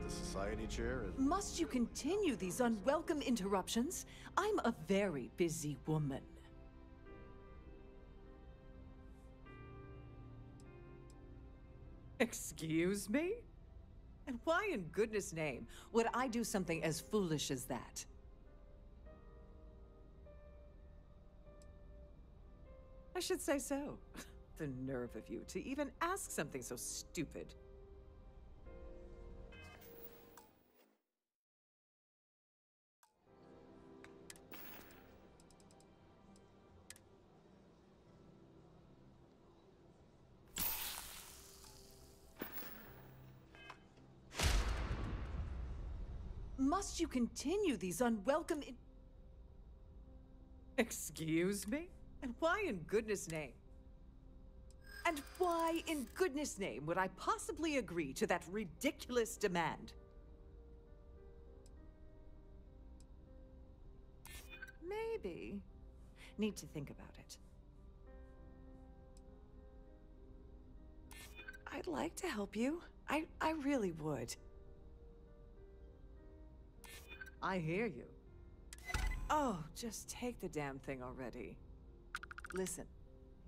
The society chair is... Must you continue these unwelcome interruptions? I'm a very busy woman. Excuse me? And why in goodness name would I do something as foolish as that? I should say so. The nerve of you to even ask something so stupid. Must you continue these unwelcome Excuse me? And why in goodness name? And why in goodness name would I possibly agree to that ridiculous demand? Maybe. Need to think about it. I'd like to help you. I really would. I hear you. Oh, just take the damn thing already. Listen,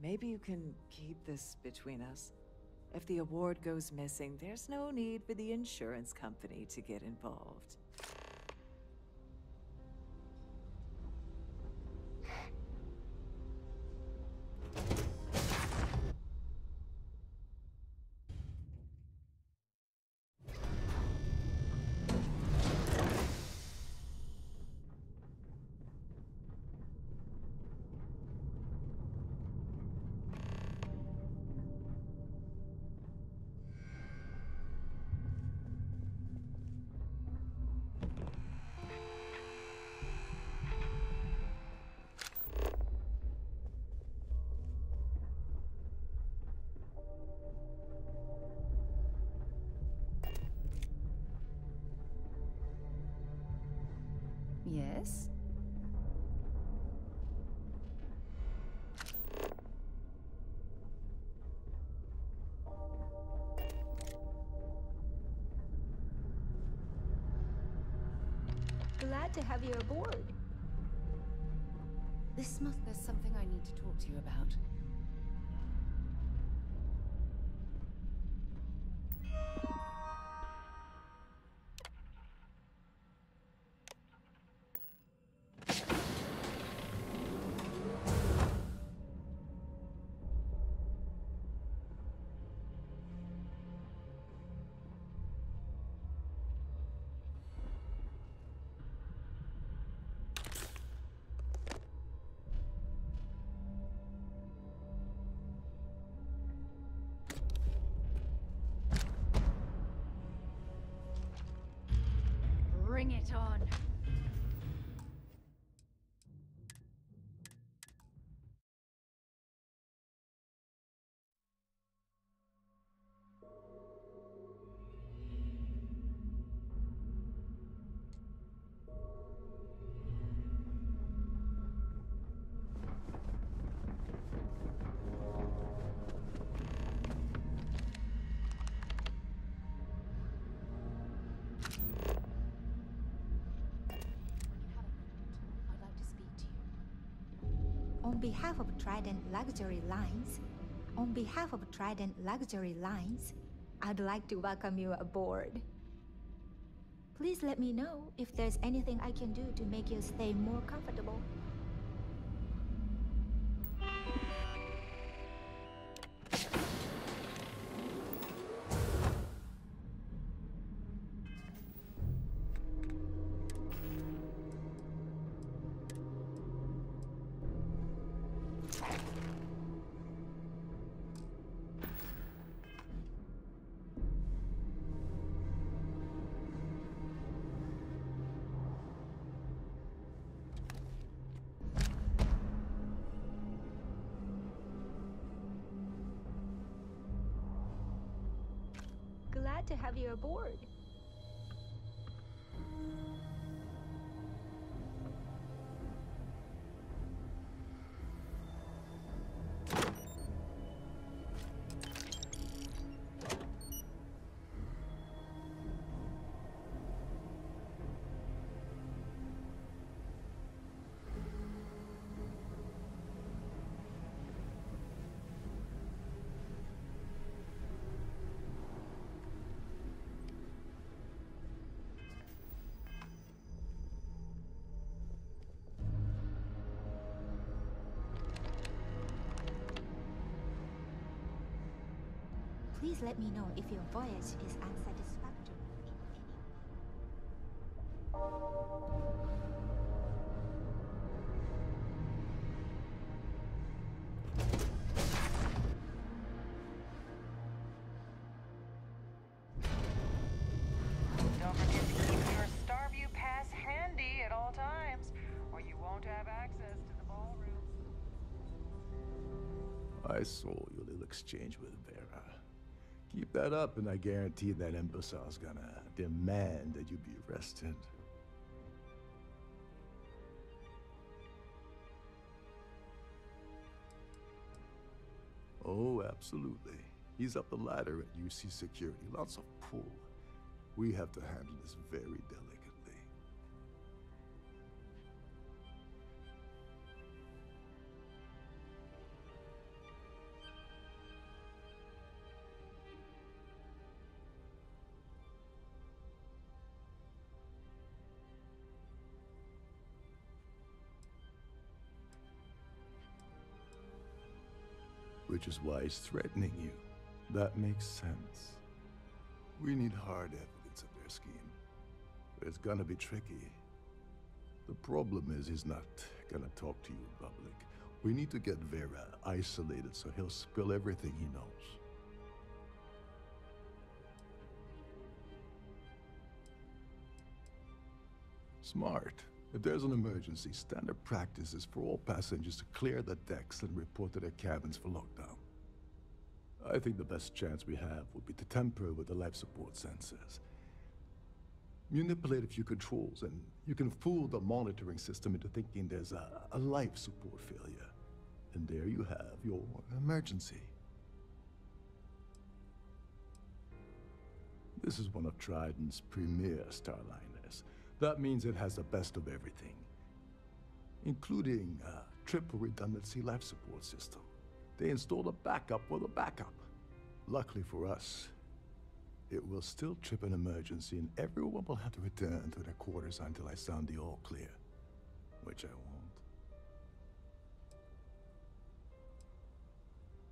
maybe you can keep this between us. If the award goes missing, there's no need for the insurance company to get involved. Yes? Glad to have you aboard. This must... There's something I need to talk to you about. Bring it on. On behalf of Trident Luxury Lines, I'd like to welcome you aboard. Please let me know if there's anything I can do to make your stay more comfortable. Glad to have you aboard. Please let me know if your voyage is unsatisfactory. Don't forget to keep your Starview Pass handy at all times, or you won't have access to the ballroom. I saw your little exchange with Vera. Keep that up, and I guarantee that imbecile's gonna demand that you be arrested. Oh, absolutely. He's up the ladder at UC Security. Lots of pull. We have to handle this very delicately. Which is why he's threatening you. That makes sense. We need hard evidence of their scheme. But it's gonna be tricky. The problem is he's not gonna talk to you in public. We need to get Vera isolated so he'll spill everything he knows. Smart. If there's an emergency, standard practice is for all passengers to clear the decks and report to their cabins for lockdown. I think the best chance we have would be to tamper with the life support sensors. Manipulate a few controls, and you can fool the monitoring system into thinking there's a life support failure. And there you have your emergency. This is one of Trident's premier starliners. That means it has the best of everything, including a triple redundancy life support system. They installed a backup for the backup. Luckily for us, it will still trip an emergency and everyone will have to return to their quarters until I sound the all clear, which I won't.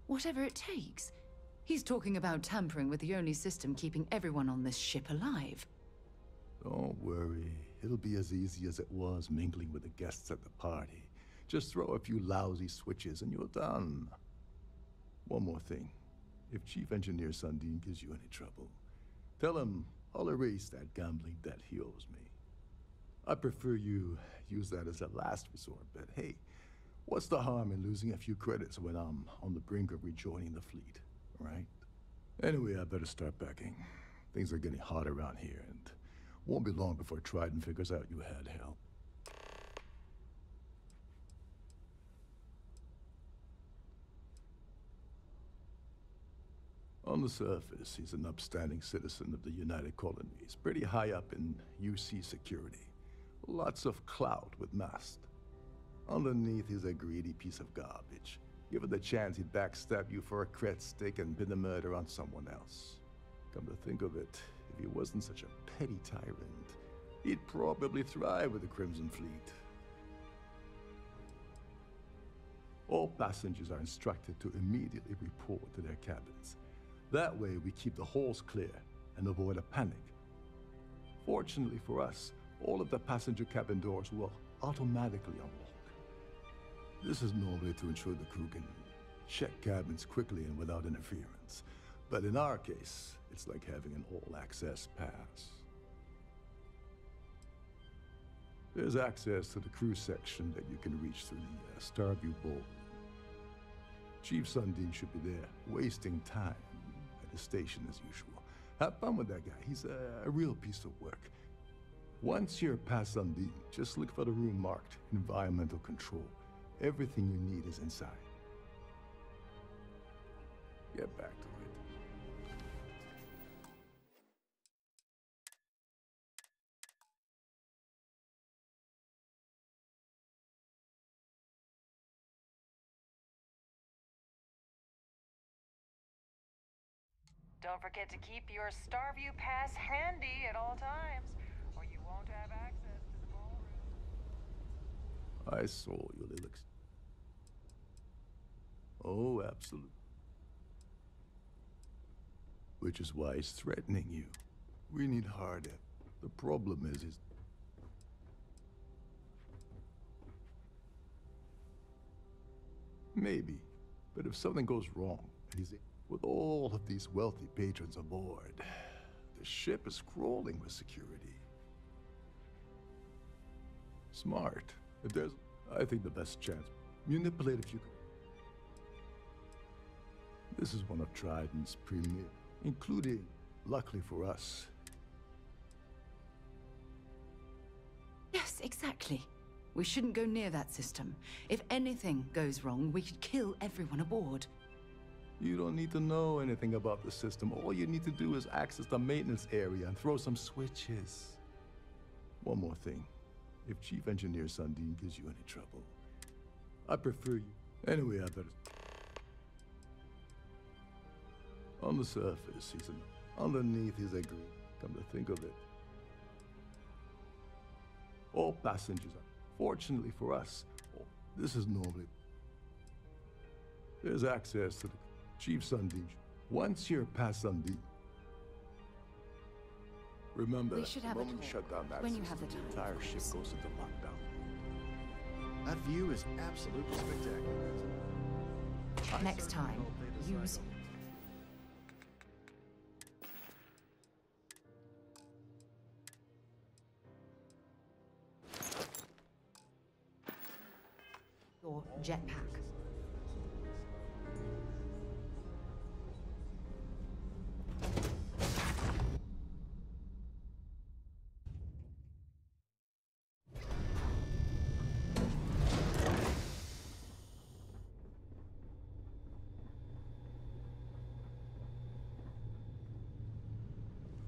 Whatever it takes. He's talking about tampering with the only system keeping everyone on this ship alive. Don't worry. It'll be as easy as it was mingling with the guests at the party. Just throw a few lousy switches and you're done. One more thing. If Chief Engineer Sundin gives you any trouble, tell him I'll erase that gambling debt he owes me. I prefer you use that as a last resort, but hey, what's the harm in losing a few credits when I'm on the brink of rejoining the fleet, right? Anyway, I better start packing. Things are getting hot around here, and won't be long before Trident figures out you had help. On the surface, he's an upstanding citizen of the United Colonies, pretty high up in UC security. Lots of clout with mast. Underneath, he's a greedy piece of garbage. Given the chance, he'd backstab you for a cred stick and pin the murder on someone else. Come to think of it, if he wasn't such a petty tyrant, he'd probably thrive with the Crimson Fleet. All passengers are instructed to immediately report to their cabins. That way, we keep the halls clear and avoid a panic. Fortunately for us, all of the passenger cabin doors will automatically unlock. This is normally to ensure the crew can check cabins quickly and without interference. But in our case, it's like having an all-access pass. There's access to the crew section that you can reach through the Starview Ballroom. Chief Sundin should be there, wasting time at the station as usual. Have fun with that guy. He's a real piece of work. Once you're past Sundin, just look for the room marked Environmental Control. Everything you need is inside. Get back to it. Don't forget to keep your Starview Pass handy at all times, or you won't have access to the ballroom. I saw your little Oh, absolutely. which is why it's threatening you. We need harder. The problem is maybe, but if something goes wrong, and he's with all of these wealthy patrons aboard, the ship is crawling with security. Smart. If there's, I think the best chance. Manipulate if you can. This is one of Trident's premier, including, luckily for us. Yes, exactly. We shouldn't go near that system. If anything goes wrong, we could kill everyone aboard. You don't need to know anything about the system. All you need to do is access the maintenance area and throw some switches. One more thing. If Chief Engineer Sundin gives you any trouble, I prefer you. Anyway, I better... On the surface, he's underneath, he's a green. Come to think of it. All passengers are... Fortunately for us, this is normally... There's access to the Chief Sundin. Once you're past Sundin, remember, We should the have a moment you talk shut down that when you system, have the time, the entire of ship course. goes into lockdown. That view is absolutely spectacular. Next time, use... your jetpack.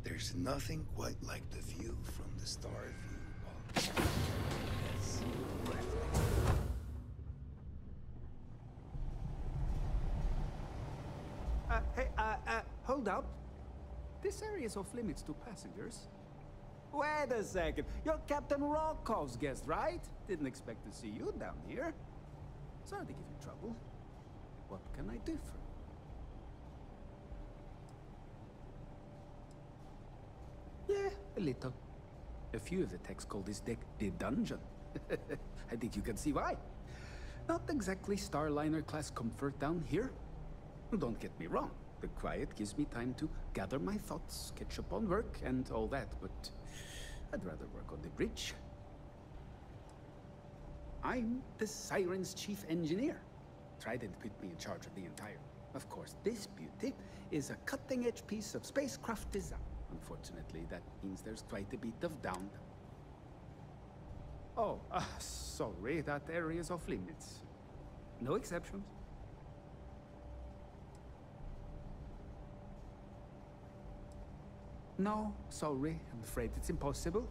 There's nothing quite like the view from the star view. It's breathtaking. Hold up. This area is off limits to passengers. Wait a second. You're Captain Rocco's guest, right? Didn't expect to see you down here. Sorry to give you trouble. What can I do for you? Yeah, a little. A few of the techs call this deck the dungeon. I think you can see why. Not exactly Starliner-class comfort down here. Don't get me wrong. The quiet gives me time to gather my thoughts, catch up on work, and all that, but I'd rather work on the bridge. I'm the Siren's chief engineer. Trident put me in charge of the entire. Of course, this beauty is a cutting-edge piece of spacecraft design. Unfortunately, that means there's quite a bit of downtime. Oh, sorry, that area is off limits. No exceptions. No, sorry, I'm afraid it's impossible.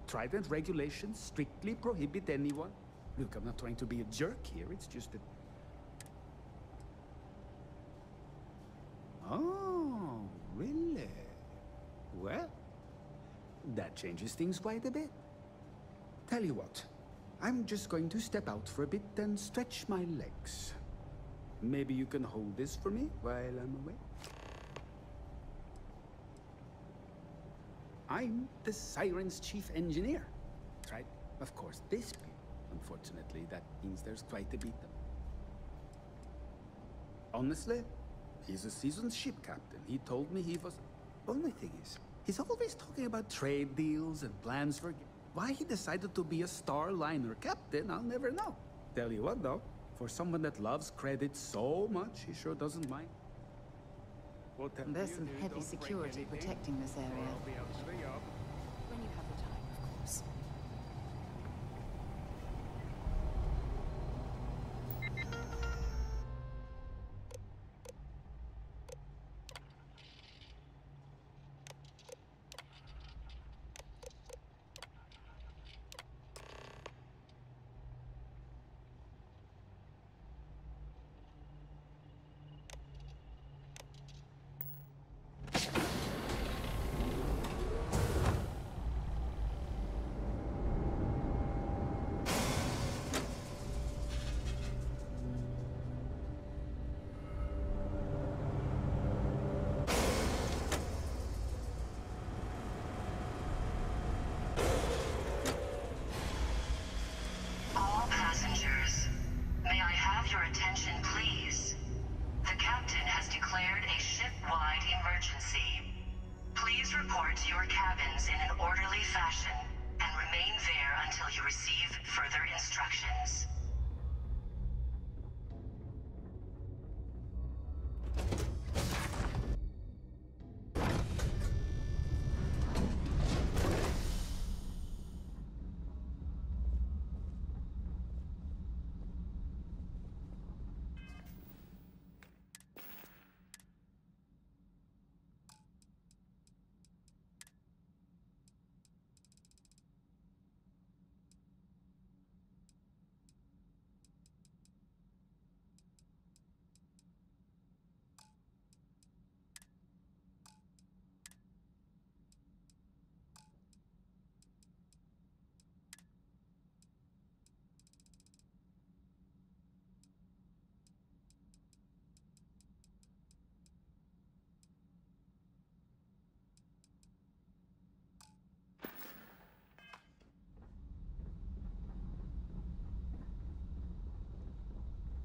Trident regulations strictly prohibit anyone. Look, I'm not trying to be a jerk here, it's just that... Oh, really? Well, that changes things quite a bit. Tell you what, I'm just going to step out for a bit and stretch my legs. Maybe you can hold this for me while I'm away? I'm the Siren's chief engineer. Right? Of course, this bit. Unfortunately, that means there's quite a bit of... Honestly, he's a seasoned ship captain. He told me he was... Only thing is, he's always talking about trade deals and plans for... Why he decided to be a Starliner captain, I'll never know. Tell you what, though, for someone that loves credit so much, he sure doesn't mind. There's some heavy security protecting this area. When you have the time, of course. report to your cabins in an orderly fashion and remain there until you receive further instructions.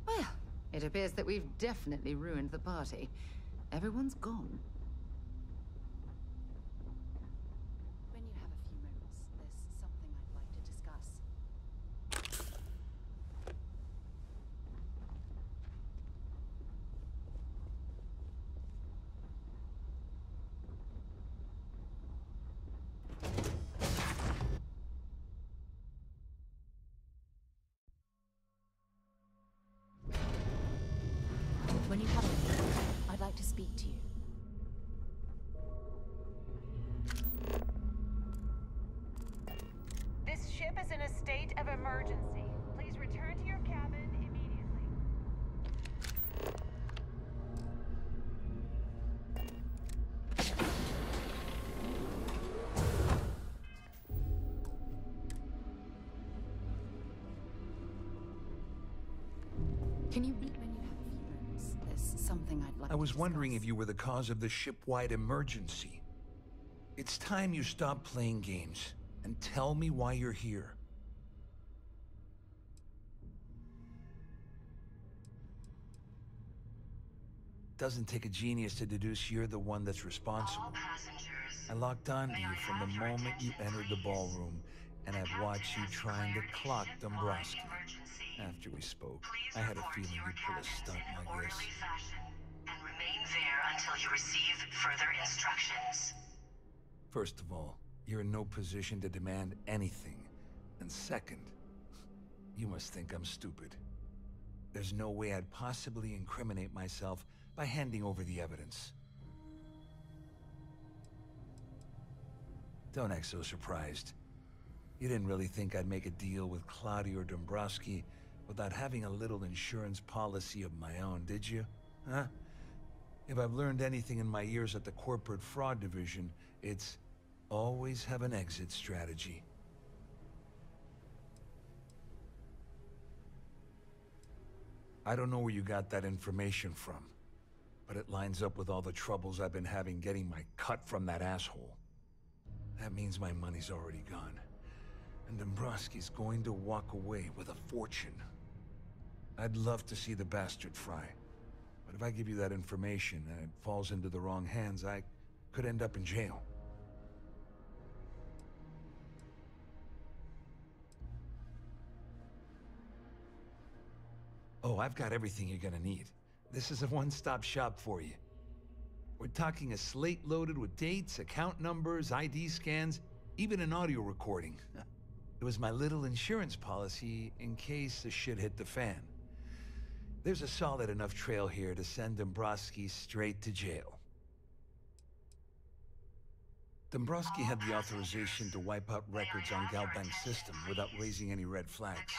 Well, it appears that we've definitely ruined the party. Everyone's gone. When you have a few moments, there's something I'd like to discuss. When you have a minute, I'd like to speak to you. This ship is in a state of emergency. Please return to your cabin immediately. Can you bleep when you have a few moments? There's something I'd like I to was wondering if discuss. you were the cause of the ship-wide emergency. It's time you stop playing games and tell me why you're here. Doesn't take a genius to deduce you're the one that's responsible. All passengers. I locked onto May you I from have the your moment you attention, entered the please? ballroom, and The I've captain watched you has trying to declared a clock ship-wide Dombrowski. emergency. After we spoke, Please I had a report to feeling your you'd pull a cabins stunt in an like this. orderly fashion and remain there until you receive further instructions. First of all, you're in no position to demand anything. And second, you must think I'm stupid. There's no way I'd possibly incriminate myself by handing over the evidence. Don't act so surprised. You didn't really think I'd make a deal with Claudia or Dombrowski without having a little insurance policy of my own, did you? Huh? If I've learned anything in my years at the corporate fraud division, it's always have an exit strategy. I don't know where you got that information from, but it lines up with all the troubles I've been having getting my cut from that asshole. That means my money's already gone, and Dombrowski's going to walk away with a fortune. I'd love to see the bastard fry, but if I give you that information and it falls into the wrong hands, I could end up in jail. Oh, I've got everything you're gonna need. This is a one-stop shop for you. We're talking a slate loaded with dates, account numbers, ID scans, even an audio recording. It was my little insurance policy in case the shit hit the fan. There's a solid enough trail here to send Dombrowski straight to jail. Dombrowski had the authorization to wipe out records on Galbank's system without raising any red flags.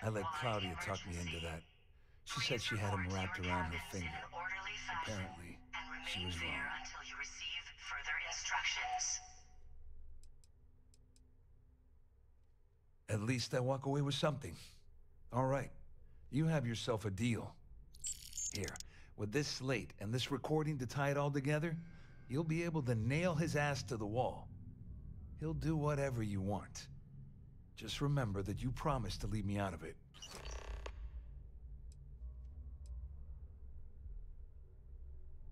I let Claudia talk me into that. She said she had him wrapped around her finger. Apparently, she was wrong. Until you receive further instructions. At least I walk away with something. All right, you have yourself a deal. Here, with this slate and this recording to tie it all together, you'll be able to nail his ass to the wall. He'll do whatever you want. Just remember that you promised to leave me out of it.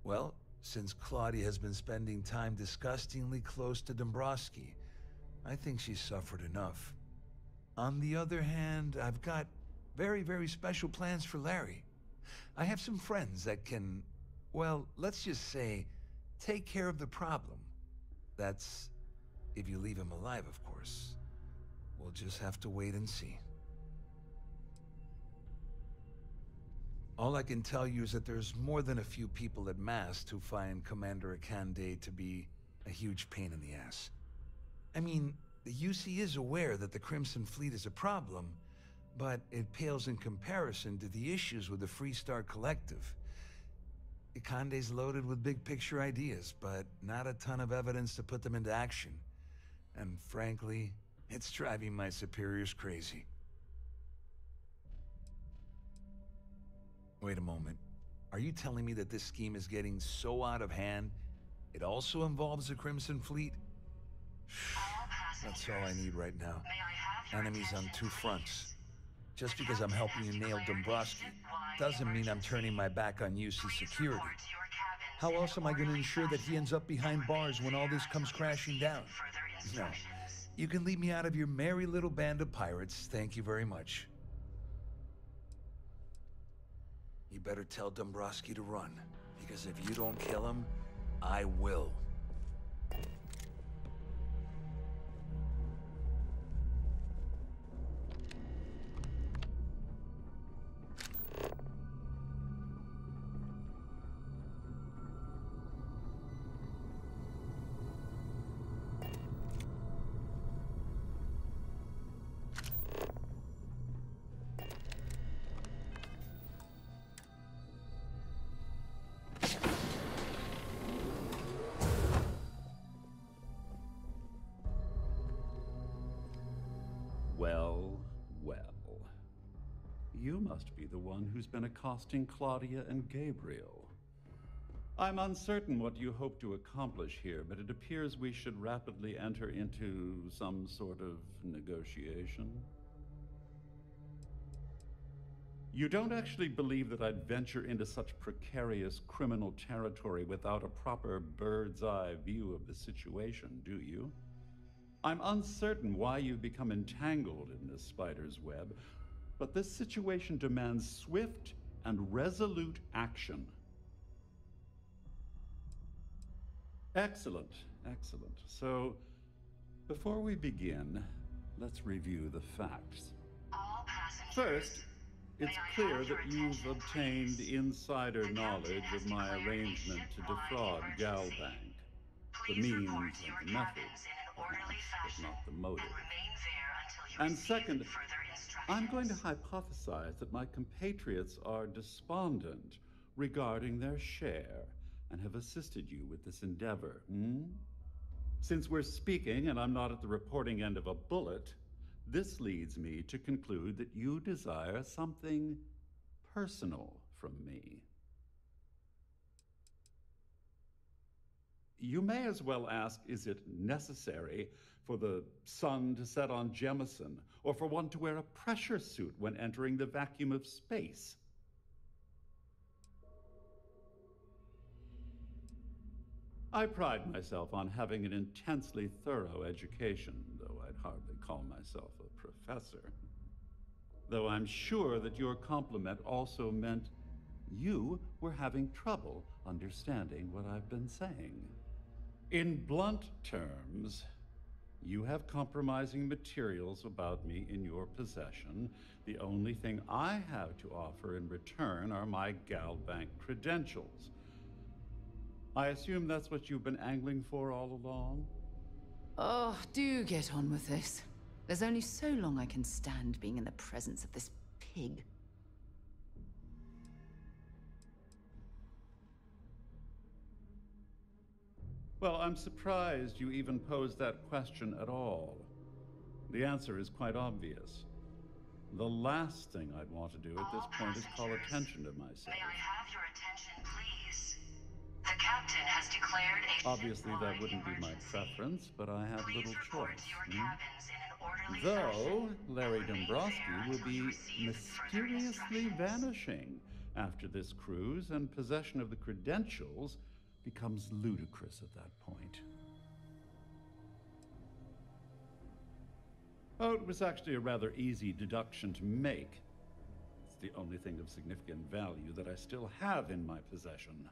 Well, since Claudia has been spending time disgustingly close to Dombrowski, I think she's suffered enough. On the other hand, I've got very, very special plans for Larry. I have some friends that can, well, let's just say, take care of the problem. That's if you leave him alive, of course. We'll just have to wait and see. All I can tell you is that there's more than a few people at Mast who find Commander Akande to be a huge pain in the ass. I mean, the UC is aware that the Crimson Fleet is a problem, but it pales in comparison to the issues with the Freestar Collective. Akande's loaded with big-picture ideas, but not a ton of evidence to put them into action. And frankly, it's driving my superiors crazy. Wait a moment. Are you telling me that this scheme is getting so out of hand, it also involves the Crimson Fleet? That's all I need right now. Enemies on two fronts. Just because I'm helping you nail Dombrowski doesn't mean I'm turning my back on UC security. How else am I going to ensure that he ends up behind bars when all this comes crashing down? No. You can leave me out of your merry little band of pirates, thank you very much. You better tell Dombrowski to run, because if you don't kill him, I will. Well, well. You must be the one who's been accosting Claudia and Gabriel. I'm uncertain what you hope to accomplish here, but it appears we should rapidly enter into some sort of negotiation. You don't actually believe that I'd venture into such precarious criminal territory without a proper bird's-eye view of the situation, do you? I'm uncertain why you've become entangled in this spider's web, but this situation demands swift and resolute action. Excellent, excellent. So, before we begin, let's review the facts. First, it's clear that you've obtained insider knowledge of my arrangement to defraud Galbank. The means and the methods, perhaps, but not the motive. And second, I'm going to hypothesize that my compatriots are despondent regarding their share and have assisted you with this endeavor. Since we're speaking and I'm not at the reporting end of a bullet, this leads me to conclude that you desire something personal from me. You may as well ask, is it necessary for the sun to set on Jemison, or for one to wear a pressure suit when entering the vacuum of space? I pride myself on having an intensely thorough education, though I'd hardly call myself a professor. Though I'm sure that your compliment also meant you were having trouble understanding what I've been saying. In blunt terms, you have compromising materials about me in your possession. The only thing I have to offer in return are my Galbank credentials. I assume that's what you've been angling for all along? Oh, do get on with this. There's only so long I can stand being in the presence of this pig. Well, I'm surprised you even posed that question at all. The answer is quite obvious. The last thing I'd want to do at this point is call attention to myself. May I have your attention, please? The captain has declared a Obviously, that wouldn't be my preference, but I have little choice. Though Larry Dombrowski will be mysteriously vanishing after this cruise, and possession of the credentials becomes ludicrous at that point. Oh, it was actually a rather easy deduction to make. It's the only thing of significant value that I still have in my possession.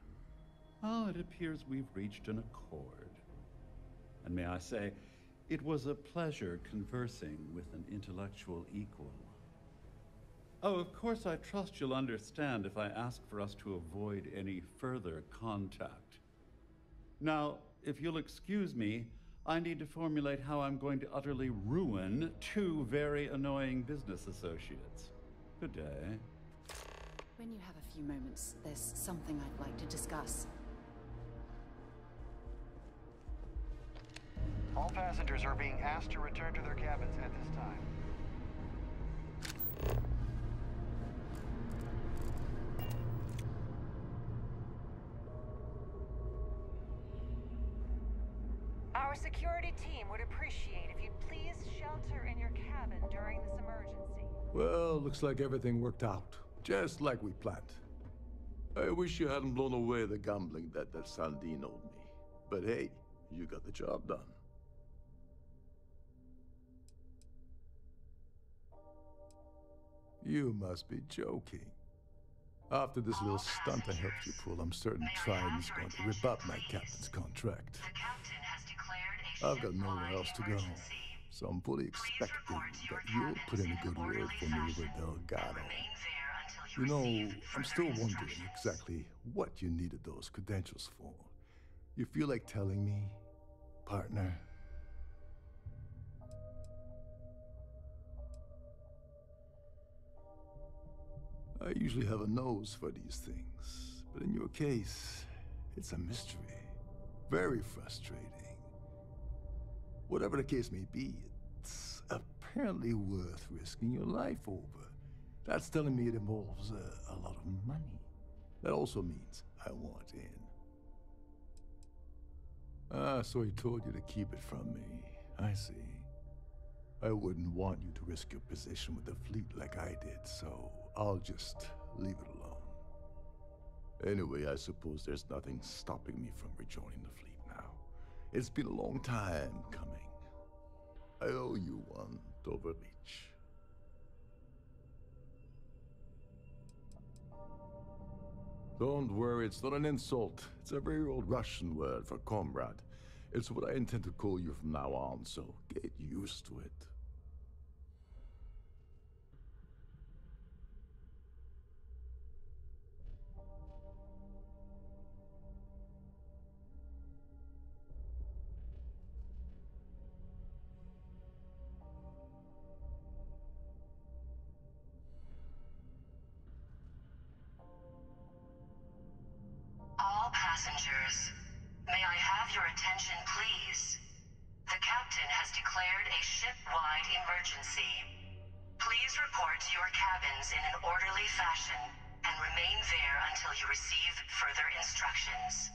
Oh, it appears we've reached an accord. And may I say, it was a pleasure conversing with an intellectual equal. Oh, of course, I trust you'll understand if I ask for us to avoid any further contact. Now, if you'll excuse me, I need to formulate how I'm going to utterly ruin two very annoying business associates. Good day. When you have a few moments, there's something I'd like to discuss. All passengers are being asked to return to their cabins at this time. Our security team would appreciate if you'd please shelter in your cabin during this emergency. Well, looks like everything worked out, just like we planned. I wish you hadn't blown away the gambling debt that Sandine owed me. But hey, you got the job done. You must be joking. After this little stunt I helped you pull, I'm certain Triton's going to rip up my captain's contract. I've got nowhere else to go, so I'm fully expecting that you'll put in a good word for me with Delgado. You know, I'm still wondering exactly what you needed those credentials for. You feel like telling me, partner? I usually have a nose for these things, but in your case, it's a mystery. Very frustrating. Whatever the case may be, it's apparently worth risking your life over. That's telling me it involves a lot of money. That also means I want in. Ah, so he told you to keep it from me. I see. I wouldn't want you to risk your position with the fleet like I did, so I'll just leave it alone. Anyway, I suppose there's nothing stopping me from rejoining the fleet now. It's been a long time coming. I owe you one, Doverich. Don't worry, it's not an insult. It's a very old Russian word for comrade. It's what I intend to call you from now on, so get used to it. All passengers, may I have your attention, please? The captain has declared a ship-wide emergency. Please report to your cabins in an orderly fashion and remain there until you receive further instructions.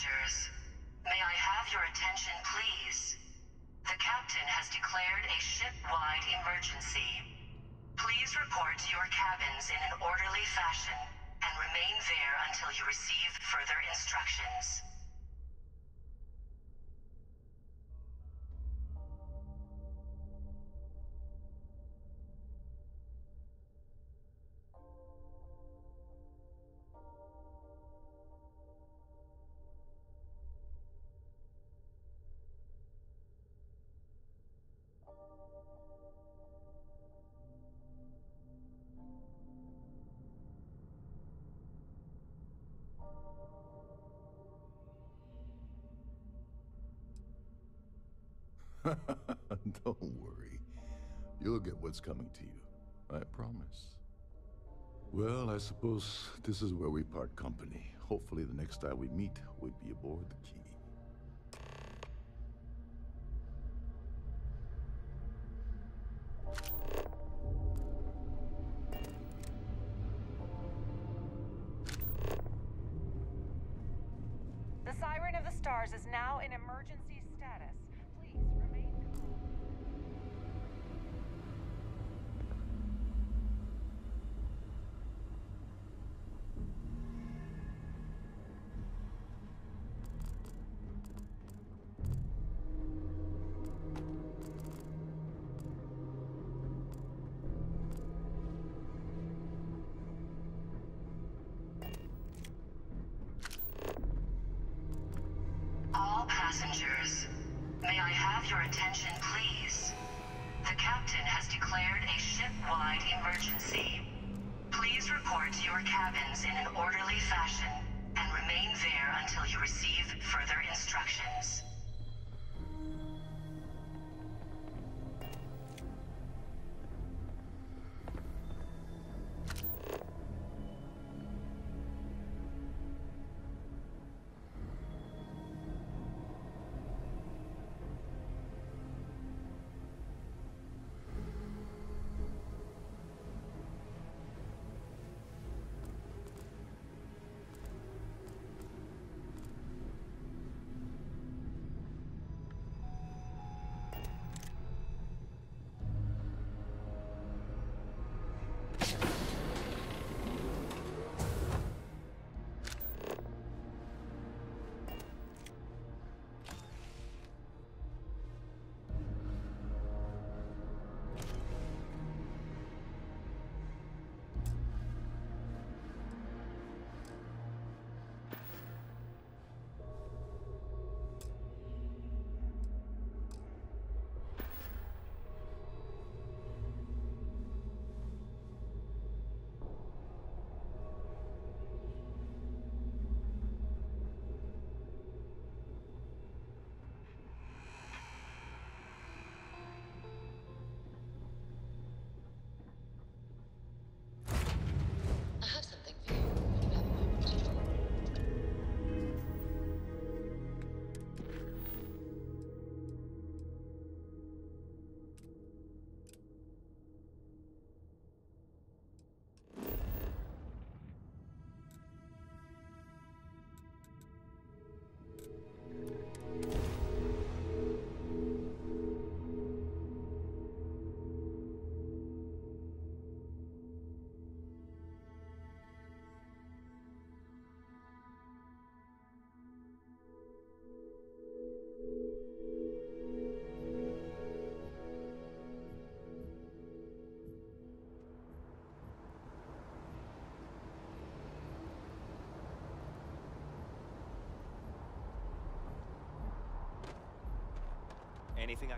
passengers, may I have your attention, please? The captain has declared a ship-wide emergency. Please report to your cabins in an orderly fashion and remain there until you receive further instructions. Don't worry. You'll get what's coming to you. I promise. Well, I suppose this is where we part company. Hopefully the next time we meet, we'll be aboard the Key. The Siren of the Stars is now in emergency status. Please remain calm. All passengers, may I have your attention, please? The captain has declared a ship-wide emergency. Please report to your cabins in an orderly fashion and remain there until you receive further instructions. I have something for you. If you have a moment to talk. Anything I...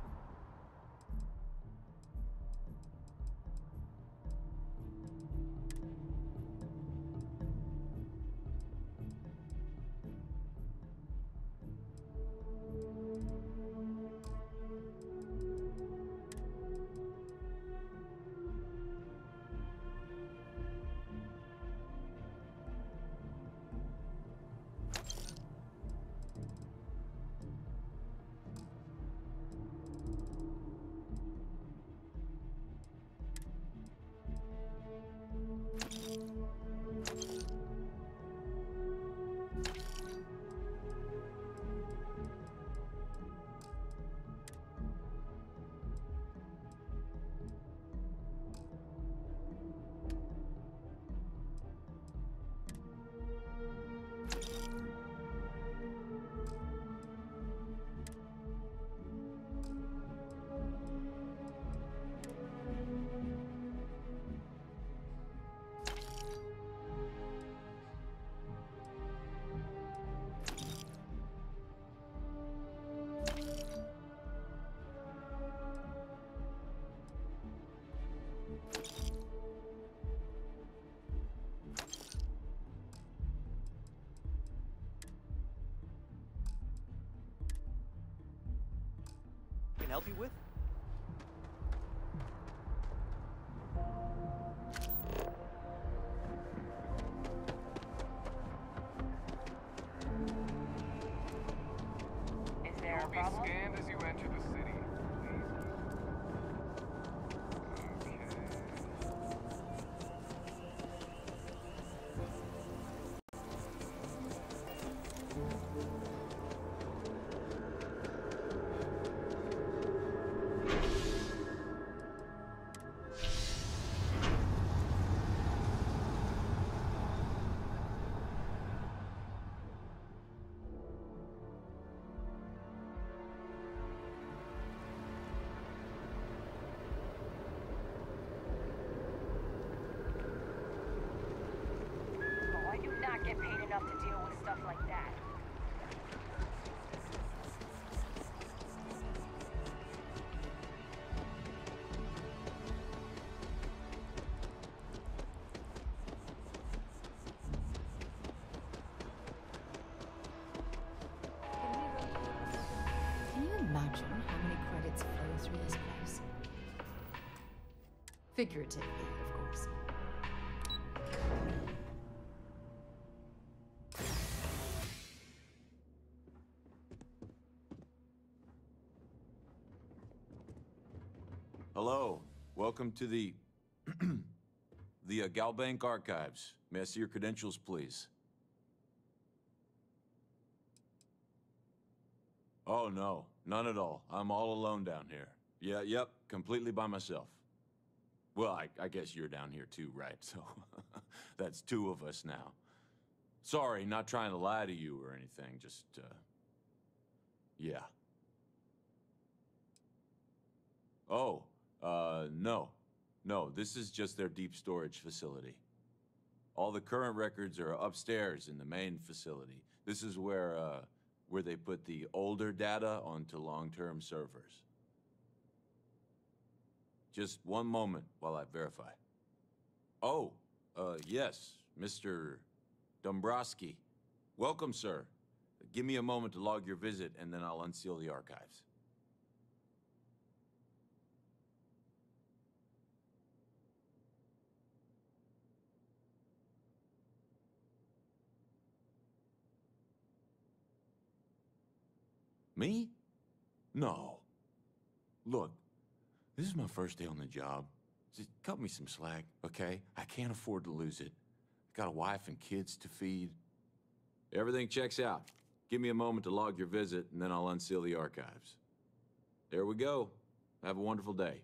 help you with? Is there a problem? Be scanned as you enter the city. I do not get paid enough to deal with stuff like that. Can you imagine how many credits flow through this place? Figuratively, of course. Hello. Welcome to the Galbank Archives. May I see your credentials, please? Oh, no. None at all. I'm all alone down here. Yep. Completely by myself. Well, I guess you're down here too, right? So, that's two of us now. Sorry, not trying to lie to you or anything. Just, yeah. Oh. No. No, this is just their deep storage facility. All the current records are upstairs in the main facility. This is where they put the older data onto long-term servers. Just one moment while I verify. Oh, yes, Mr. Dombrowski. Welcome, sir. Give me a moment to log your visit, and then I'll unseal the archives. Me? No. Look, this is my first day on the job. Just cut me some slack, okay? I can't afford to lose it. I got a wife and kids to feed. Everything checks out. Give me a moment to log your visit, and then I'll unseal the archives. There we go. Have a wonderful day.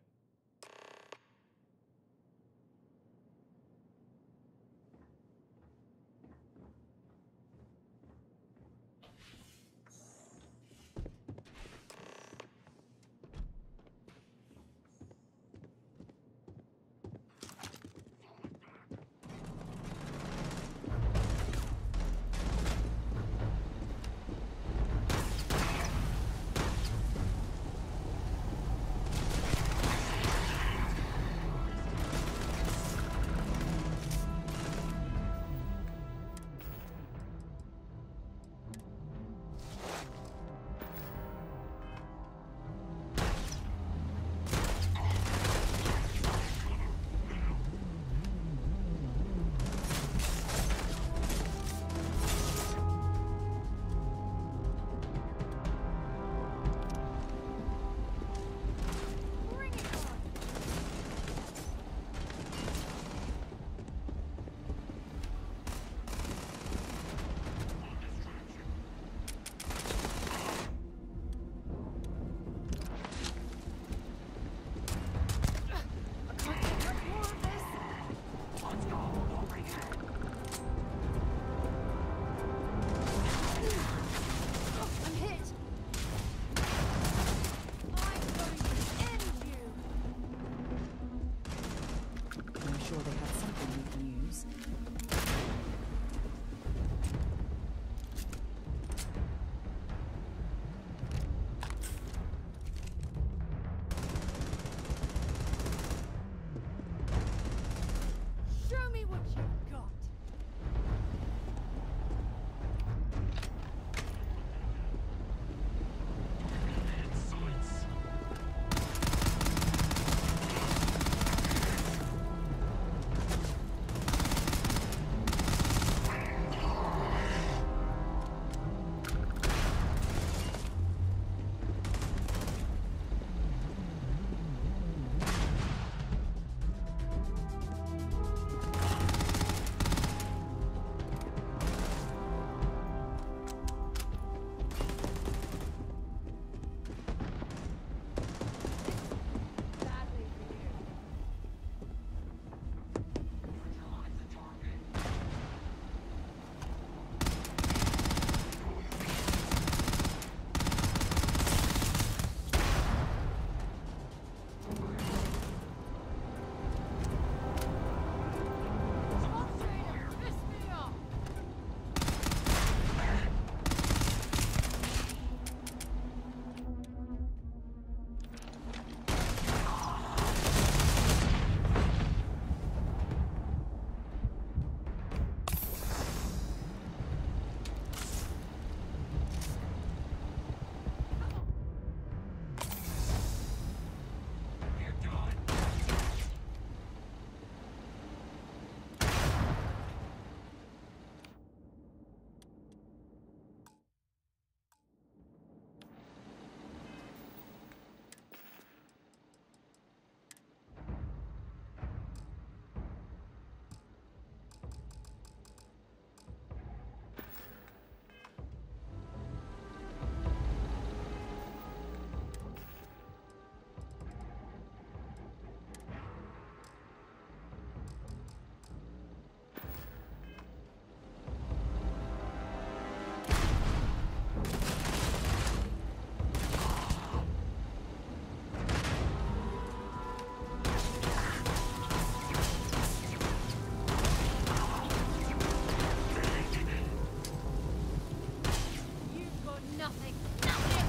Nothing. Nothing!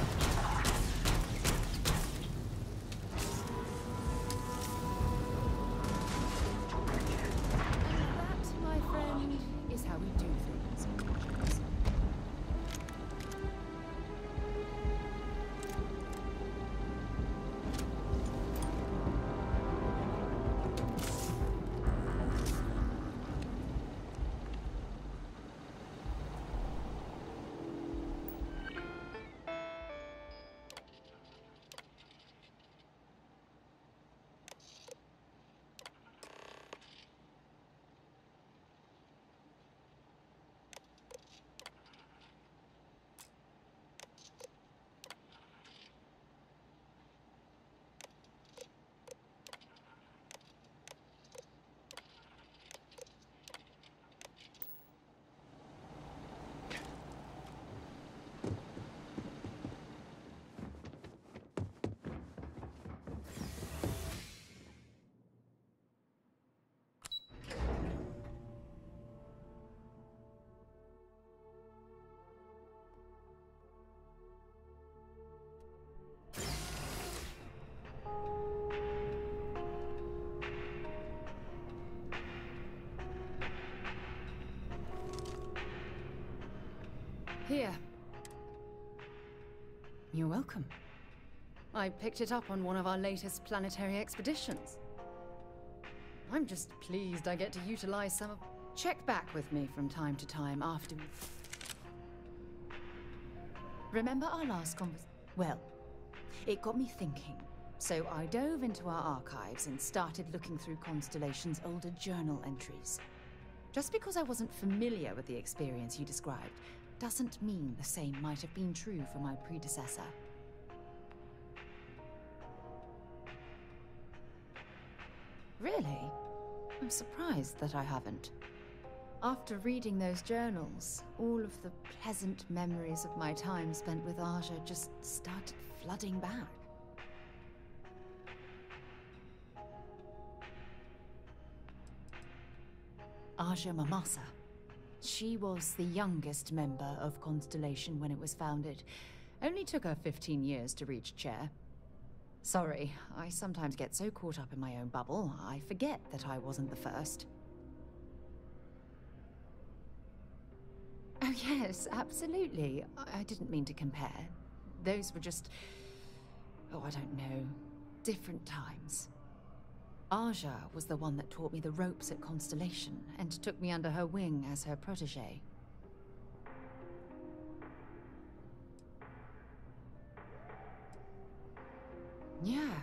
And that, my friend, is how we do things. Here. You're welcome. I picked it up on one of our latest planetary expeditions. I'm just pleased I get to utilize some of... Check back with me from time to time after... Remember our last Well, it got me thinking. So I dove into our archives and started looking through Constellation's older journal entries. Just because I wasn't familiar with the experience you described doesn't mean the same might have been true for my predecessor. Really? I'm surprised that I haven't. After reading those journals, all of the pleasant memories of my time spent with Aja just started flooding back. Aja Mamasa. She was the youngest member of Constellation when it was founded. Only took her 15 years to reach chair. Sorry, I sometimes get so caught up in my own bubble, I forget that I wasn't the first. Oh yes, absolutely. I didn't mean to compare. Those were just... oh, I don't know. Different times. Aja was the one that taught me the ropes at Constellation and took me under her wing as her protégé. Yeah,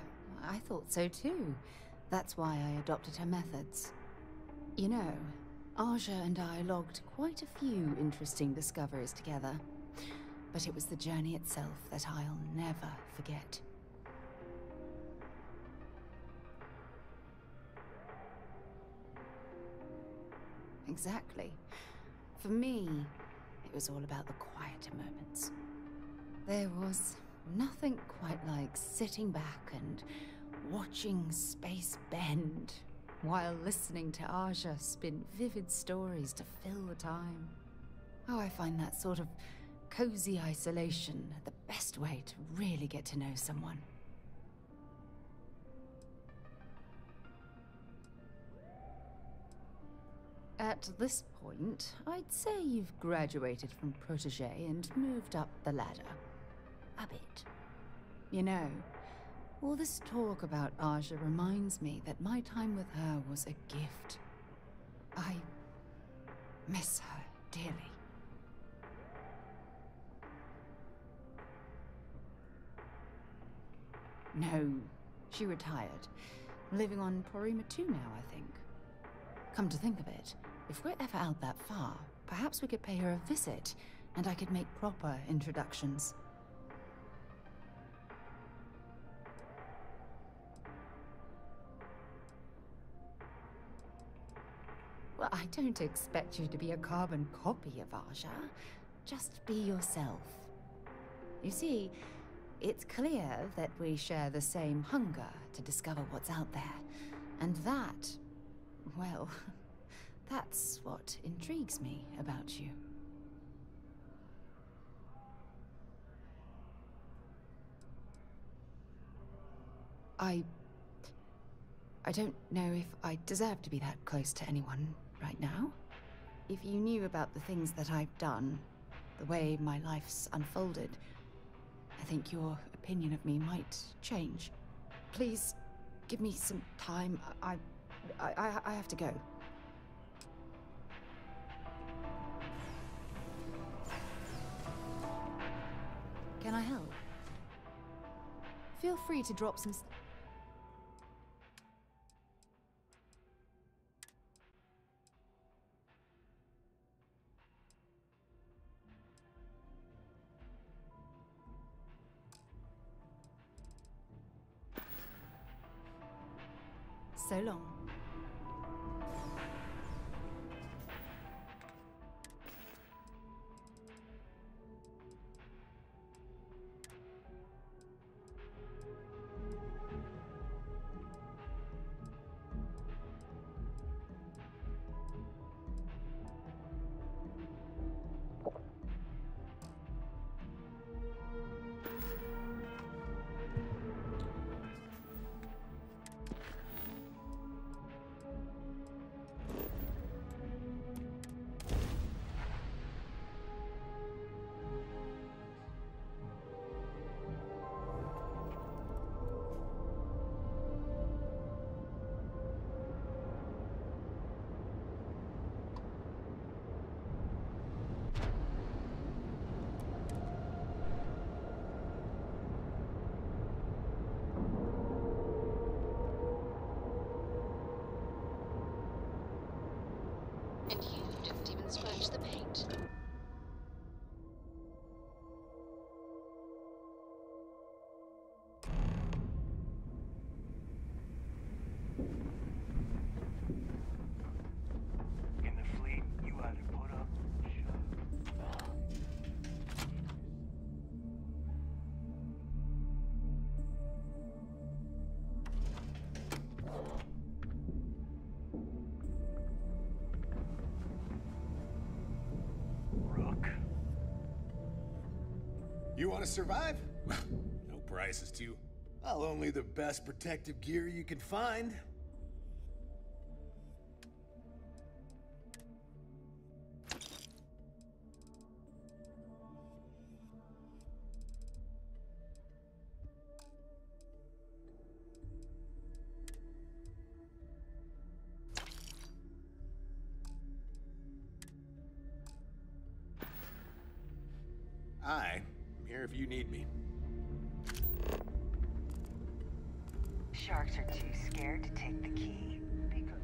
I thought so too. That's why I adopted her methods. You know, Aja and I logged quite a few interesting discoveries together. But it was the journey itself that I'll never forget. Exactly. For me, it was all about the quieter moments. There was nothing quite like sitting back and watching space bend while listening to Aja spin vivid stories to fill the time. Oh, I find that sort of cozy isolation the best way to really get to know someone. At this point, I'd say you've graduated from protégé and moved up the ladder. A bit. You know, all this talk about Aja reminds me that my time with her was a gift. I miss her dearly. No, she retired. Living on Porima 2 now, I think. Come to think of it, if we're ever out that far, perhaps we could pay her a visit, and I could make proper introductions. Well, I don't expect you to be a carbon copy of Aja. Just be yourself. You see, it's clear that we share the same hunger to discover what's out there. And that, well, that's what intrigues me about you. I don't know if I deserve to be that close to anyone right now. If you knew about the things that I've done, the way my life's unfolded, I think your opinion of me might change. Please, give me some time. I have to go. Can I help? Feel free to drop some... So long. And you didn't even scratch the paint. In the fleet, you either put up or shut up. You want to survive? No prizes too. Well, only the best protective gear you can find. I'm here if you need me. Sharks are too scared to take the key because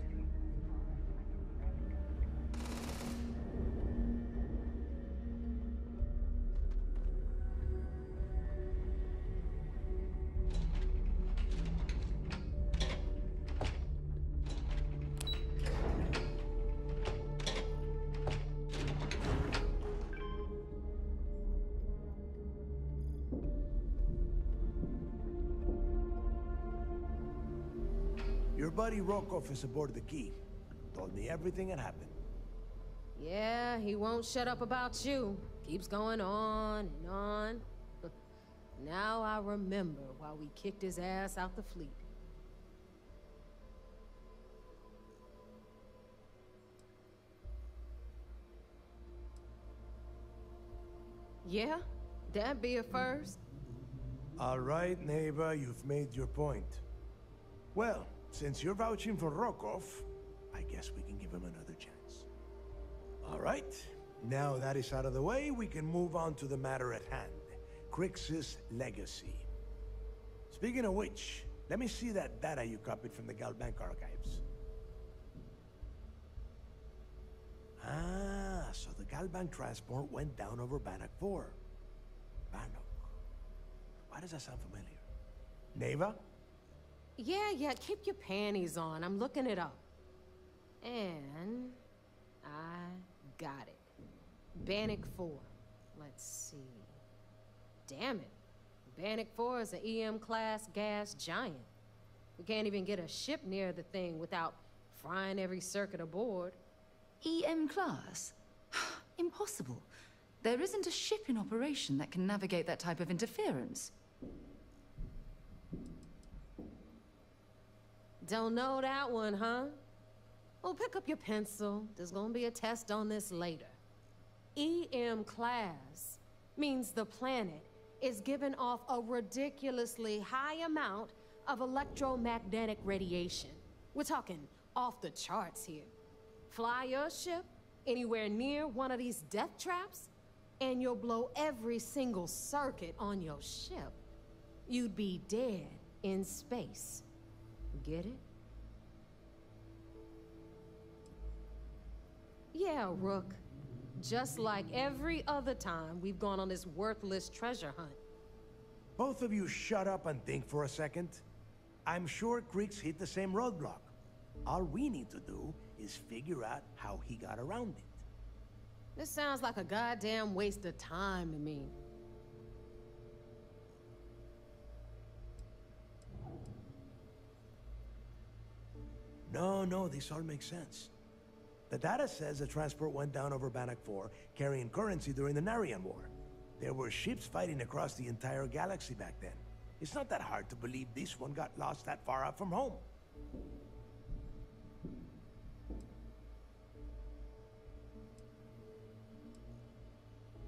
Your buddy Rokov is aboard the Key. Told me everything that happened. Yeah, he won't shut up about you. Keeps going on and on. Now I remember why we kicked his ass out the fleet. Yeah, that'd be a first. All right, Neva, you've made your point. Well, since you're vouching for Rokov, I guess we can give him another chance. All right, now that is out of the way, we can move on to the matter at hand. Crix's legacy. Speaking of which, let me see that data you copied from the Galbank archives. Ah, so the Galbank transport went down over Bannock 4. Bannock. Why does that sound familiar? Neva? Yeah, keep your panties on. I'm looking it up. And I got it. Bannock 4. Let's see. Damn it. Bannock 4 is an EM-class gas giant. We can't even get a ship near the thing without frying every circuit aboard. EM class? Impossible. There isn't a ship in operation that can navigate that type of interference. Don't know that one, huh? Well, pick up your pencil. There's gonna be a test on this later. EM class means the planet is giving off a ridiculously high amount of electromagnetic radiation. We're talking off the charts here. Fly your ship anywhere near one of these death traps, and you'll blow every single circuit on your ship. You'd be dead in space. Get it? Yeah, Rook. Just like every other time we've gone on this worthless treasure hunt. Both of you shut up and think for a second. I'm sure Creeks hit the same roadblock. All we need to do is figure out how he got around it. This sounds like a goddamn waste of time to me. No, this all makes sense. The data says the transport went down over Bannock 4, carrying currency during the Narian War. There were ships fighting across the entire galaxy back then. It's not that hard to believe this one got lost that far out from home.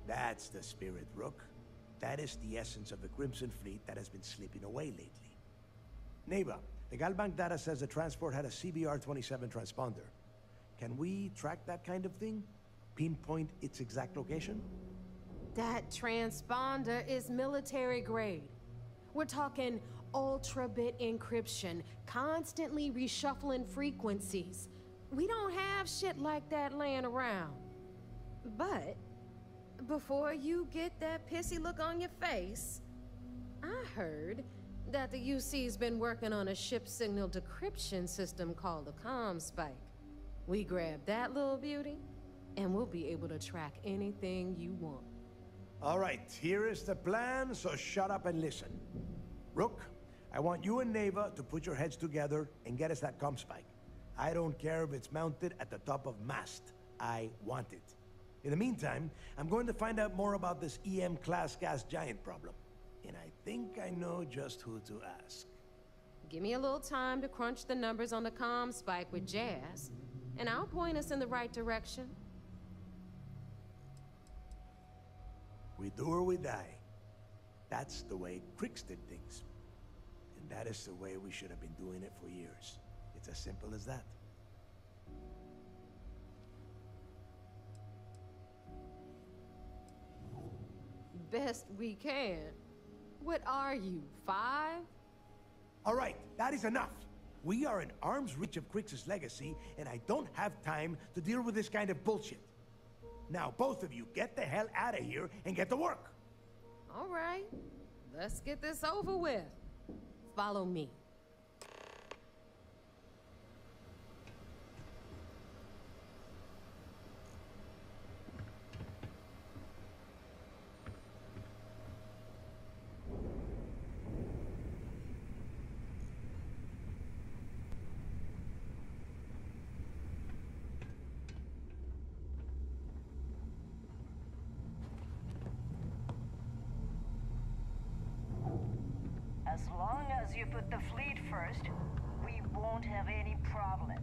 That's the spirit, Rook. That is the essence of the Crimson Fleet that has been slipping away lately. Neighbor, the Galbank data says the transport had a CBR-27 transponder. Can we track that kind of thing? Pinpoint its exact location? That transponder is military grade. We're talking ultra-bit encryption, constantly reshuffling frequencies. We don't have shit like that laying around. But before you get that pissy look on your face, I heard that the UC's been working on a ship signal decryption system called a comm spike. We grab that little beauty, and we'll be able to track anything you want. All right, here is the plan, so shut up and listen. Rook, I want you and Neva to put your heads together and get us that comm spike. I don't care if it's mounted at the top of mast. I want it. In the meantime, I'm going to find out more about this EM-class gas giant problem. And I think I know just who to ask. Give me a little time to crunch the numbers on the comm spike with Jazz, and I'll point us in the right direction. We do or we die. That's the way Crix did things. And that is the way we should have been doing it for years. It's as simple as that. Best we can. What are you, 5? All right, that is enough. We are in arm's reach of Crix's legacy, and I don't have time to deal with this kind of bullshit. Now, both of you, get the hell out of here and get to work. All right, let's get this over with. Follow me. As long as you put the fleet first, we won't have any problems.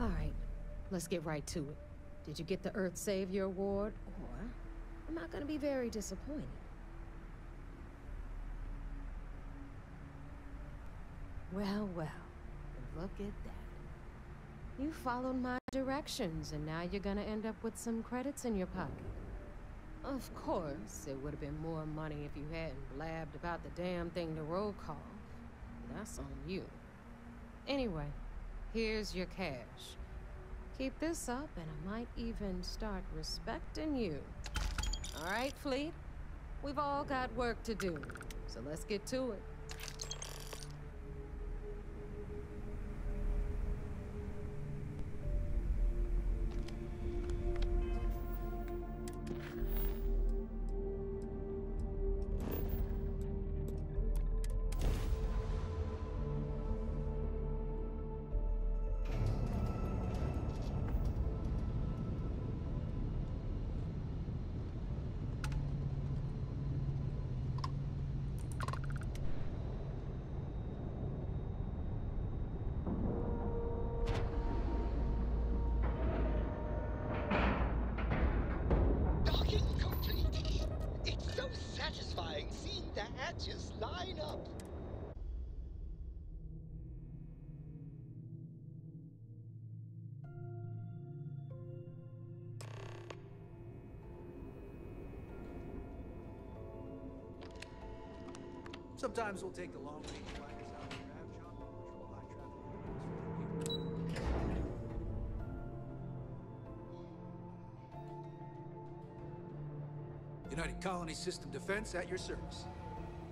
All right, let's get right to it. Did you get the Earth Savior Award? Or I'm not gonna be very disappointed. Well, look at that. You followed my directions, and now you're gonna end up with some credits in your pocket. Of course, it would have been more money if you hadn't blabbed about the damn thing to roll call. That's on you. Anyway, here's your cash. Keep this up, and I might even start respecting you. All right, Fleet? We've all got work to do, so let's get to it. matches line up. Sometimes we'll take the long-range flyers out to Grav Shop and patrol high-traffic areas. United Colony System Defense at your service.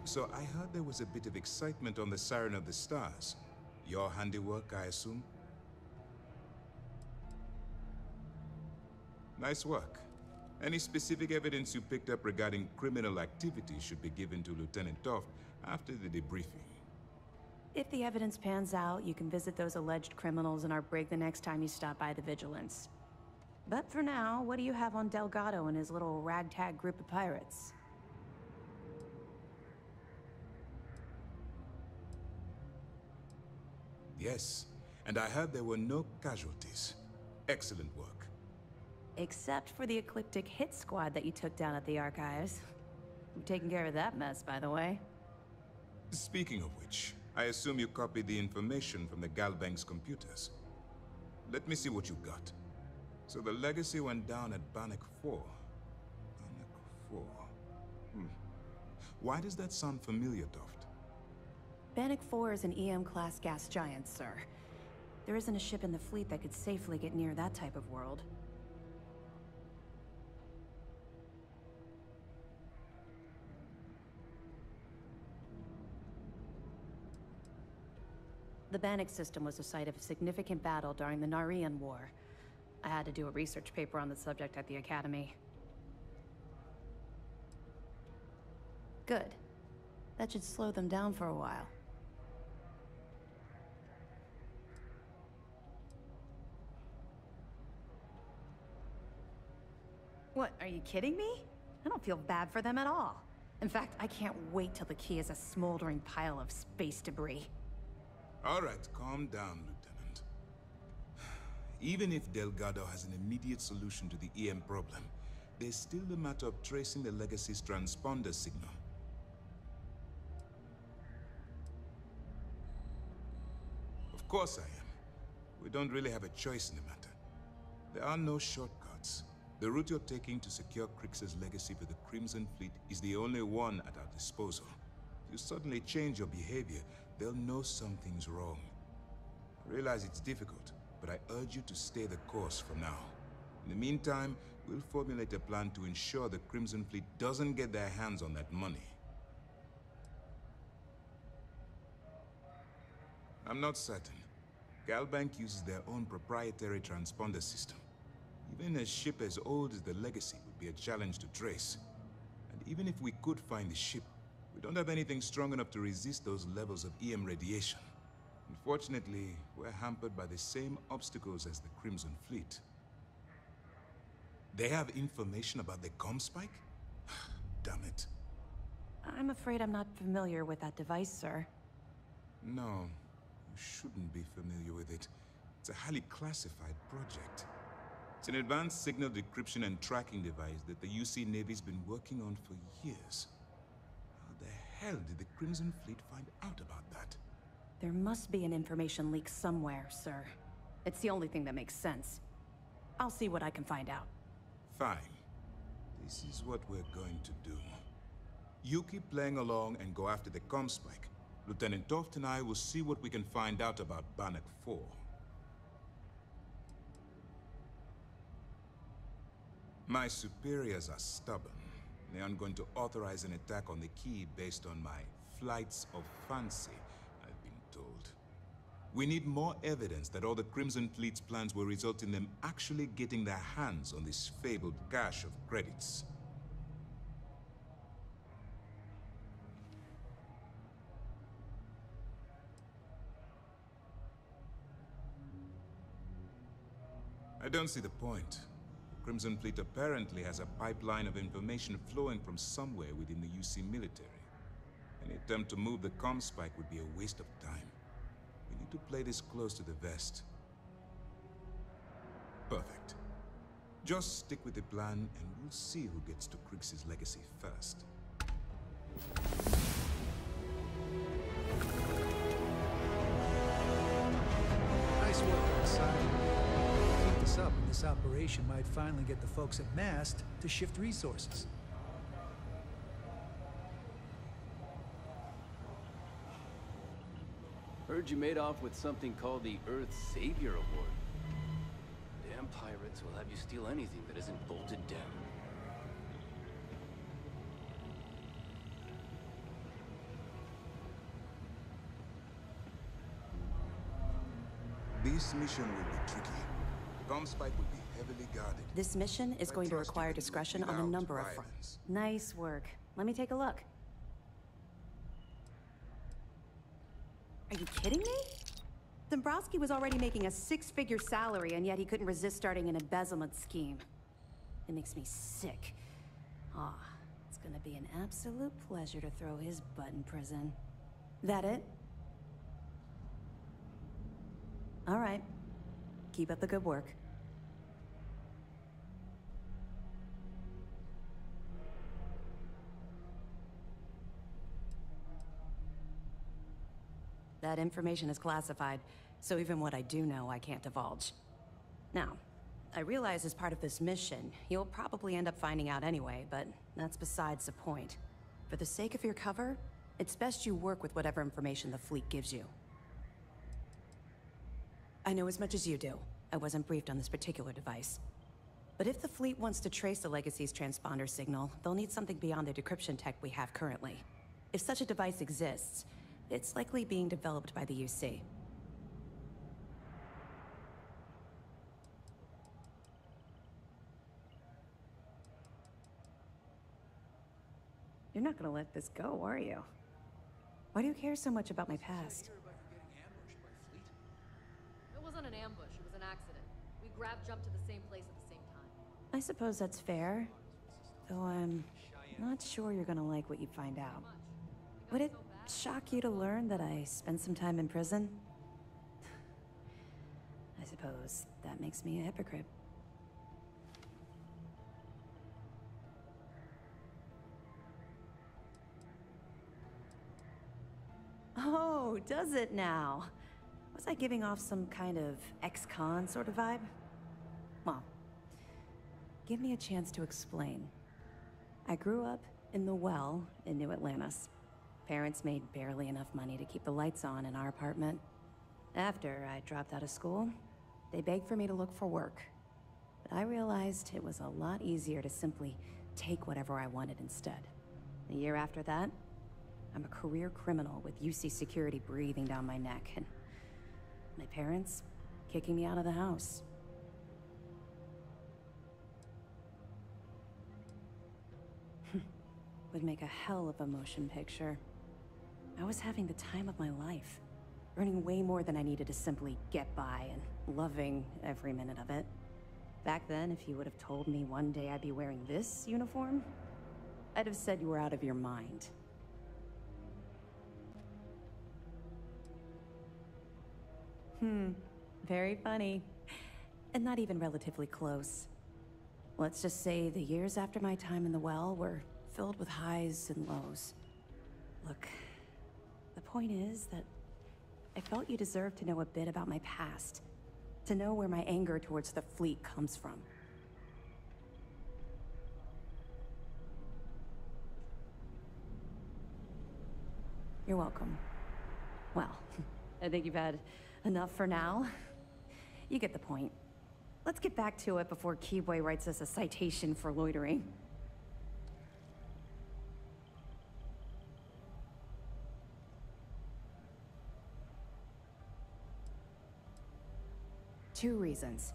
So I heard there was a bit of excitement on the Siren of the Stars. Your handiwork, I assume? Nice work. Any specific evidence you picked up regarding criminal activity should be given to Lieutenant Toft after the debriefing. If the evidence pans out, you can visit those alleged criminals in our brig the next time you stop by the Vigilance. But for now, what do you have on Delgado and his little ragtag group of pirates? Yes, and I heard there were no casualties. Excellent work. Except for the ecliptic hit squad that you took down at the archives. I'm taking care of that mess, by the way. Speaking of which, I assume you copied the information from the Galbank's computers. Let me see what you got. So the Legacy went down at Bannock 4. Bannock 4. Why does that sound familiar, Toft? Bannock 4 is an EM-class gas giant, sir. There isn't a ship in the fleet that could safely get near that type of world. The Bannock system was the site of a significant battle during the Narian War. I had to do a research paper on the subject at the Academy. Good. That should slow them down for a while. What, are you kidding me? I don't feel bad for them at all. In fact, I can't wait till the key is a smoldering pile of space debris. All right, calm down, Lieutenant. Even if Delgado has an immediate solution to the EM problem, there's still the matter of tracing the Legacy's transponder signal. Of course I am. We don't really have a choice in the matter. There are no shortcuts. The route you're taking to secure Crix's legacy for the Crimson Fleet is the only one at our disposal. If you suddenly change your behavior, they'll know something's wrong. I realize it's difficult, but I urge you to stay the course for now. In the meantime, we'll formulate a plan to ensure the Crimson Fleet doesn't get their hands on that money. I'm not certain. Galbank uses their own proprietary transponder system. Even a ship as old as the Legacy would be a challenge to trace. And even if we could find the ship, we don't have anything strong enough to resist those levels of EM radiation. Unfortunately, we're hampered by the same obstacles as the Crimson Fleet. They have information about the Comspike? Damn it. I'm afraid I'm not familiar with that device, sir. No, you shouldn't be familiar with it. It's a highly classified project. It's an advanced signal decryption and tracking device that the UC Navy's been working on for years. How the hell did the Crimson Fleet find out about that? There must be an information leak somewhere, sir. It's the only thing that makes sense. I'll see what I can find out. Fine. This is what we're going to do. You keep playing along and go after the Comspike. Lieutenant Toft and I will see what we can find out about Bannock 4. My superiors are stubborn. They aren't going to authorize an attack on the key based on my flights of fancy, I've been told. We need more evidence that all the Crimson Fleet's plans will result in them actually getting their hands on this fabled cache of credits. I don't see the point. Crimson Fleet apparently has a pipeline of information flowing from somewhere within the UC military. Any attempt to move the Comspike would be a waste of time. We need to play this close to the vest. Perfect. Just stick with the plan and we'll see who gets to Crix's legacy first. this operation might finally get the folks at MAST to shift resources. Heard you made off with something called the Earth Savior Award. Damn pirates will have you steal anything that isn't bolted down. This mission will be tricky. The bomb spike will be heavily guarded. This mission is going to require discretion on a number of fronts. Nice work. Let me take a look. Are you kidding me? Dombrowski was already making a six-figure salary, and yet he couldn't resist starting an embezzlement scheme. It makes me sick. Ah, it's gonna be an absolute pleasure to throw his butt in prison. That it? All right. Keep up the good work. That information is classified, so even what I do know, I can't divulge. Now, I realize as part of this mission, you'll probably end up finding out anyway, but that's besides the point. For the sake of your cover, it's best you work with whatever information the fleet gives you. I know as much as you do. I wasn't briefed on this particular device. But if the fleet wants to trace the Legacy's transponder signal, they'll need something beyond the decryption tech we have currently. If such a device exists, it's likely being developed by the UC. You're not gonna let this go, are you? Why do you care so much about my past? It wasn't an ambush, it was an accident. We jumped to the same place at the same time. I suppose that's fair. Though I'm not sure you're gonna like what you find out. Would it shock you to learn that I spent some time in prison? I suppose that makes me a hypocrite. Oh, does it now? Was I giving off some kind of ex-con sort of vibe? Well, give me a chance to explain. I grew up in the Well in New Atlantis. Parents made barely enough money to keep the lights on in our apartment. After I dropped out of school, they begged for me to look for work. But I realized it was a lot easier to simply take whatever I wanted instead. A year after that, I'm a career criminal with UC security breathing down my neck, and my parents kicking me out of the house. Would make a hell of a motion picture. I was having the time of my life, earning way more than I needed to simply get by and loving every minute of it. Back then, if you would have told me one day I'd be wearing this uniform, I'd have said you were out of your mind. Very funny. And not even relatively close. Let's just say the years after my time in the Well were filled with highs and lows. Look, the point is that I felt you deserved to know a bit about my past. To know where my anger towards the fleet comes from. You're welcome. Well, I think you've had enough for now. You get the point. Let's get back to it before Keyboy writes us a citation for loitering. Two reasons.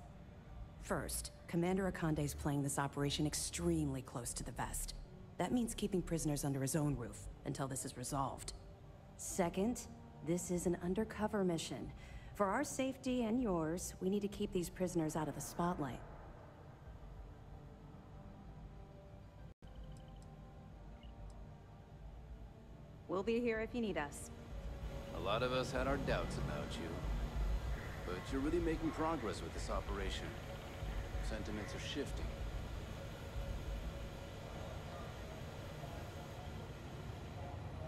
First, Commander Akande's playing this operation extremely close to the vest. That means keeping prisoners under his own roof until this is resolved. Second, this is an undercover mission. For our safety and yours, we need to keep these prisoners out of the spotlight. We'll be here if you need us. A lot of us had our doubts about you. But you're really making progress with this operation. Sentiments are shifting.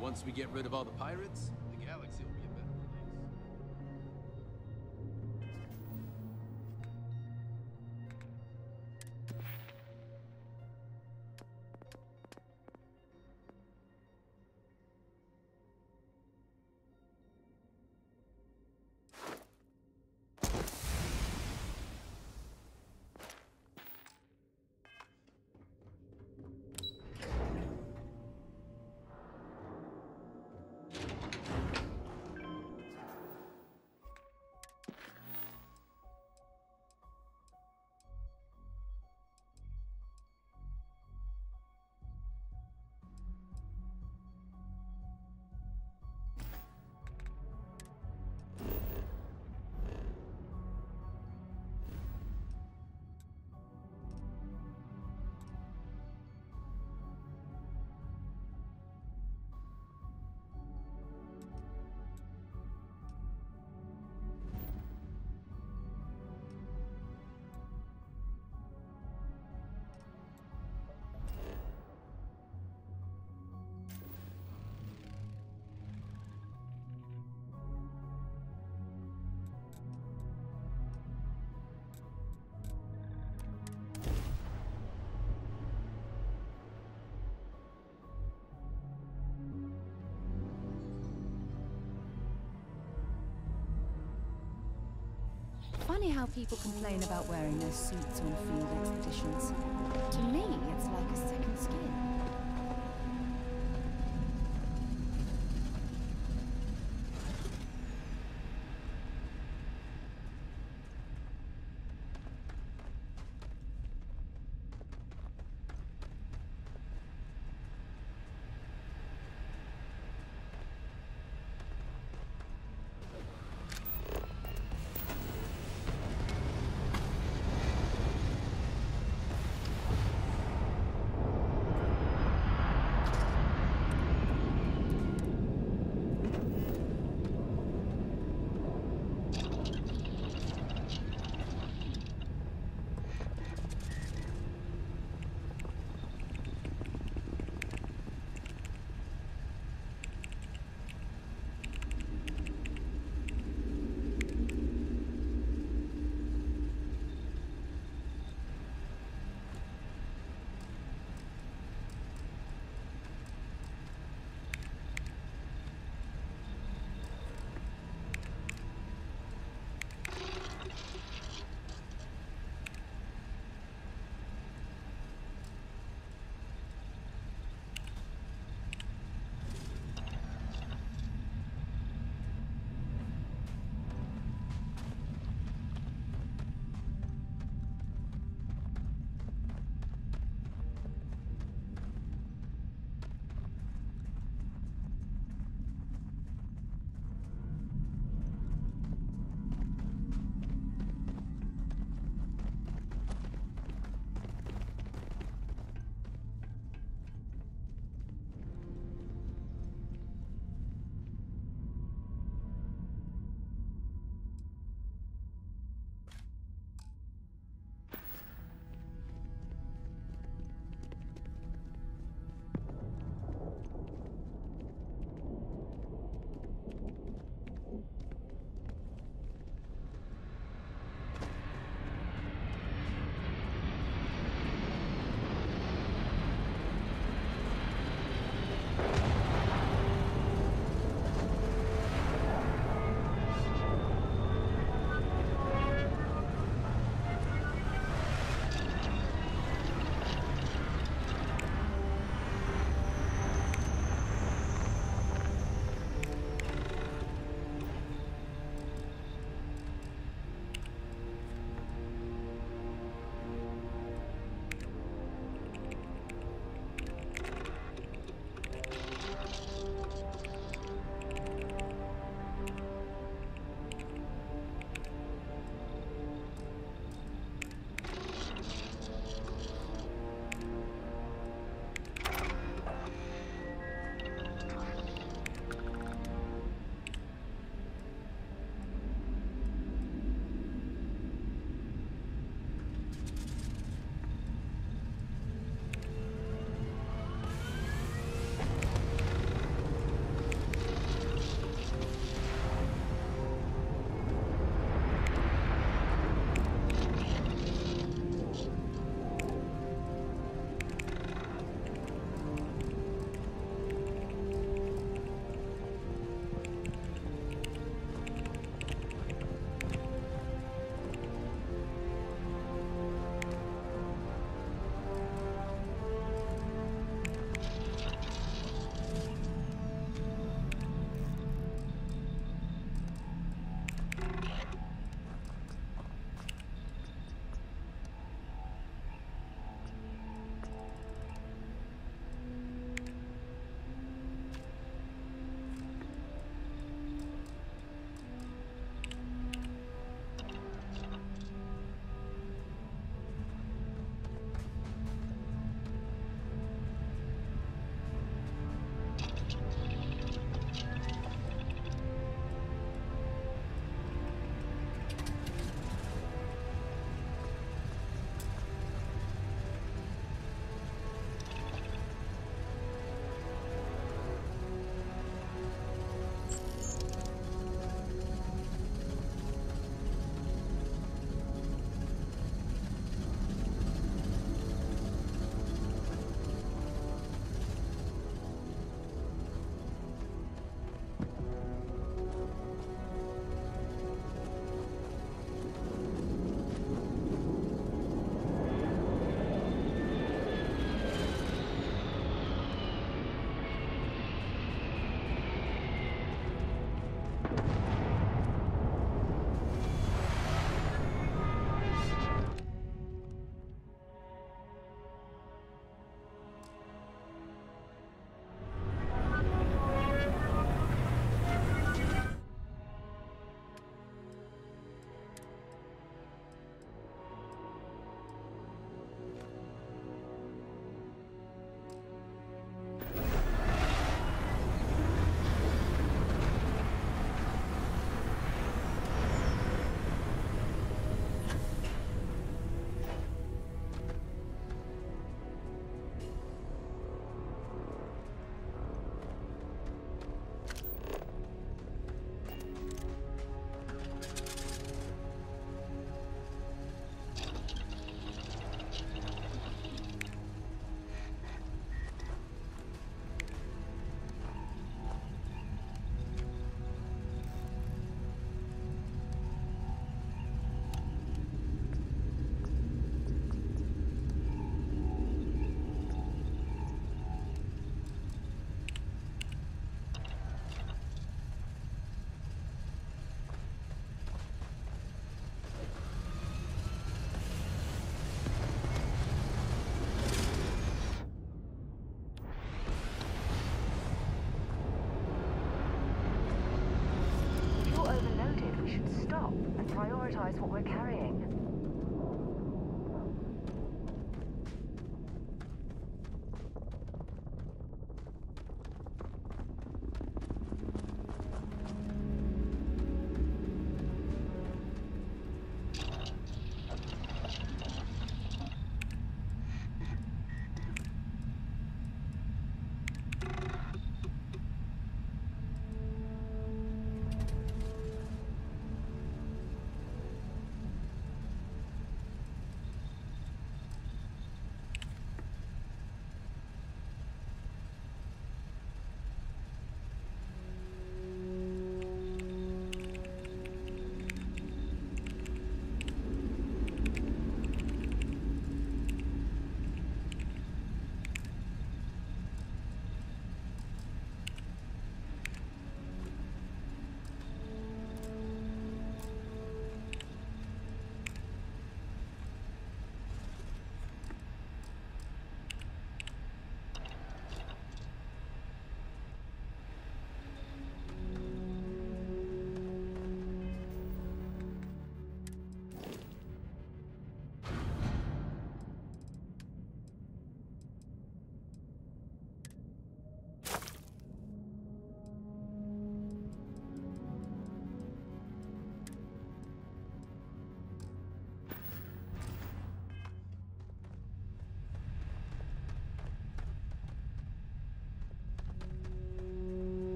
Once we get rid of all the pirates, the galaxy will be a better place. funny how people complain about wearing their suits on field expeditions. To me, it's like a second skin. stop and prioritize what we're carrying.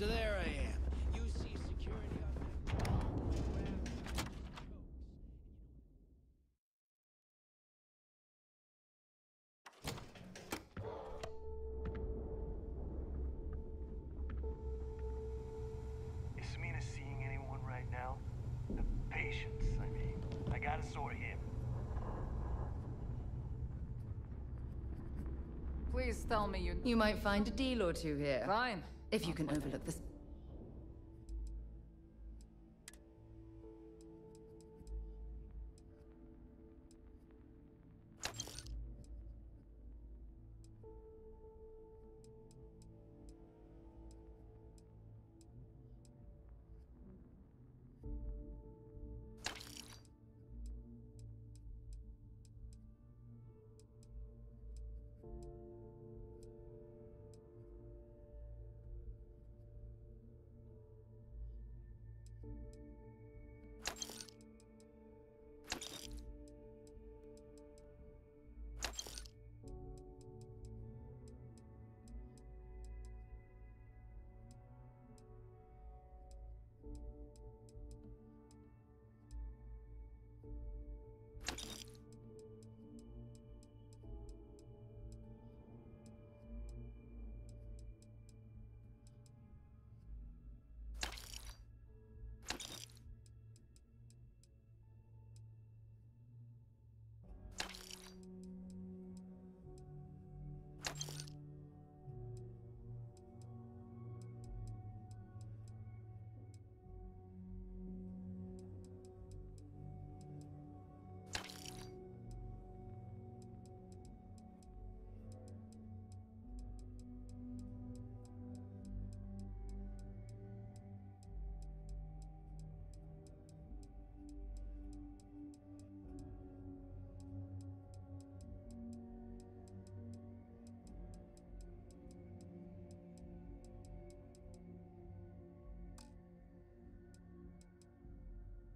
So there I am. You see security on Is Mina seeing anyone right now? The patients, I mean. I gotta sort him. Please tell me you might find a deal or two here. Fine. If you can overlook this.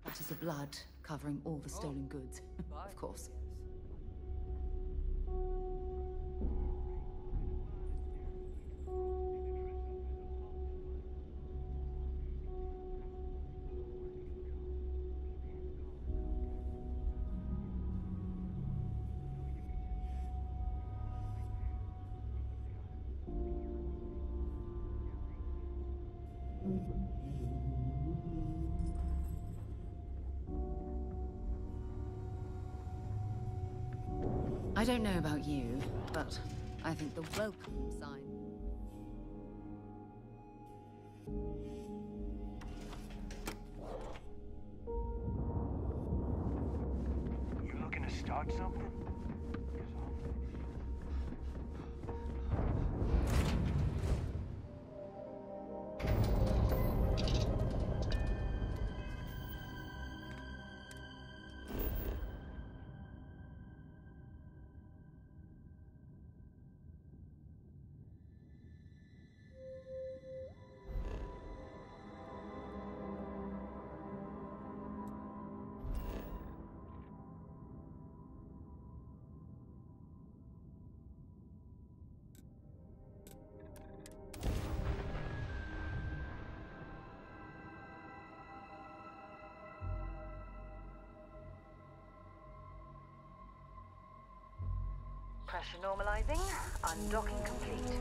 Splatters of blood covering all the stolen goods, of course. I don't know about you, but I think the welcome sign. You looking to start something? Pressure normalizing. Undocking complete.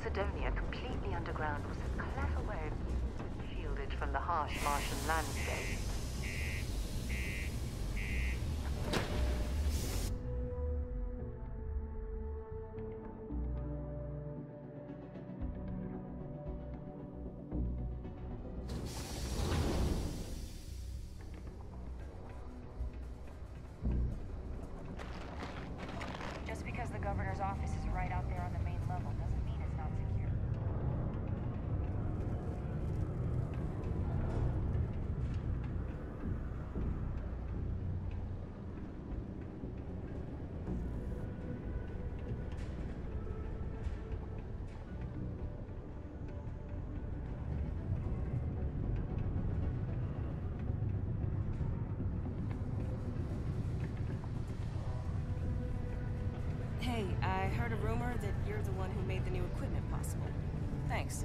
Sidonia completely underground was a clever way of shielded from the harsh Martian landscape. Just because the governor's office is right out there on the main level doesn't mean it's not secure. Hey, I heard a rumor that you're the one who made the new equipment possible. Thanks.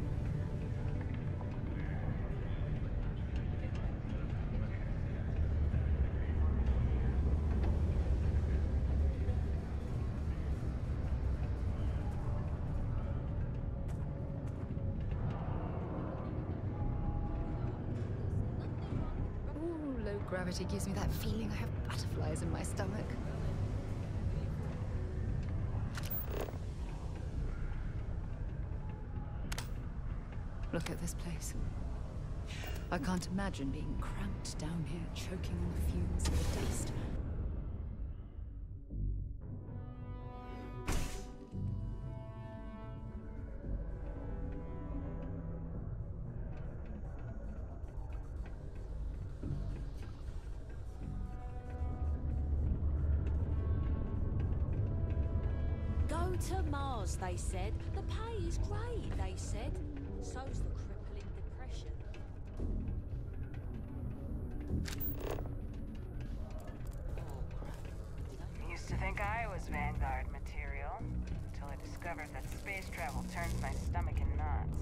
Ooh, low gravity gives me that feeling I have butterflies in my stomach. Look at this place. I can't imagine being cramped down here, choking on the fumes of the dust. Go to Mars, they said. The pay is great, they said. So's the crippling depression. Used to think I was Vanguard material, until I discovered that space travel turns my stomach in knots.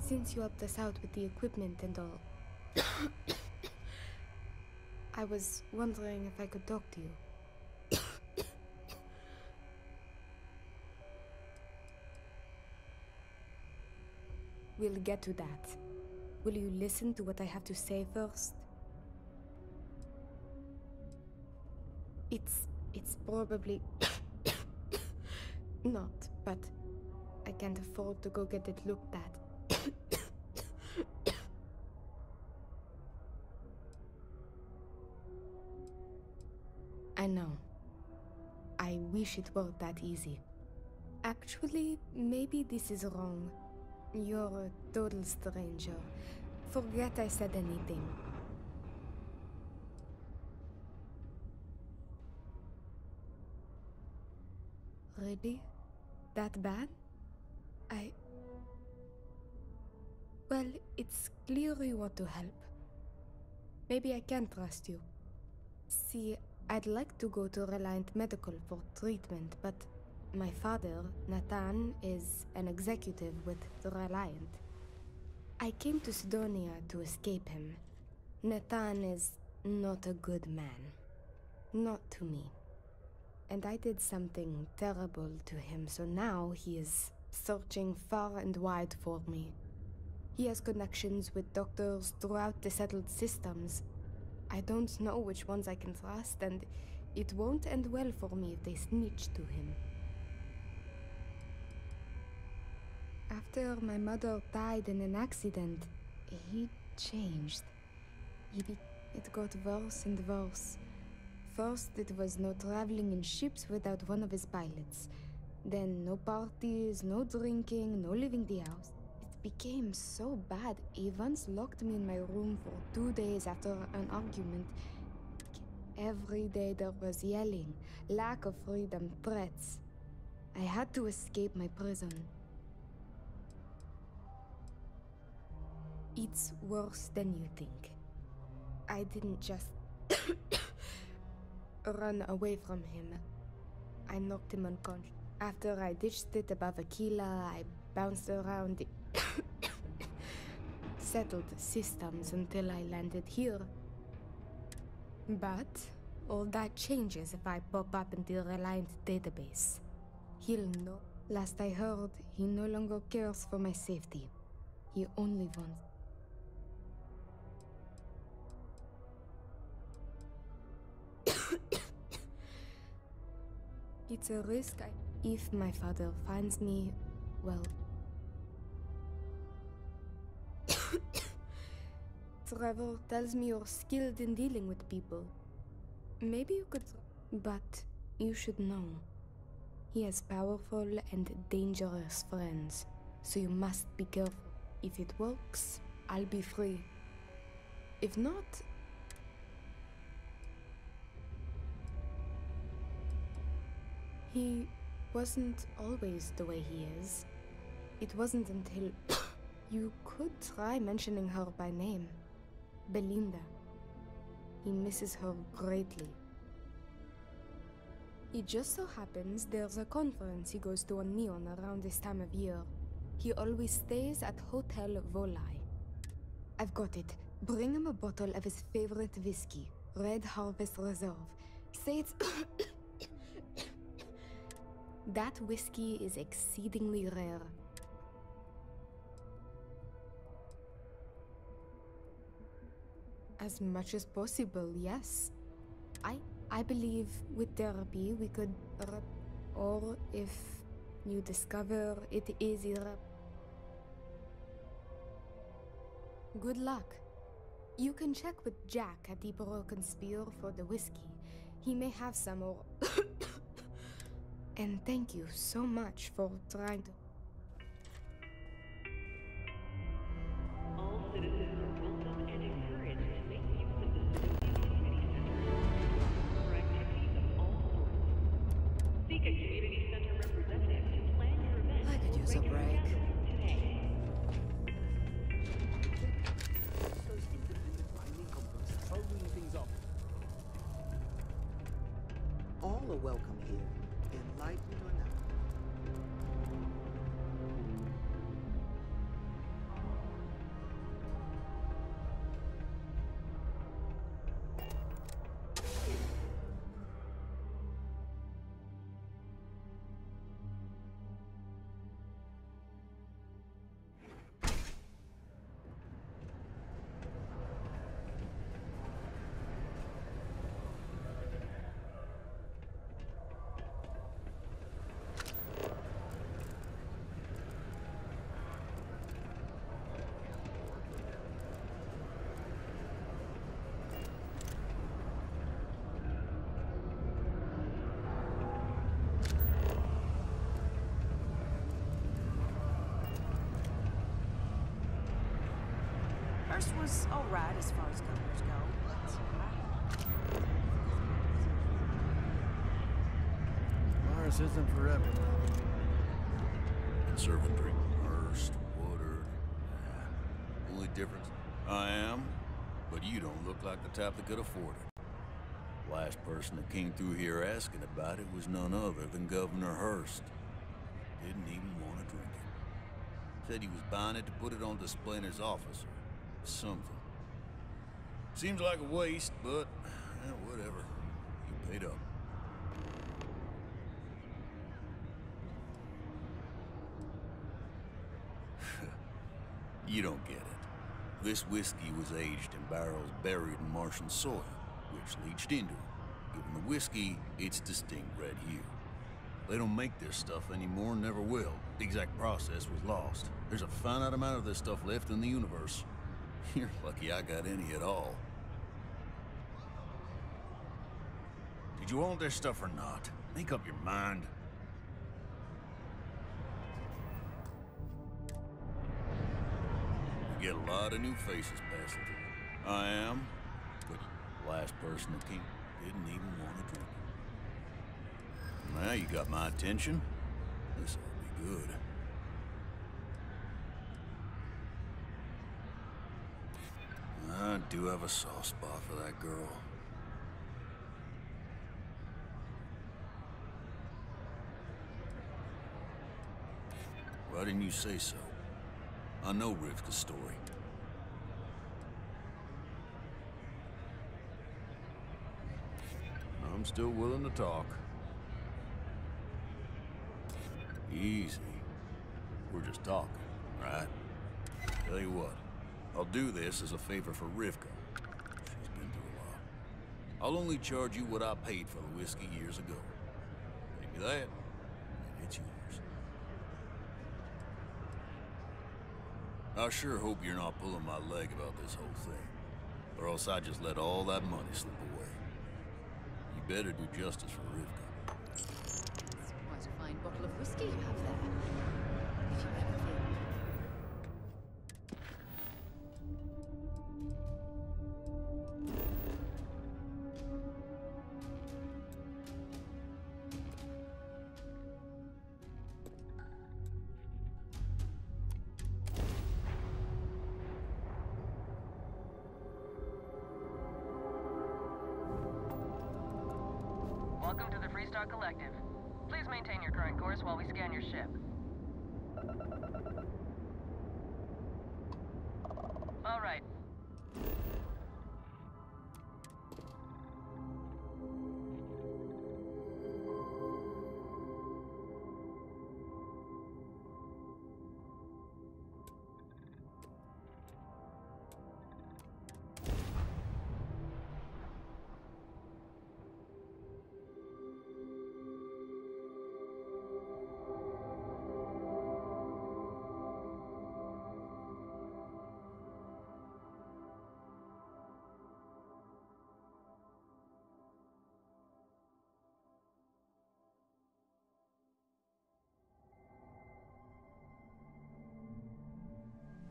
Since you helped us out with the equipment and all, I was wondering if I could talk to you. We'll get to that. Will you listen to what I have to say first? It's probably not, but I can't afford to go get it looked at. I know. I wish it were that easy. Actually, maybe this is wrong. You're a total stranger. Forget I said anything. Really? That bad? Well, it's clear you want to help. Maybe I can trust you. See, I'd like to go to Reliant Medical for treatment, but my father, Nathan, is an executive with Reliant. I came to Sidonia to escape him. Nathan is not a good man. Not to me. And I did something terrible to him, so now he is searching far and wide for me. He has connections with doctors throughout the settled systems. I don't know which ones I can trust, and it won't end well for me if they snitch to him. After my mother died in an accident, he changed. It got worse and worse. First, it was no traveling in ships without one of his pilots. Then no parties, no drinking, no leaving the house. It became so bad, he once locked me in my room for 2 days after an argument. Every day there was yelling, lack of freedom, threats. I had to escape my prison. It's worse than you think. I didn't just run away from him. I knocked him unconscious. After I ditched it above Aquila, I bounced around the settled systems until I landed here. But all that changes if I pop up in the Reliant database. He'll know. Last I heard, he no longer cares for my safety. He only wants... It's a risk. If my father finds me, well... Trevor tells me you're skilled in dealing with people. Maybe you could... But you should know. He has powerful and dangerous friends, so you must be careful. If it works, I'll be free. If not... He wasn't always the way he is. It wasn't until... You could try mentioning her by name. Belinda. He misses her greatly. It just so happens there's a conference he goes to on Neon around this time of year. He always stays at Hotel Volai. I've got it. Bring him a bottle of his favorite whiskey, Red Harvest Reserve. Say it's... That whiskey is exceedingly rare. As much as possible, yes. I believe with therapy we could... Or if you discover it is Good luck. You can check with Jack at the Broken Spear for the whiskey. He may have some or... And thank you so much for trying to... All citizens are welcome and encouraged to make use of the community center for activities of all sorts. Seek a community center representative to plan your event. I could use a break. Today. Those independent mining companies are throwing things up. All are welcome here, enlightened or not. First was alright as far as governors go, but Mars isn't for everyone. Conservatory, Hearst, Woodard. Only difference, I am, but you don't look like the type that could afford it. Last person that came through here asking about it was none other than Governor Hearst. Didn't even want to drink it. Said he was buying it to put it on display in his office or something. Seems like a waste, but whatever. You paid up. You don't get it. This whiskey was aged in barrels buried in Martian soil, which leached into it, giving the whiskey its distinct red hue. They don't make this stuff anymore, never will. The exact process was lost. There's a finite amount of this stuff left in the universe. You're lucky I got any at all. Did you want this stuff or not? Make up your mind. You get a lot of new faces passing through. I am, but the last person that came didn't even want to drink it. Now you got my attention. This ought to be good. I do have a soft spot for that girl. Why didn't you say so? I know Rivka's story. I'm still willing to talk. Easy. We're just talking, right? Tell you what, I'll do this as a favor for Rivka. She's been through a lot. I'll only charge you what I paid for the whiskey years ago. Maybe that, and it's yours. I sure hope you're not pulling my leg about this whole thing, or else I just let all that money slip away. You better do justice for Rivka. It's quite a fine bottle of whiskey you have there. If you ever feel... Welcome to the Freestar Collective. Please maintain your current course while we scan your ship. All right.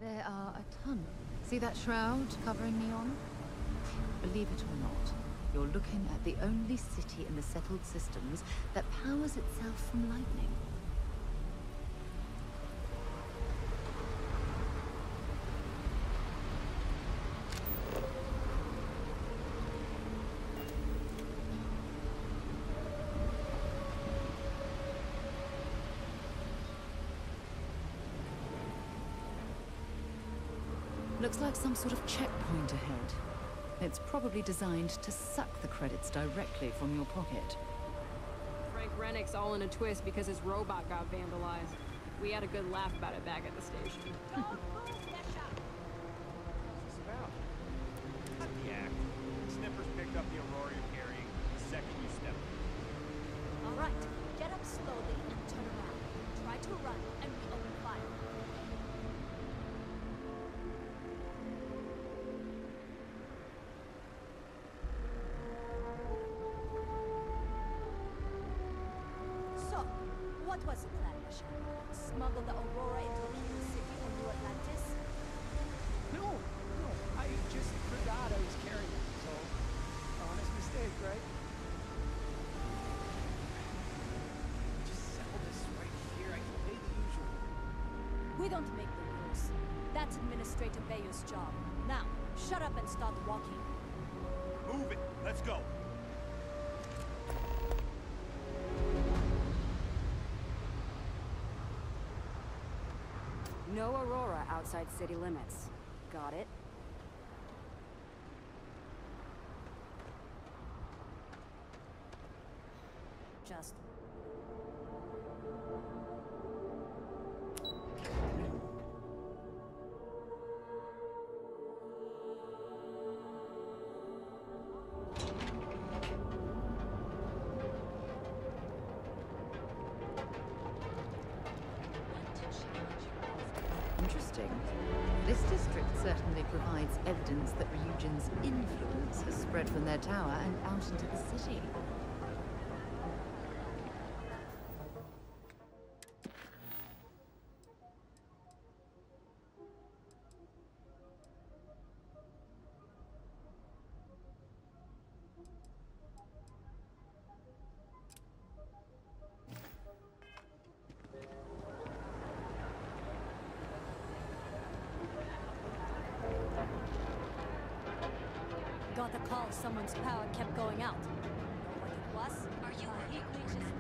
There are a ton. See that shroud covering me on? Believe it or not, you're looking at the only city in the settled systems that powers itself from lightning. Looks like some sort of checkpoint ahead. It's probably designed to suck the credits directly from your pocket. Frank Rennick's all in a twist because his robot got vandalized. We had a good laugh about it back at the station. What's this about? Cut the act. Snippers picked up the Aurora you're carrying the second you stepped in. All right, get up slowly and turn around. Try to run, and we open fire. So, what was the plan, Masha? Smuggle the Aurora into a human city or New Atlantis? No, I just forgot I was carrying it, so honest mistake, right? Just settle this right here. I can pay the usual. We don't make the rules. That's Administrator Bayer's job. Now, shut up and start walking. Move it. Let's go. No Aurora outside city limits. Got it? Just... Interesting. This district certainly provides evidence that Ryujin's influence has spread from their tower and out into the city. Got a call someone's power kept going out. Know what it was? Are you heat reaches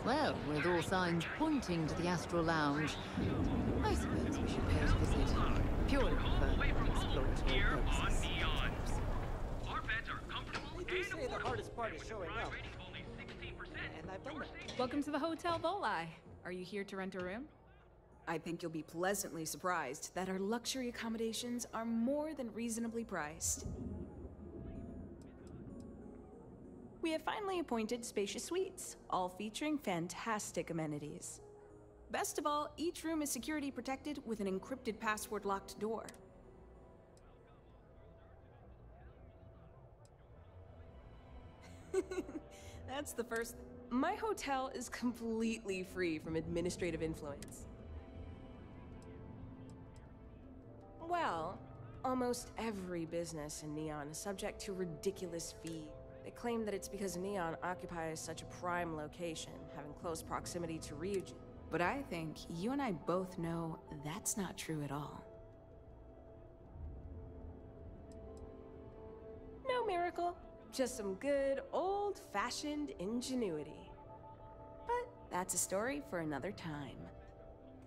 Well, with all signs pointing to the Astral Lounge, I suppose we should pay it a visit. Purely for exploratory purposes. They do say the hardest part is showing up. And I've done that. Welcome to the Hotel Volai. Are you here to rent a room? I think you'll be pleasantly surprised that our luxury accommodations are more than reasonably priced. We have finally appointed spacious suites, all featuring fantastic amenities. Best of all, each room is security protected with an encrypted password-locked door. That's the first. My hotel is completely free from administrative influence. Well, almost every business in Neon is subject to ridiculous fees. They claim that it's because Neon occupies such a prime location, having close proximity to Ryujin. But I think you and I both know that's not true at all. No miracle, just some good old-fashioned ingenuity. But that's a story for another time.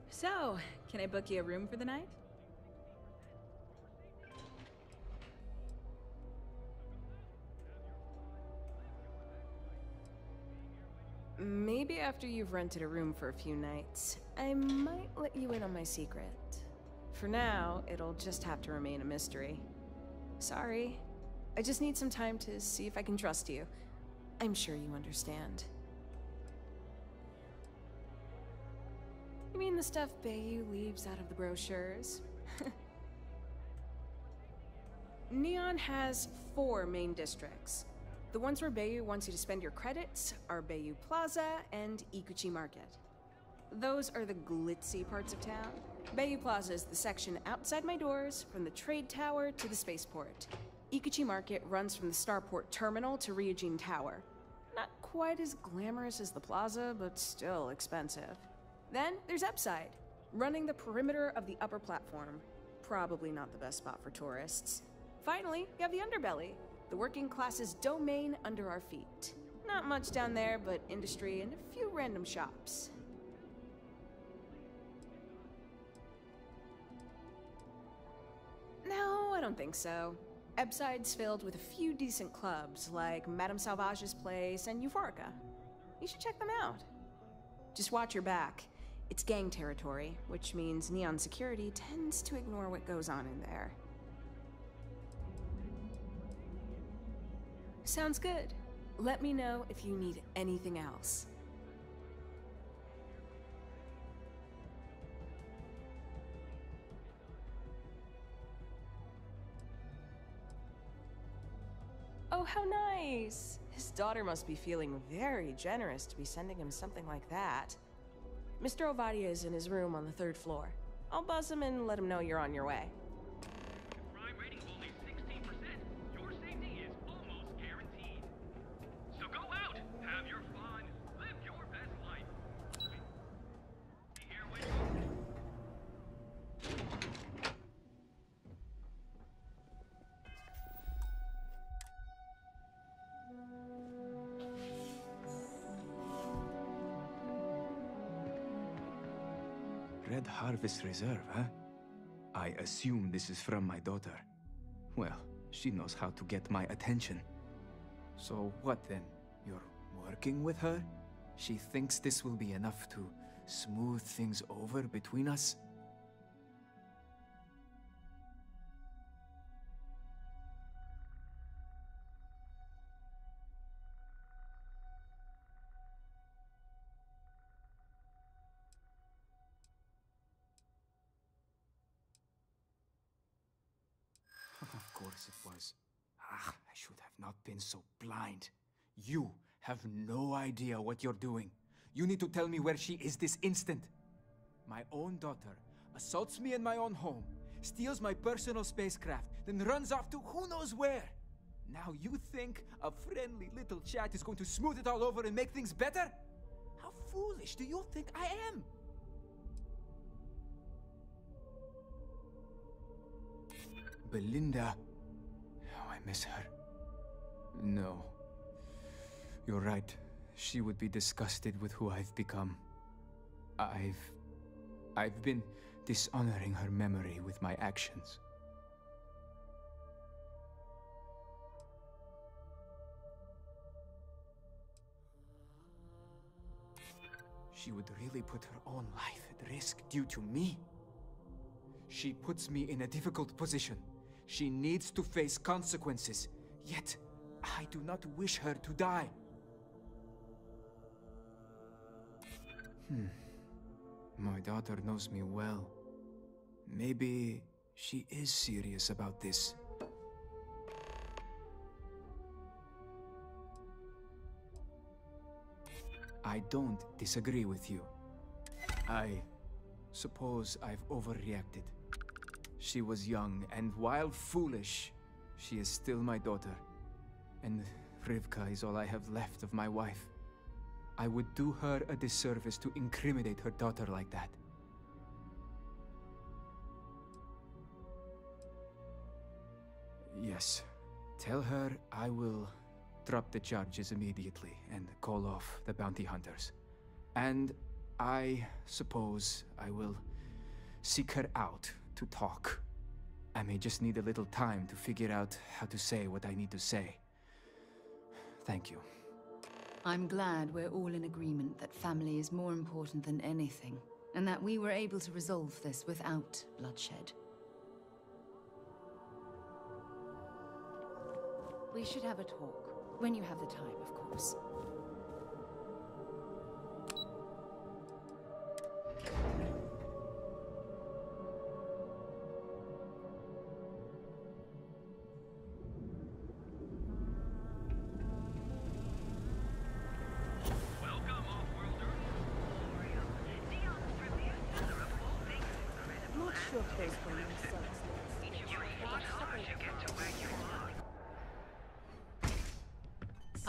So, can I book you a room for the night? Maybe after you've rented a room for a few nights, I might let you in on my secret. For now, it'll just have to remain a mystery. Sorry. I just need some time to see if I can trust you. I'm sure you understand. You mean the stuff Bayu leaves out of the brochures? Neon has 4 main districts. The ones where Bayu wants you to spend your credits are Bayu Plaza and Ikuchi Market. Those are the glitzy parts of town. Bayu Plaza is the section outside my doors, from the trade tower to the spaceport. Ikuchi Market runs from the Starport Terminal to Ryujin Tower. Not quite as glamorous as the plaza, but still expensive. Then there's Upside, running the perimeter of the upper platform. Probably not the best spot for tourists. Finally, you have the Underbelly, the working class's domain under our feet. Not much down there, but industry and a few random shops. No, I don't think so. Upside's filled with a few decent clubs, like Madame Sauvage's place and Euphorica. You should check them out. Just watch your back. It's gang territory, which means Neon security tends to ignore what goes on in there. Sounds good. Let me know if you need anything else. Oh, how nice! His daughter must be feeling very generous to be sending him something like that. Mr. Ovadia is in his room on the 3rd floor. I'll buzz him and let him know you're on your way. Crime rating of only 16%. Your safety is almost guaranteed. So go out, have your fun, live your best life. Be here when you... Red Harvest Reserve, huh? I assume this is from my daughter. Well, she knows how to get my attention. So what then? You're working with her? She thinks this will be enough to smooth things over between us? Of course it was. I should have not been so blind. You have no idea what you're doing. You need to tell me where she is this instant. My own daughter assaults me in my own home, steals my personal spacecraft, then runs off to who knows where. Now you think a friendly little chat is going to smooth it all over and make things better? How foolish do you think I am? Belinda. Oh, I miss her. No. You're right. she would be disgusted with who I've become. I've been dishonoring her memory with my actions. She would really put her own life at risk due to me. She puts me in a difficult position. She needs to face consequences. Yet, I do not wish her to die. My daughter knows me well. Maybe she is serious about this. I don't disagree with you. I suppose I've overreacted. She was young, and while foolish, she is still my daughter. And Rivka is all I have left of my wife. I would do her a disservice to incriminate her daughter like that. Yes, tell her I will drop the charges immediately and call off the bounty hunters. And I suppose I will seek her out to talk. I may just need a little time to figure out how to say what I need to say. Thank you. I'm glad we're all in agreement that family is more important than anything, and that we were able to resolve this without bloodshed. We should have a talk, when you have the time, of course.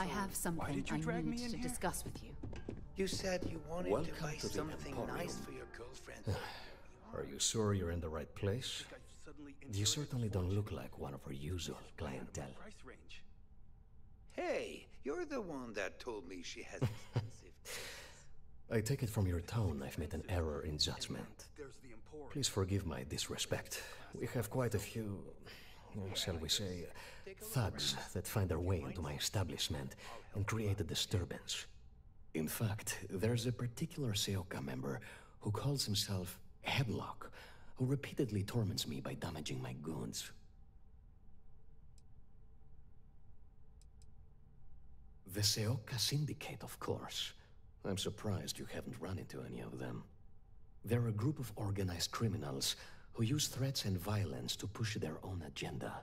I have something I need to discuss with you. You said you wanted to buy Welcome to the something Emporium. nice for your girlfriend. Are you sure you're in the right place? You certainly don't look like one of our usual clientele. Hey, you're the one that told me she has expensive tastes. I take it from your tone I've made an error in judgment. Please forgive my disrespect. We have quite a few, shall we say, thugs that find their way into my establishment and create a disturbance. In fact, there's a particular Seoka member who calls himself Headlock, who repeatedly torments me by damaging my goods. The Seoka Syndicate, of course. I'm surprised you haven't run into any of them. They're a group of organized criminals who use threats and violence to push their own agenda.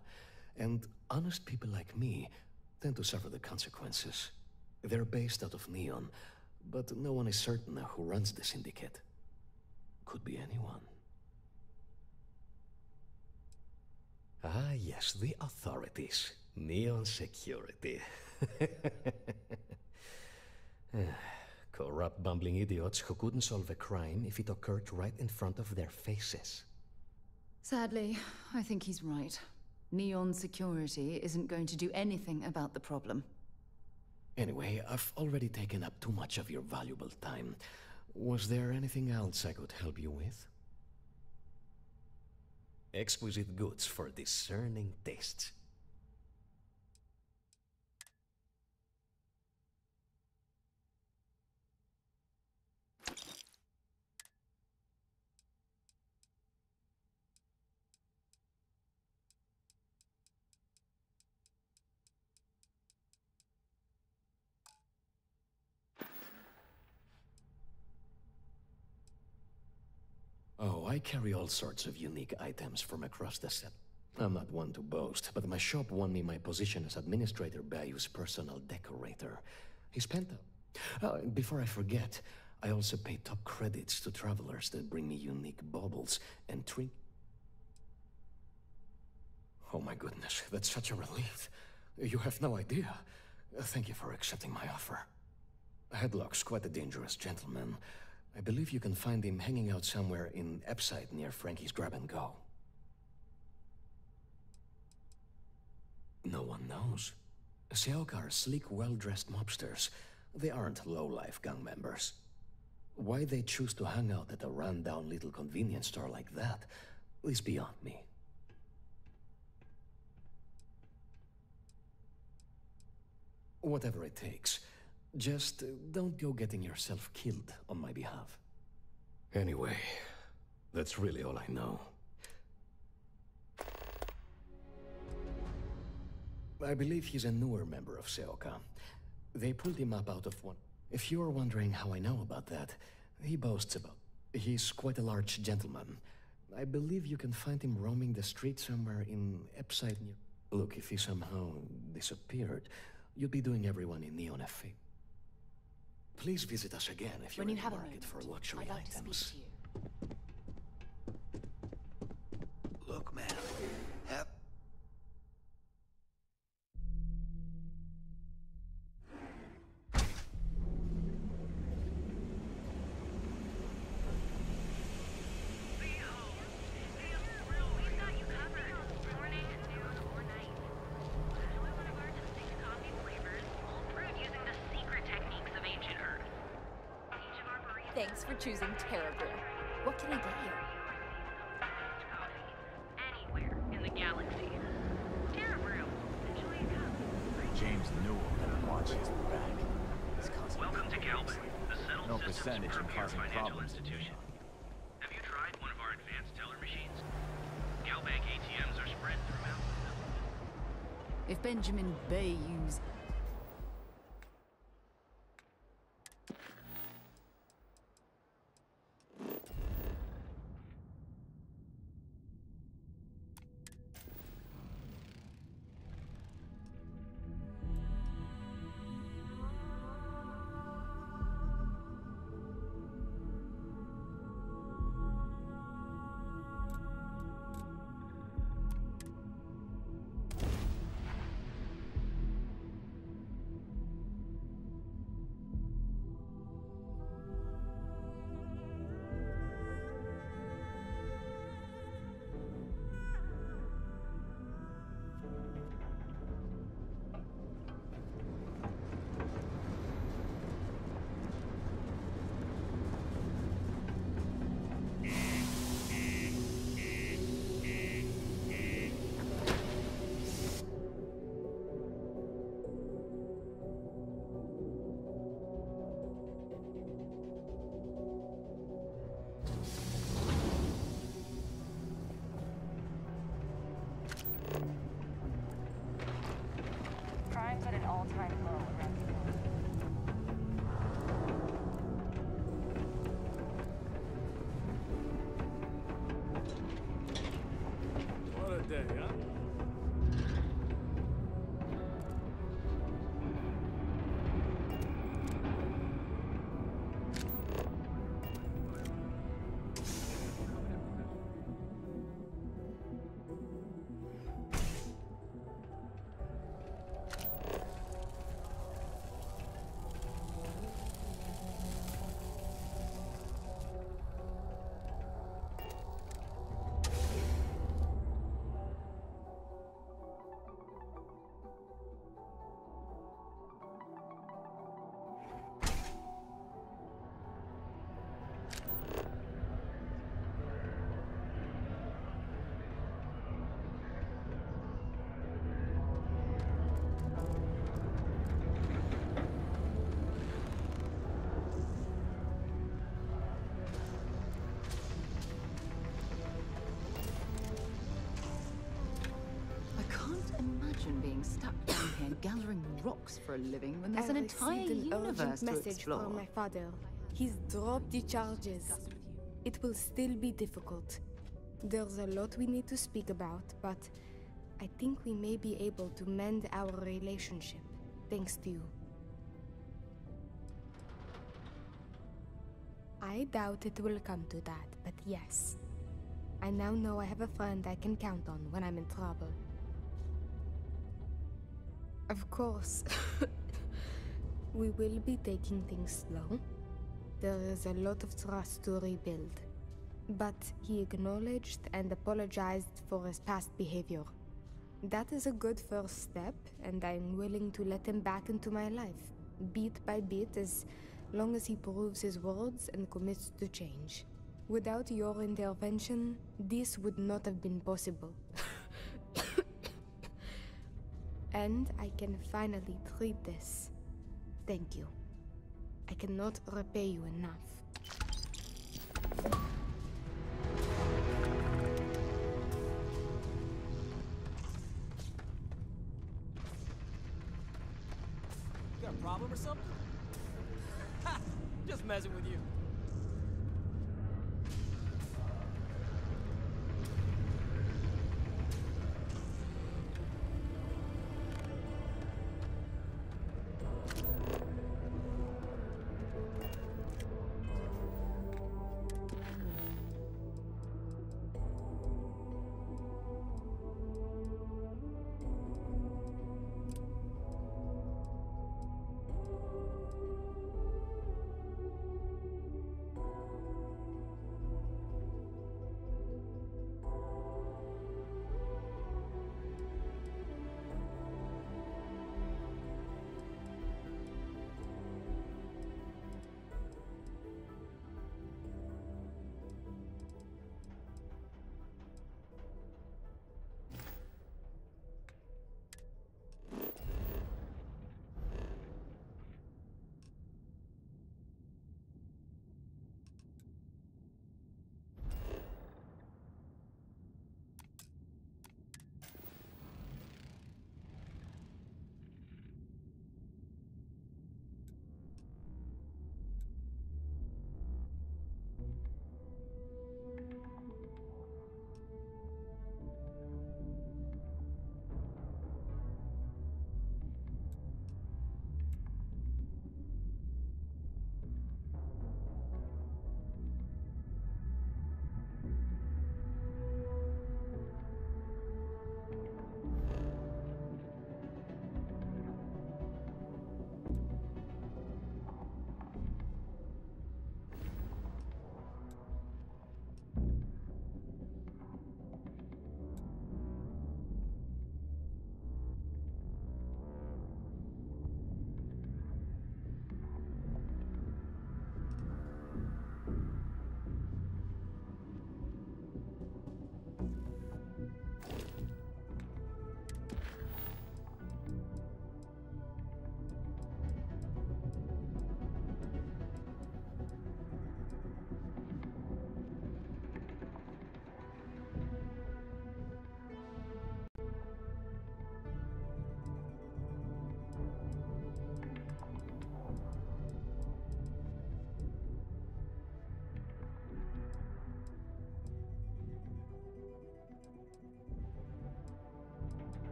And honest people like me tend to suffer the consequences. They're based out of Neon, but no one is certain who runs the syndicate. Could be anyone. Ah, yes, the authorities. Neon Security. Corrupt, bumbling idiots who couldn't solve a crime if it occurred right in front of their faces. Sadly, I think he's right. Neon Security isn't going to do anything about the problem. Anyway, I've already taken up too much of your valuable time. Was there anything else I could help you with? Exquisite goods for discerning tastes. Oh, I carry all sorts of unique items from across the set. I'm not one to boast, but my shop won me my position as Administrator Bayou's personal decorator. He spent before I forget, I also pay top credits to travelers that bring me unique baubles and Oh my goodness, that's such a relief. You have no idea. Thank you for accepting my offer. Headlock's quite a dangerous gentleman. I believe you can find him hanging out somewhere in Epside near Frankie's Grab and Go. No one knows. Seoka are sleek, well-dressed mobsters. They aren't low-life gang members. Why they choose to hang out at a run-down little convenience store like that is beyond me. Whatever it takes, just don't go getting yourself killed on my behalf. Anyway, that's really all I know. I believe he's a newer member of Seoka. They pulled him up out of one. If you're wondering how I know about that, he boasts about. He's quite a large gentleman. I believe you can find him roaming the street somewhere in Epside near. Look, if he somehow disappeared, you'd be doing everyone in Neon a favor. Please visit us again if you're in the market for luxury items. Look, man. Thanks for choosing Terra Brew. What can I get you? Anywhere in the galaxy. Terra Brew. Enjoy a cup. James Newell never wants his back. Welcome to Galban, the settled No systems percentage in premier causing financial problems. institution. Have you tried one of our advanced teller machines? Galbank ATMs are spread throughout. If Benjamin Bay used... Crime's at an all-time low around the world. What a day, huh? Being stuck down here gathering rocks for a living when there's an entire universe to message explore. from my father. He's dropped the charges. It will still be difficult. There's a lot we need to speak about, but I think we may be able to mend our relationship, thanks to you. I doubt it will come to that, but yes. I now know I have a friend I can count on when I'm in trouble. Of course. We will be taking things slow. There is a lot of trust to rebuild. But he acknowledged and apologized for his past behavior. That is a good first step, and I'm willing to let him back into my life. bit by bit, as long as he proves his words and commits to change. Without your intervention, this would not have been possible. And I can finally treat this. Thank you. I cannot repay you enough. You got a problem or something? Ha! Just messing with you.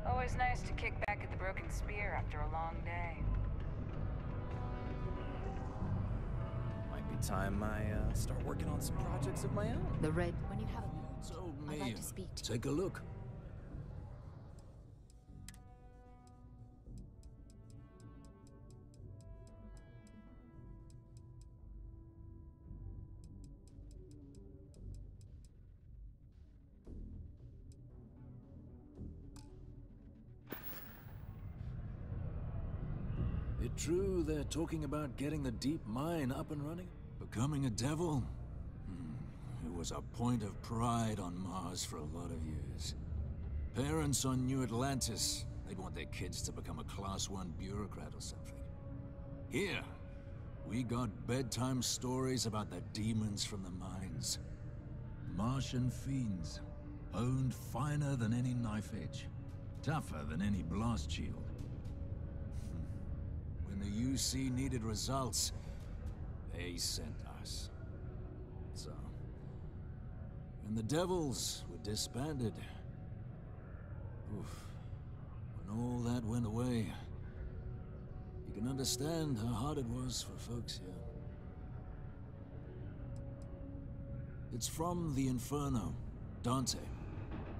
Always nice to kick back at the Broken Spear after a long day. Might be time I start working on some projects of my own. The red. When you have a moment, So, I'd like to speak to you. take a look. It true they're talking about getting the deep mine up and running? Becoming a devil? It was a point of pride on Mars for a lot of years. Parents on New Atlantis, they'd want their kids to become a Class 1 bureaucrat or something. Here, we got bedtime stories about the demons from the mines. Martian fiends, honed finer than any knife edge, tougher than any blast shield. When the UC needed results, they sent us. So, when the Devils were disbanded, when all that went away, you can understand how hard it was for folks here. It's from the Inferno. Dante.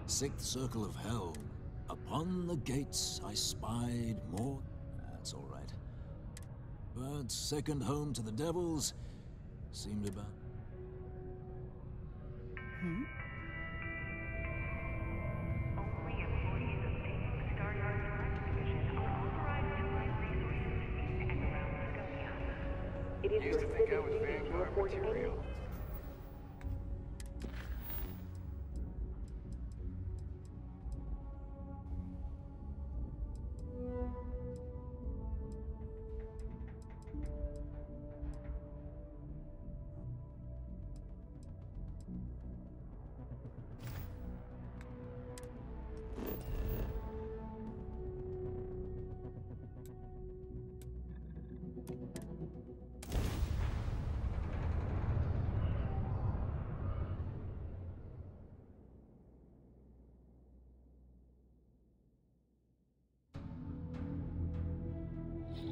Sixth circle of hell. Upon the gates I spied more... That's all right. But second home to the devils seemed about... Hmm? Only employees of Pink Star Yard Direct Division are authorized to mine resources in and around Scotia. It is Used to think I was Vanguard material.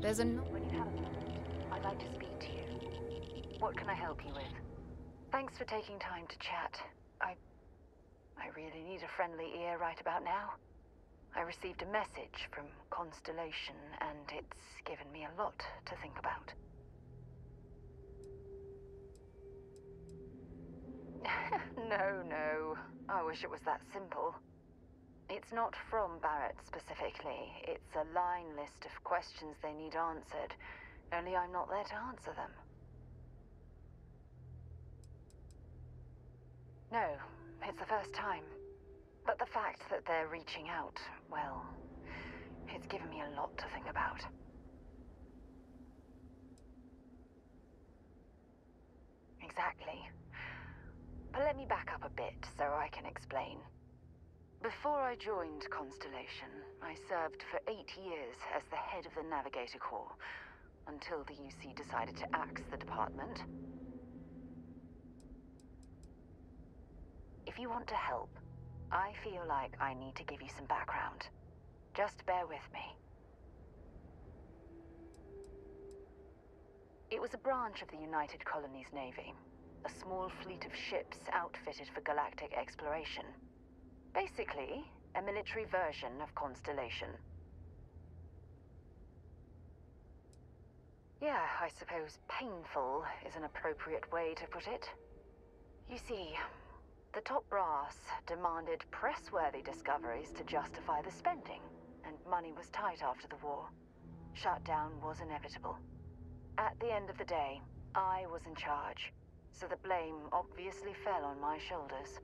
There's a no- When you have a moment, I'd like to speak to you. What can I help you with? Thanks for taking time to chat. I really need a friendly ear right about now. I received a message from Constellation, and it's given me a lot to think about. No. I wish it was that simple. It's not from Barrett specifically. It's a line list of questions they need answered. Only I'm not there to answer them. No, it's the first time. But the fact that they're reaching out, well, it's given me a lot to think about. Exactly. But let me back up a bit so I can explain. Before I joined Constellation, I served for 8 years as the head of the Navigator Corps, until the UC decided to axe the department. If you want to help, I feel like I need to give you some background. Just bear with me. It was a branch of the United Colonies Navy, a small fleet of ships outfitted for galactic exploration. Basically, a military version of Constellation. Yeah, I suppose painful is an appropriate way to put it. You see, the top brass demanded press-worthy discoveries to justify the spending, and money was tight after the war. Shutdown was inevitable. At the end of the day, I was in charge, so the blame obviously fell on my shoulders.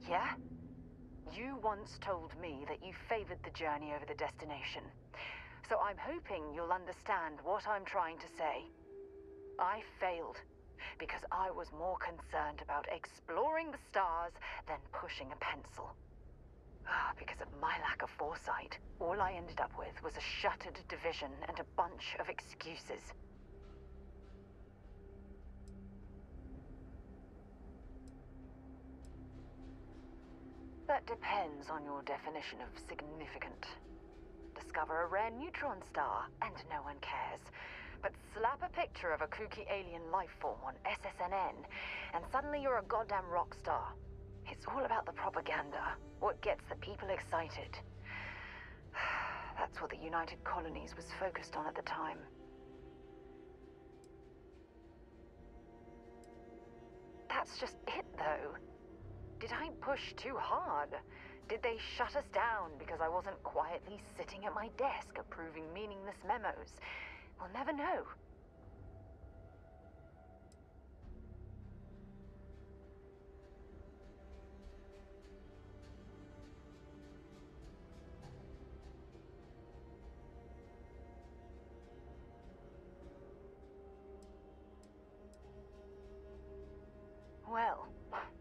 Yeah? You once told me that you favored the journey over the destination. So I'm hoping you'll understand what I'm trying to say. I failed because I was more concerned about exploring the stars than pushing a pencil. Because of my lack of foresight, all I ended up with was a shuttered division and a bunch of excuses. That depends on your definition of significant. Discover a rare neutron star, and no one cares. But slap a picture of a kooky alien life form on SSNN, and suddenly you're a goddamn rock star. It's all about the propaganda, what gets the people excited. That's what the United Colonies was focused on at the time. That's just it, though. Did I push too hard? Did they shut us down because I wasn't quietly sitting at my desk approving meaningless memos? We'll never know. Well,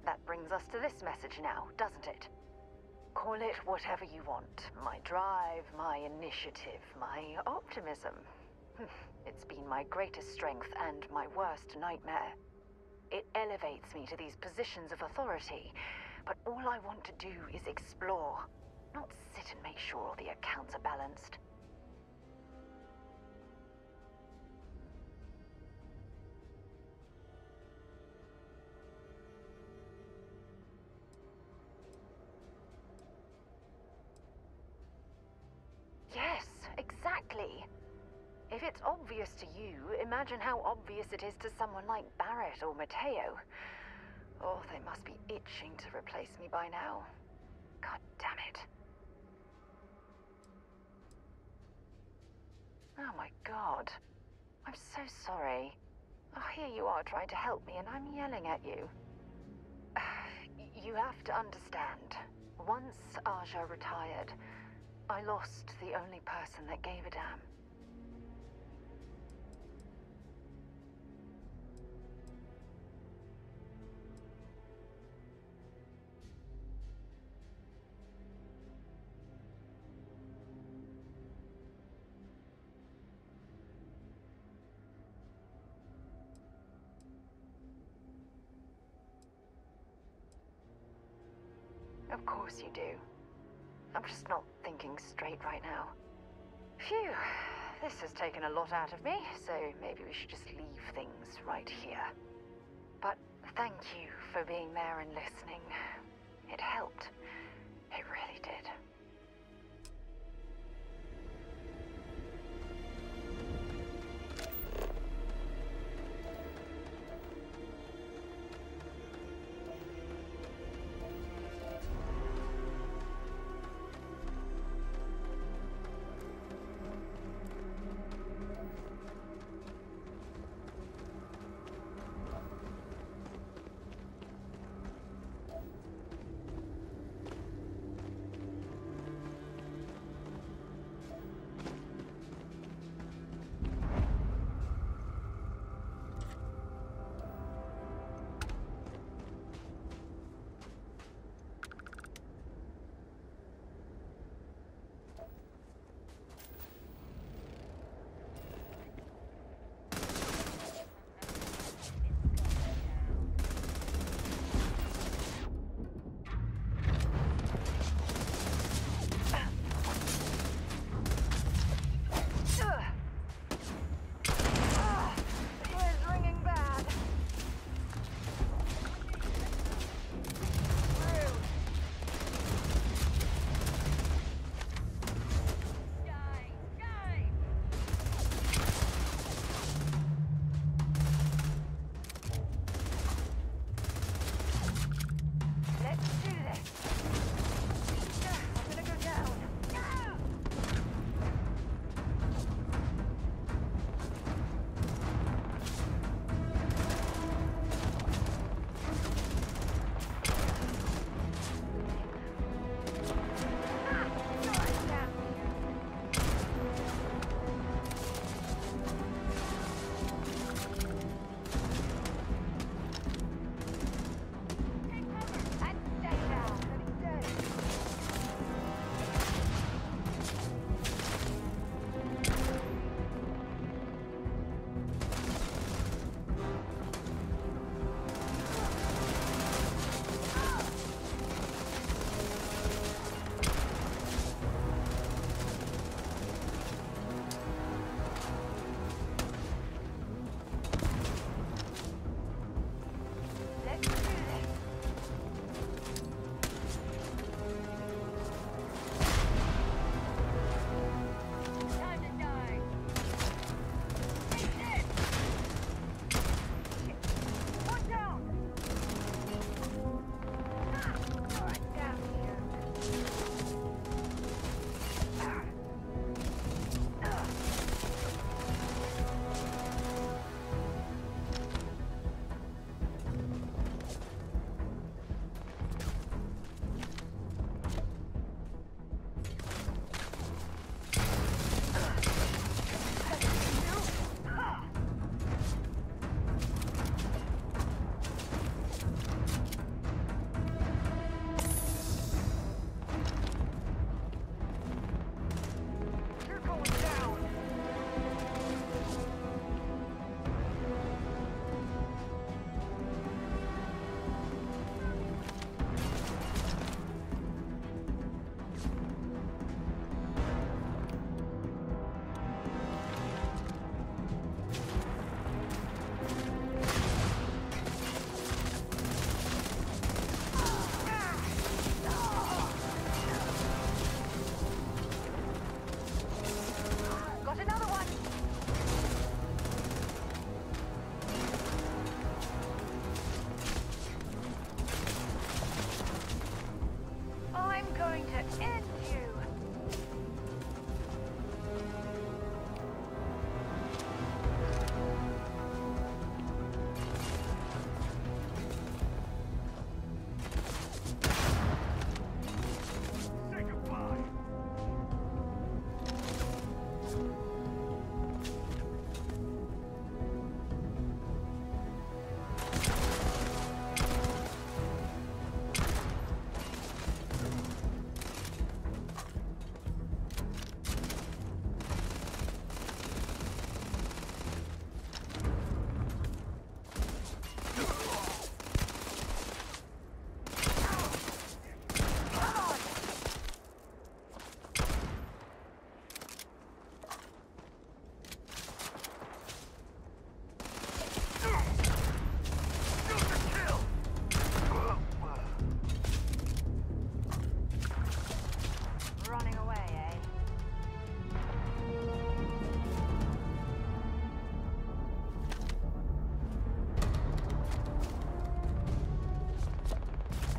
that brings us to this message now, doesn't it? Call it whatever you want. My drive, my initiative, my optimism. It's been my greatest strength and my worst nightmare. It elevates me to these positions of authority, but all I want to do is explore, not sit and make sure all the accounts are balanced. If it's obvious to you, imagine how obvious it is to someone like Barrett or Mateo. Oh, they must be itching to replace me by now. God damn it. Oh my god. I'm so sorry. Oh, here you are trying to help me and I'm yelling at you. You have to understand. Once Aja retired, I lost the only person that gave a damn. Of course you do. I'm just not thinking straight right now. Phew, this has taken a lot out of me, so maybe we should just leave things right here. But thank you for being there and listening. It helped. It really did.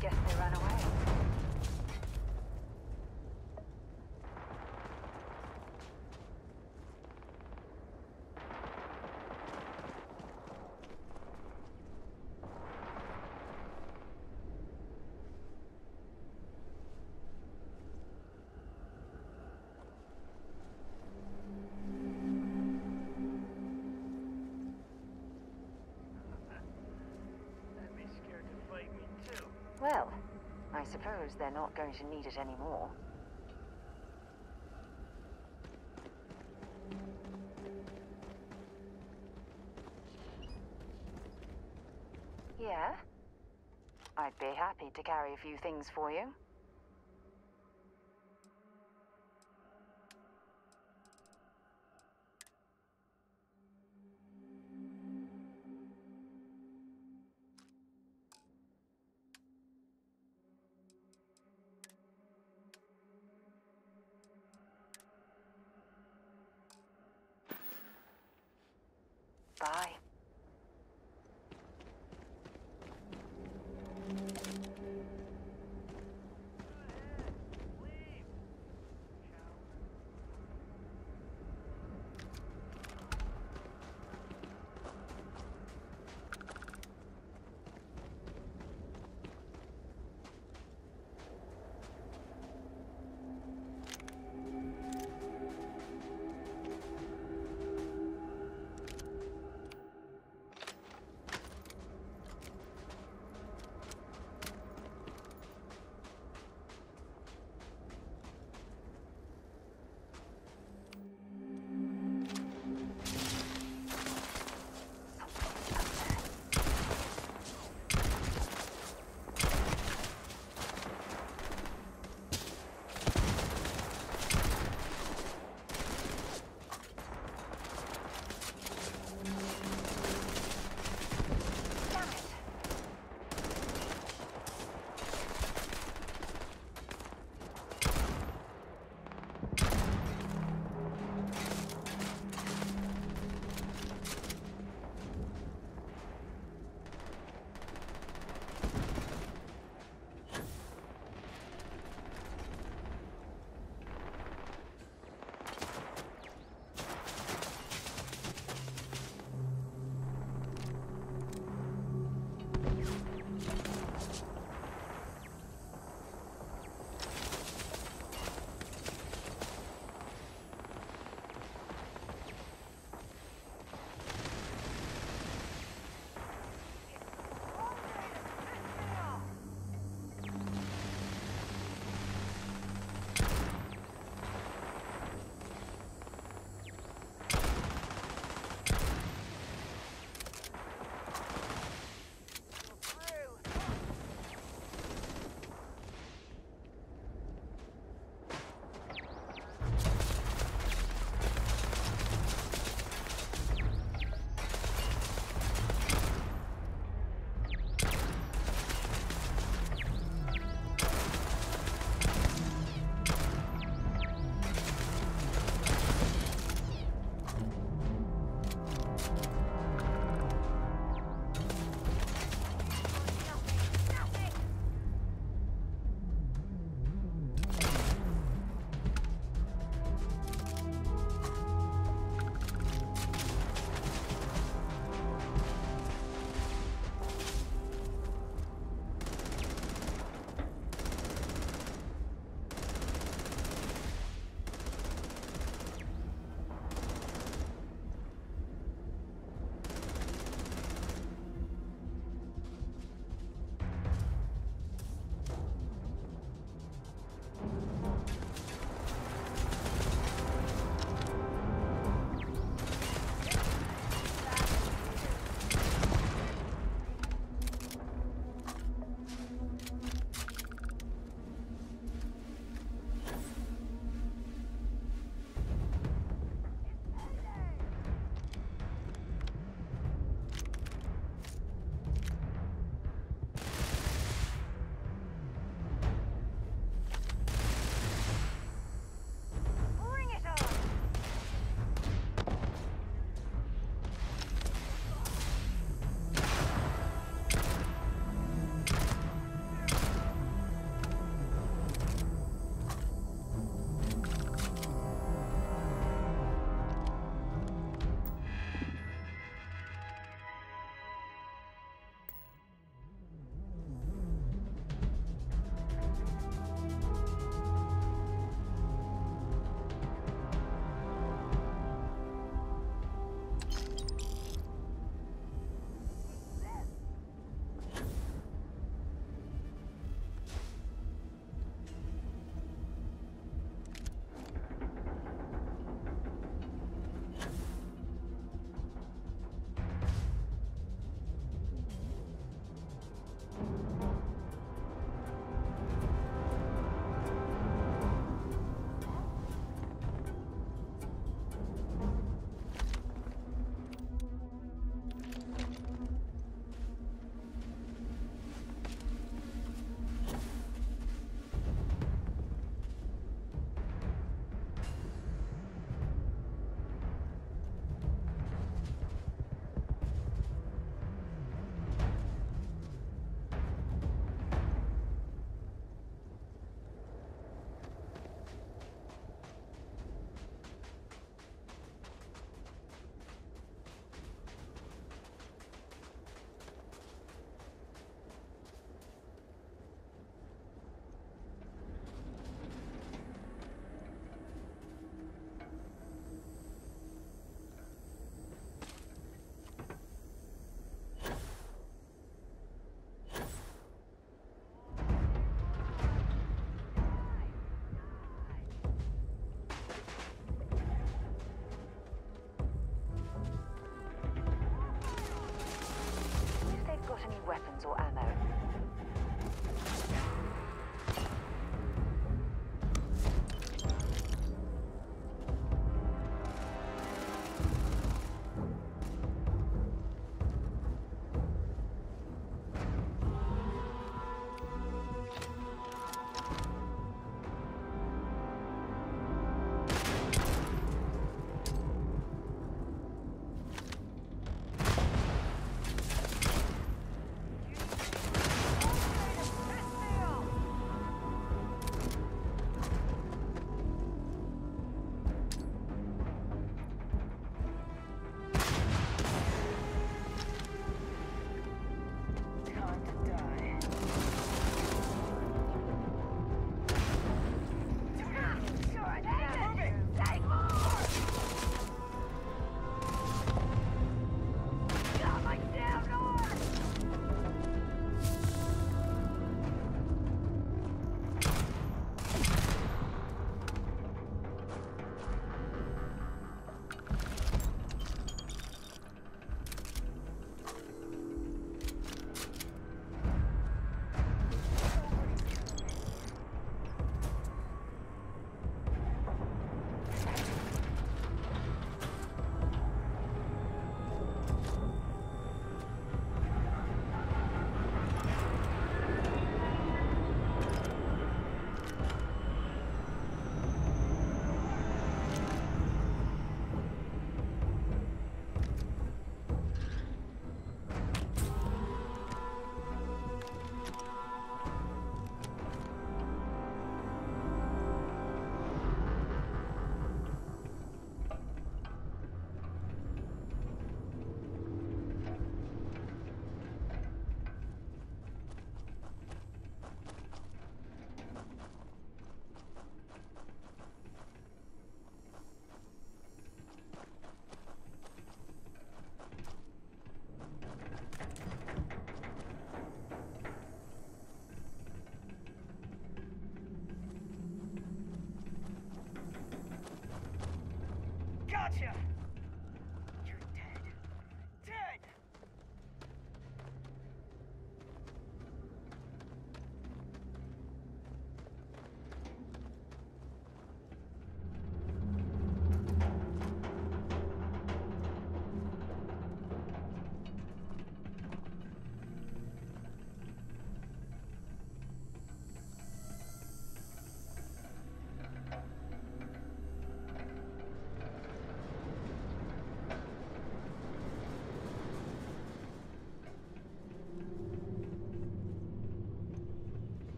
Guess they ran away. Well, I suppose they're not going to need it anymore. Yeah? I'd be happy to carry a few things for you. Bye.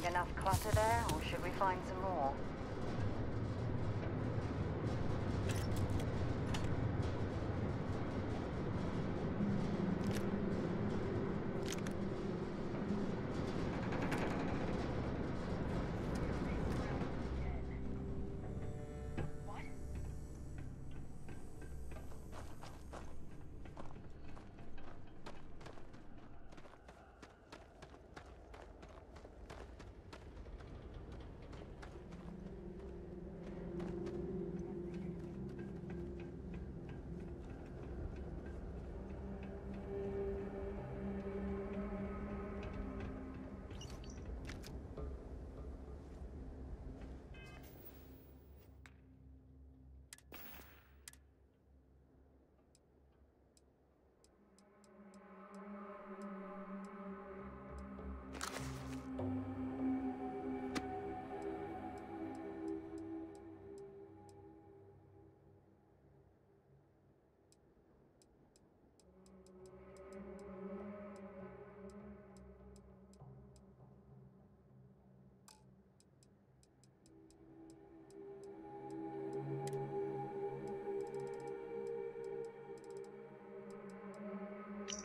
Enough clutter there, or should we find some more?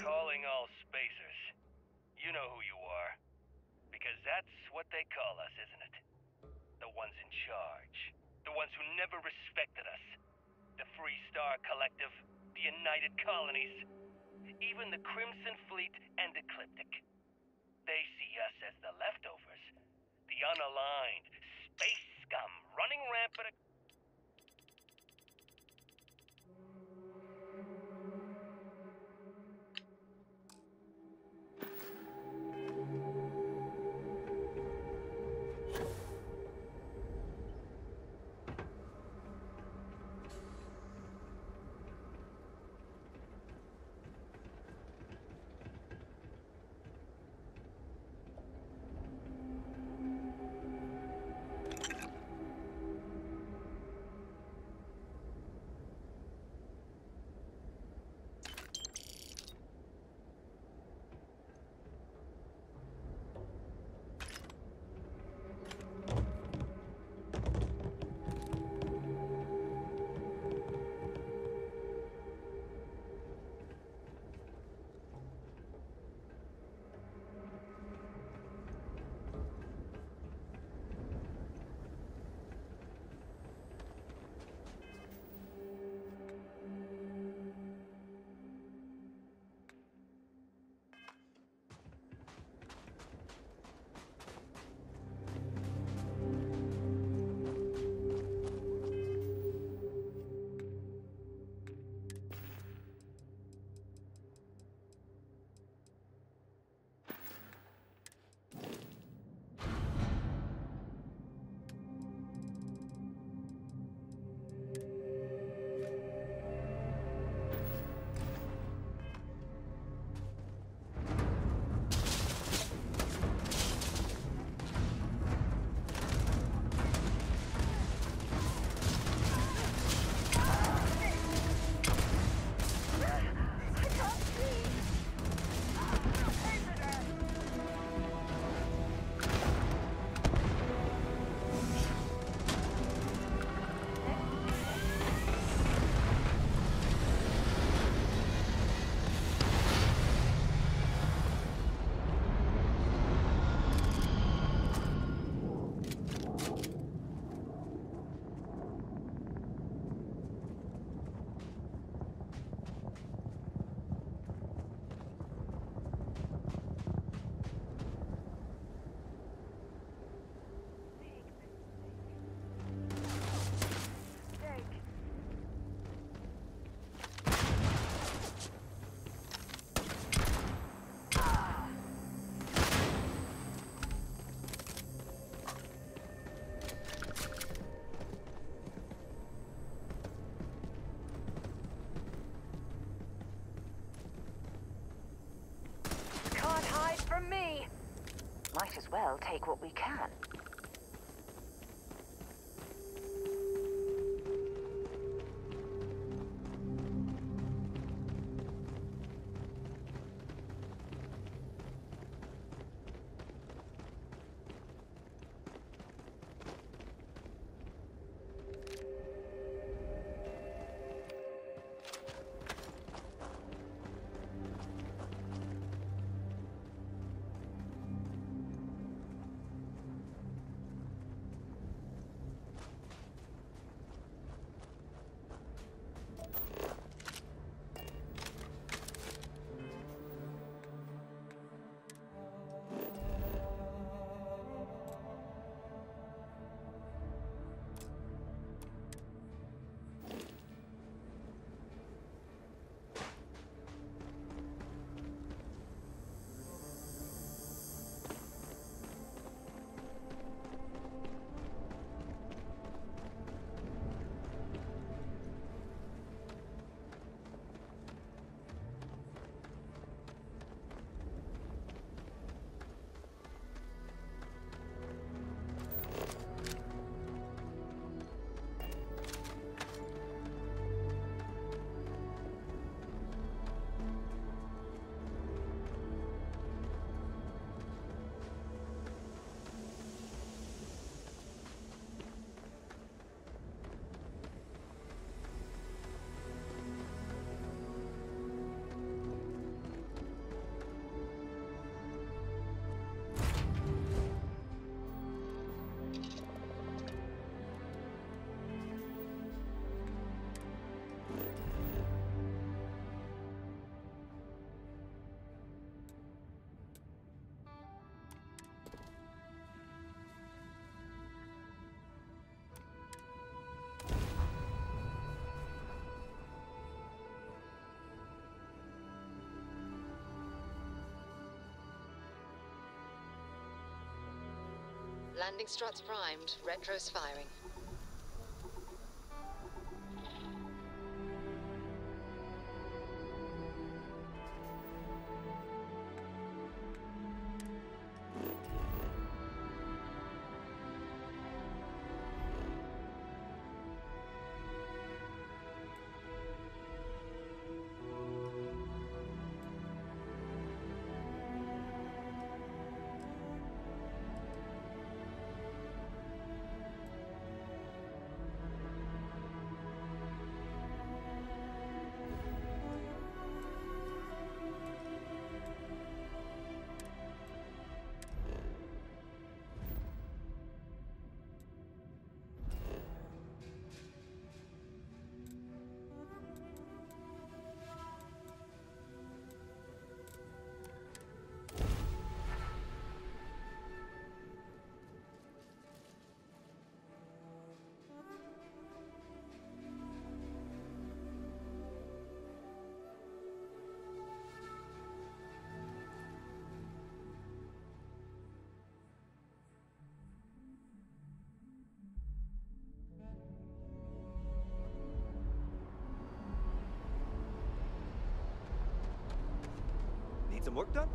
Calling all spacers. You know who you are. Because that's what they call us, isn't it? The ones in charge. The ones who never respected us. The Free Star Collective. The United Colonies. Even the Crimson Fleet and Ecliptic. They see us as the leftovers. The unaligned space scum running rampant. Might as well take what we can. Landing struts primed. Retro's firing. Need some work done?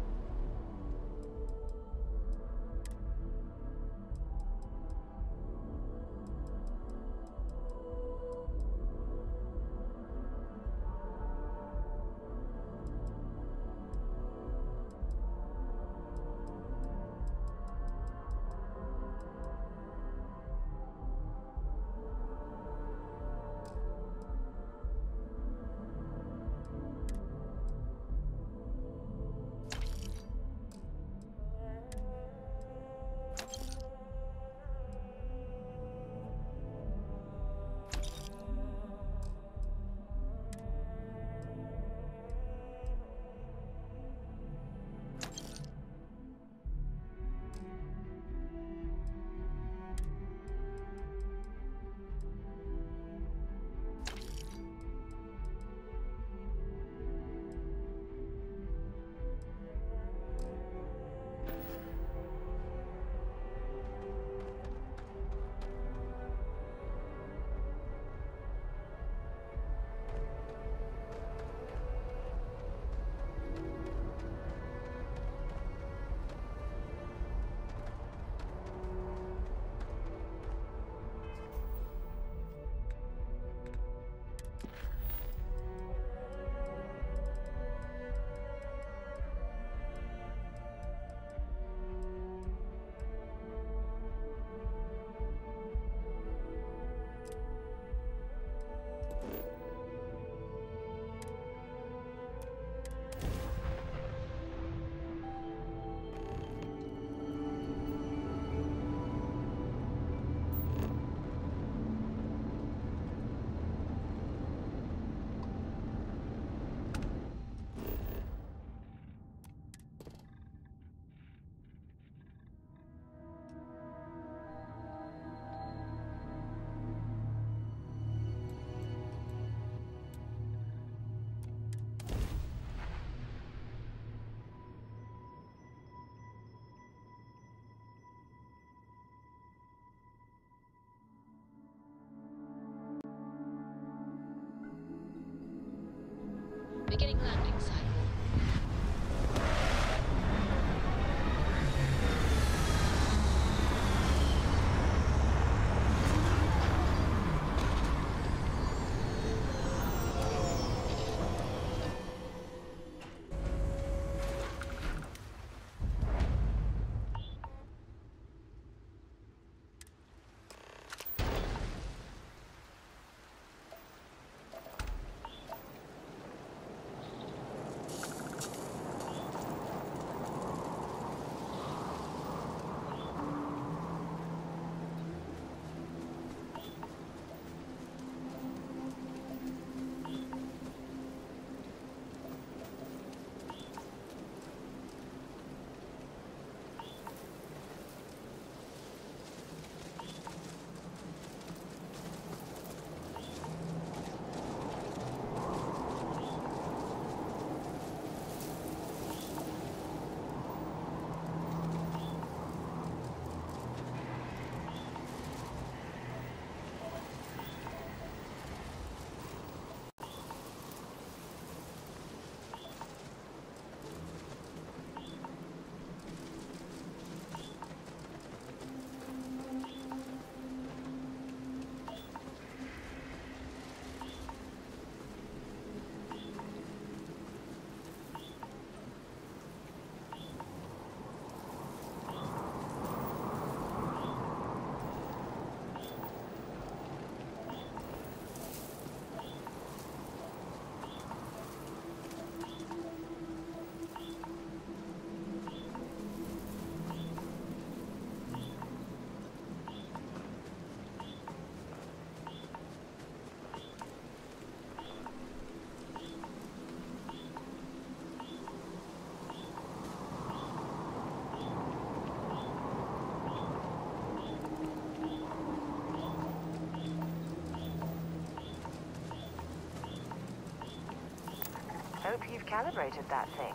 hope you've calibrated that thing.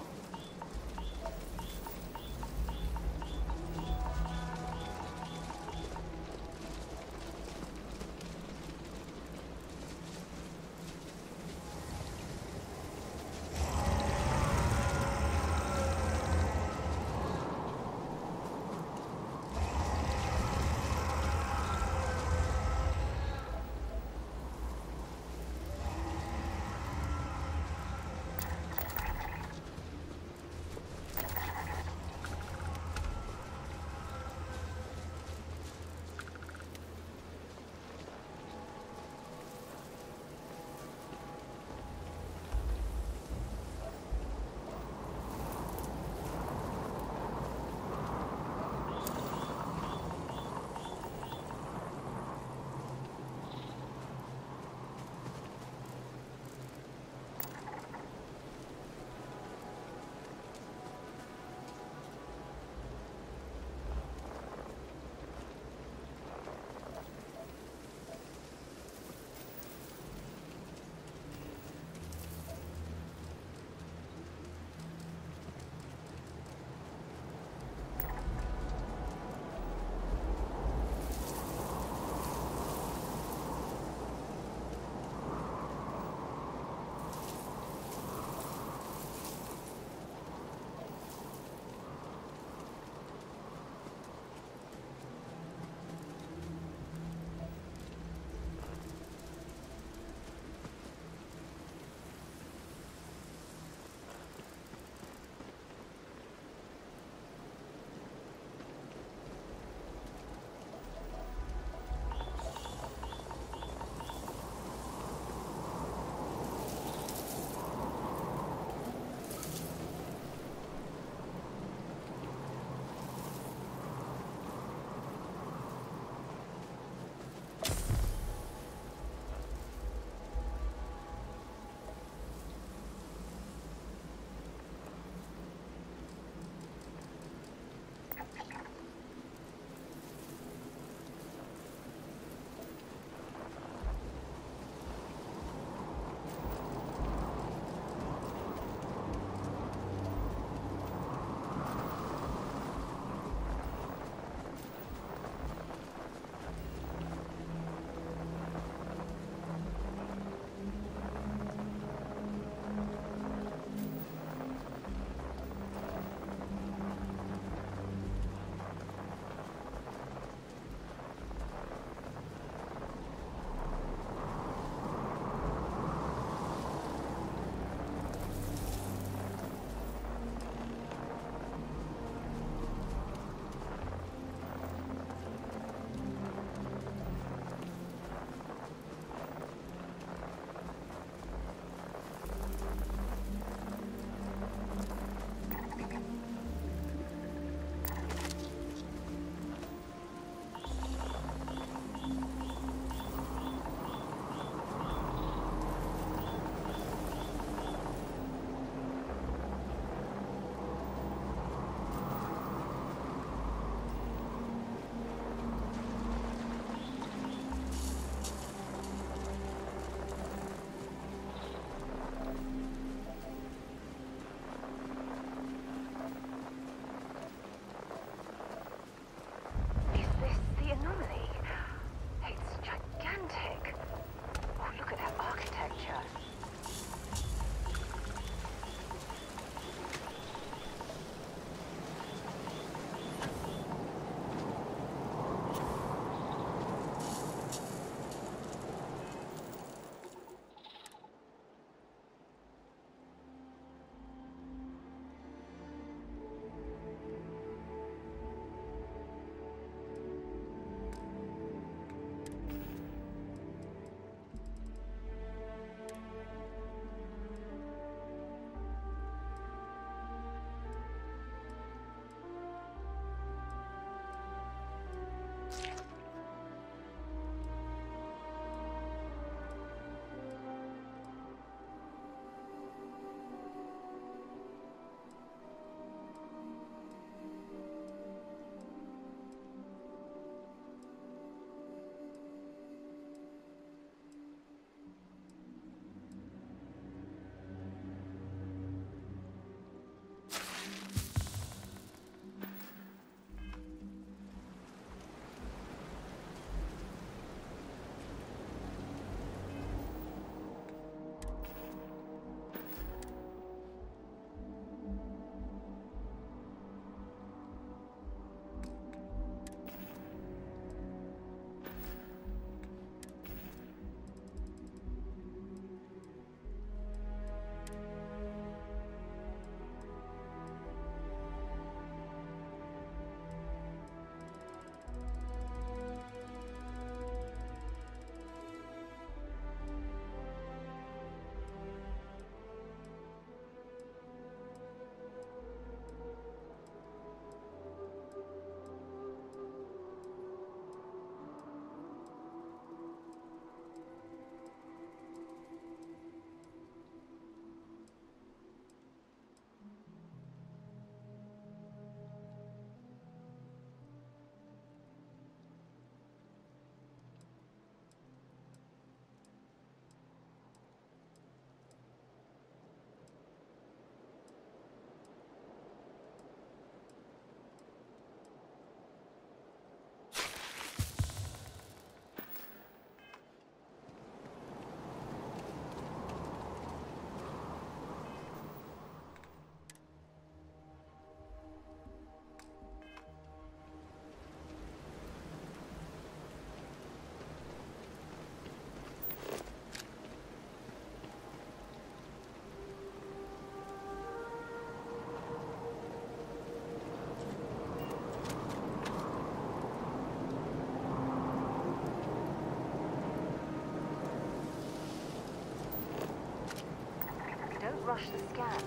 rush the scan.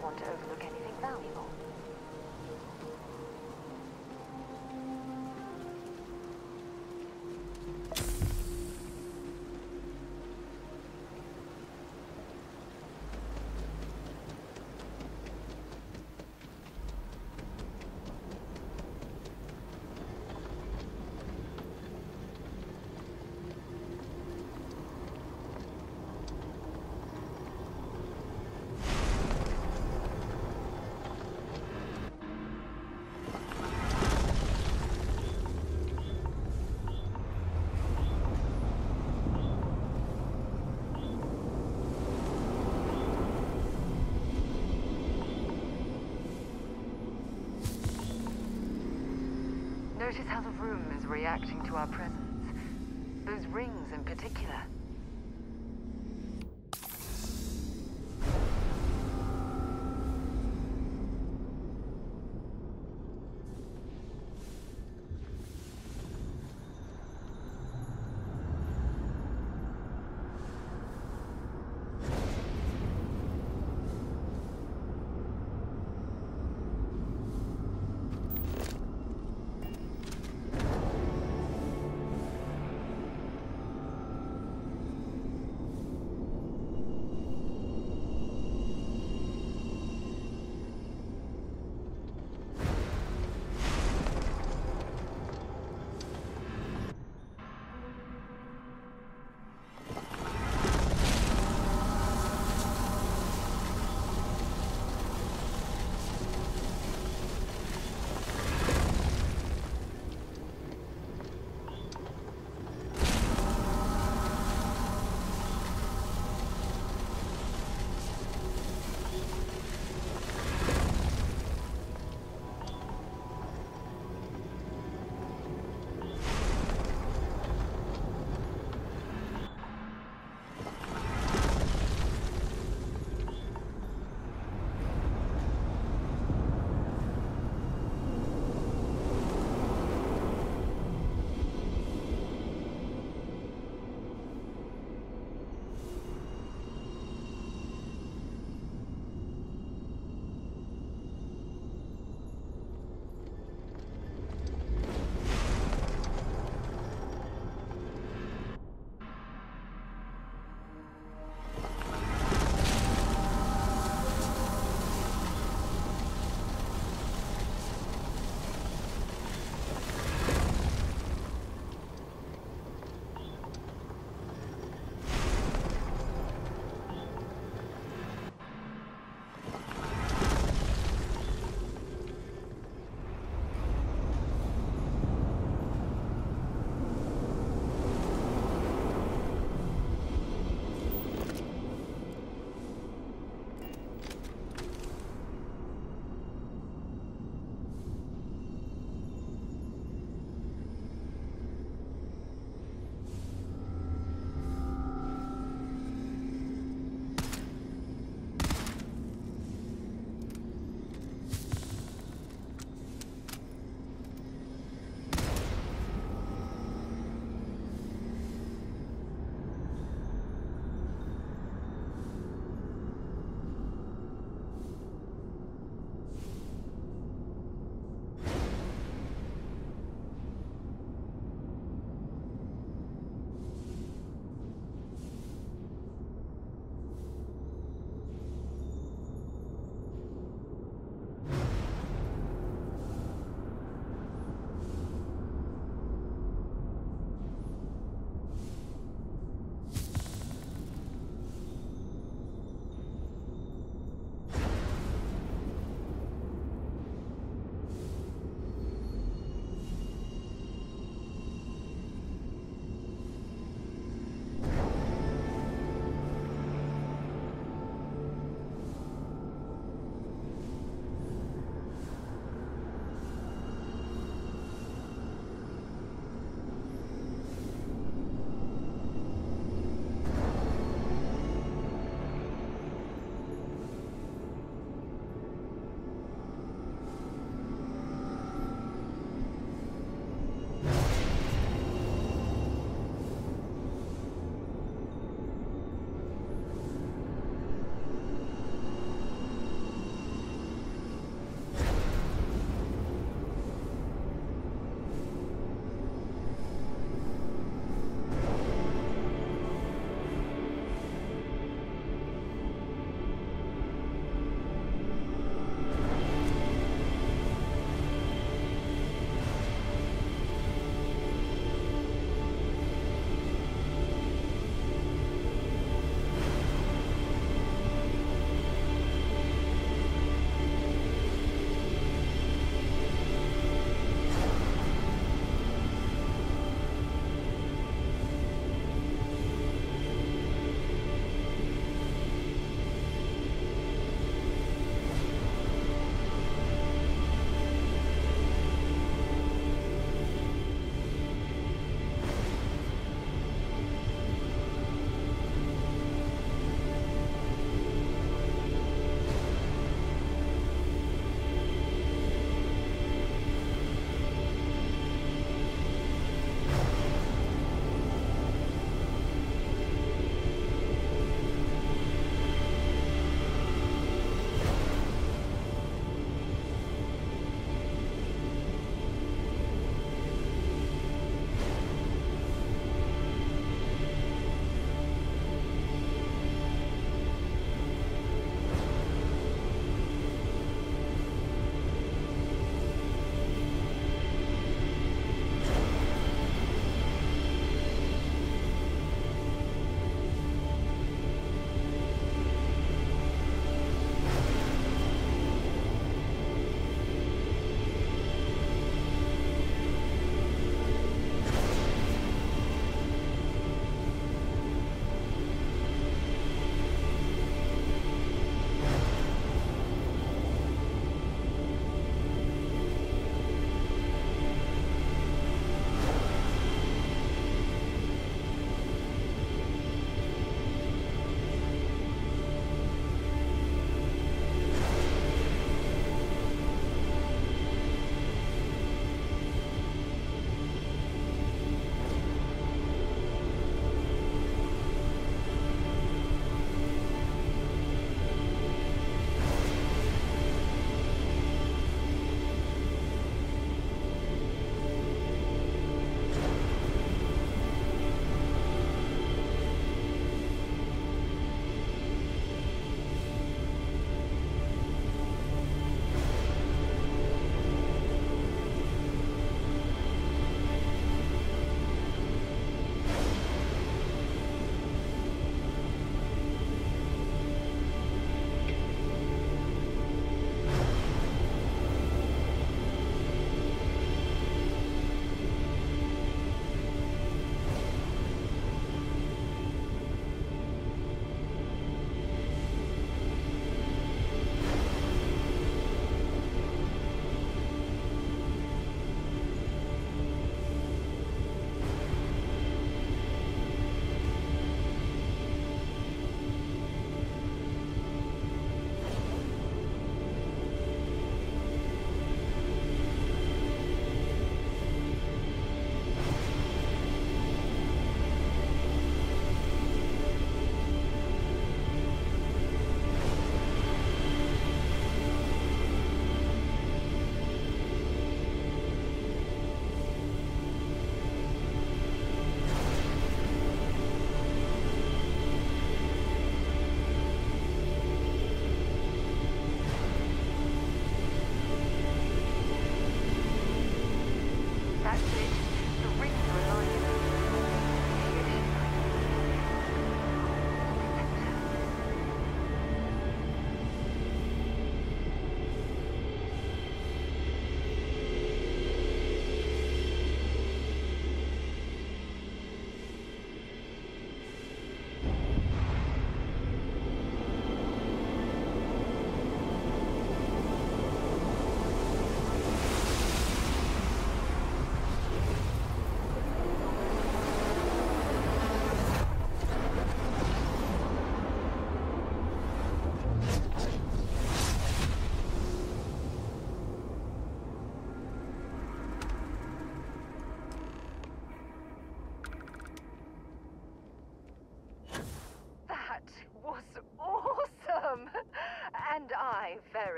Want to overlook anything valuable? Notice how the room is reacting to our presence. Those rings in particular.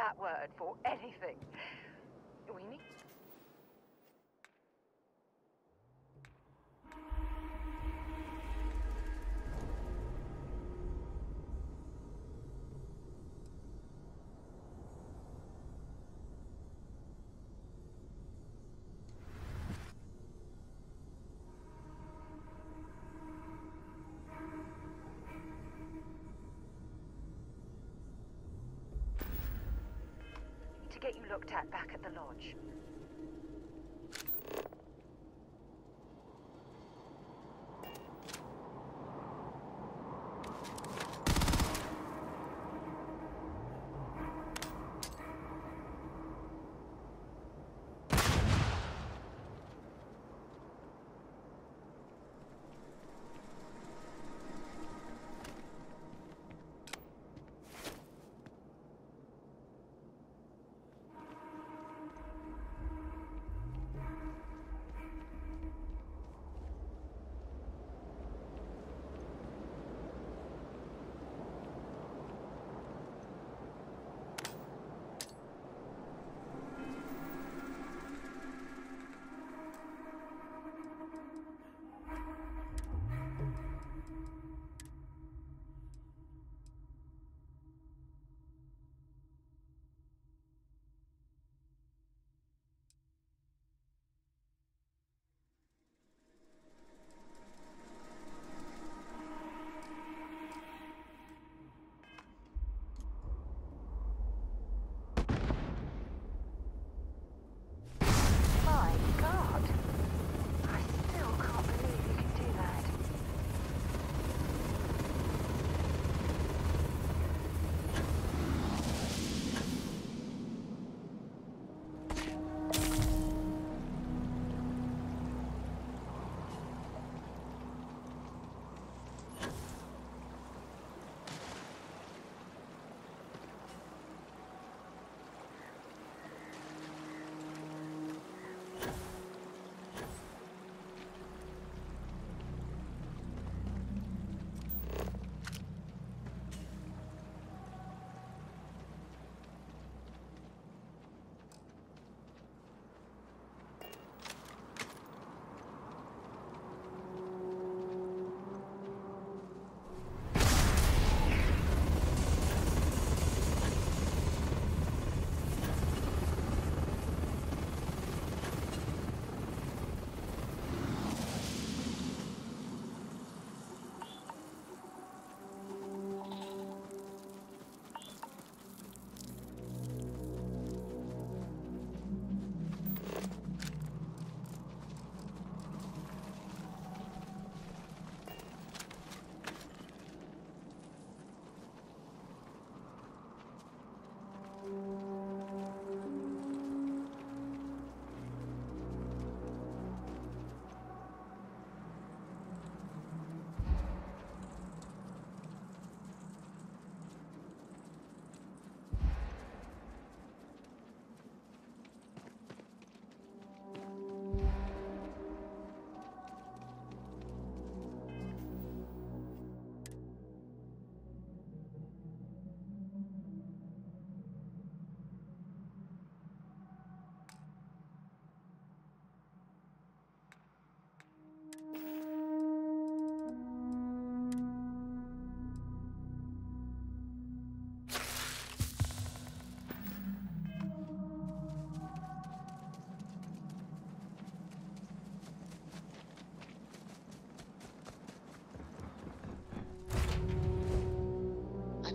that word for anything. Weenie? To get you looked at back at the lodge.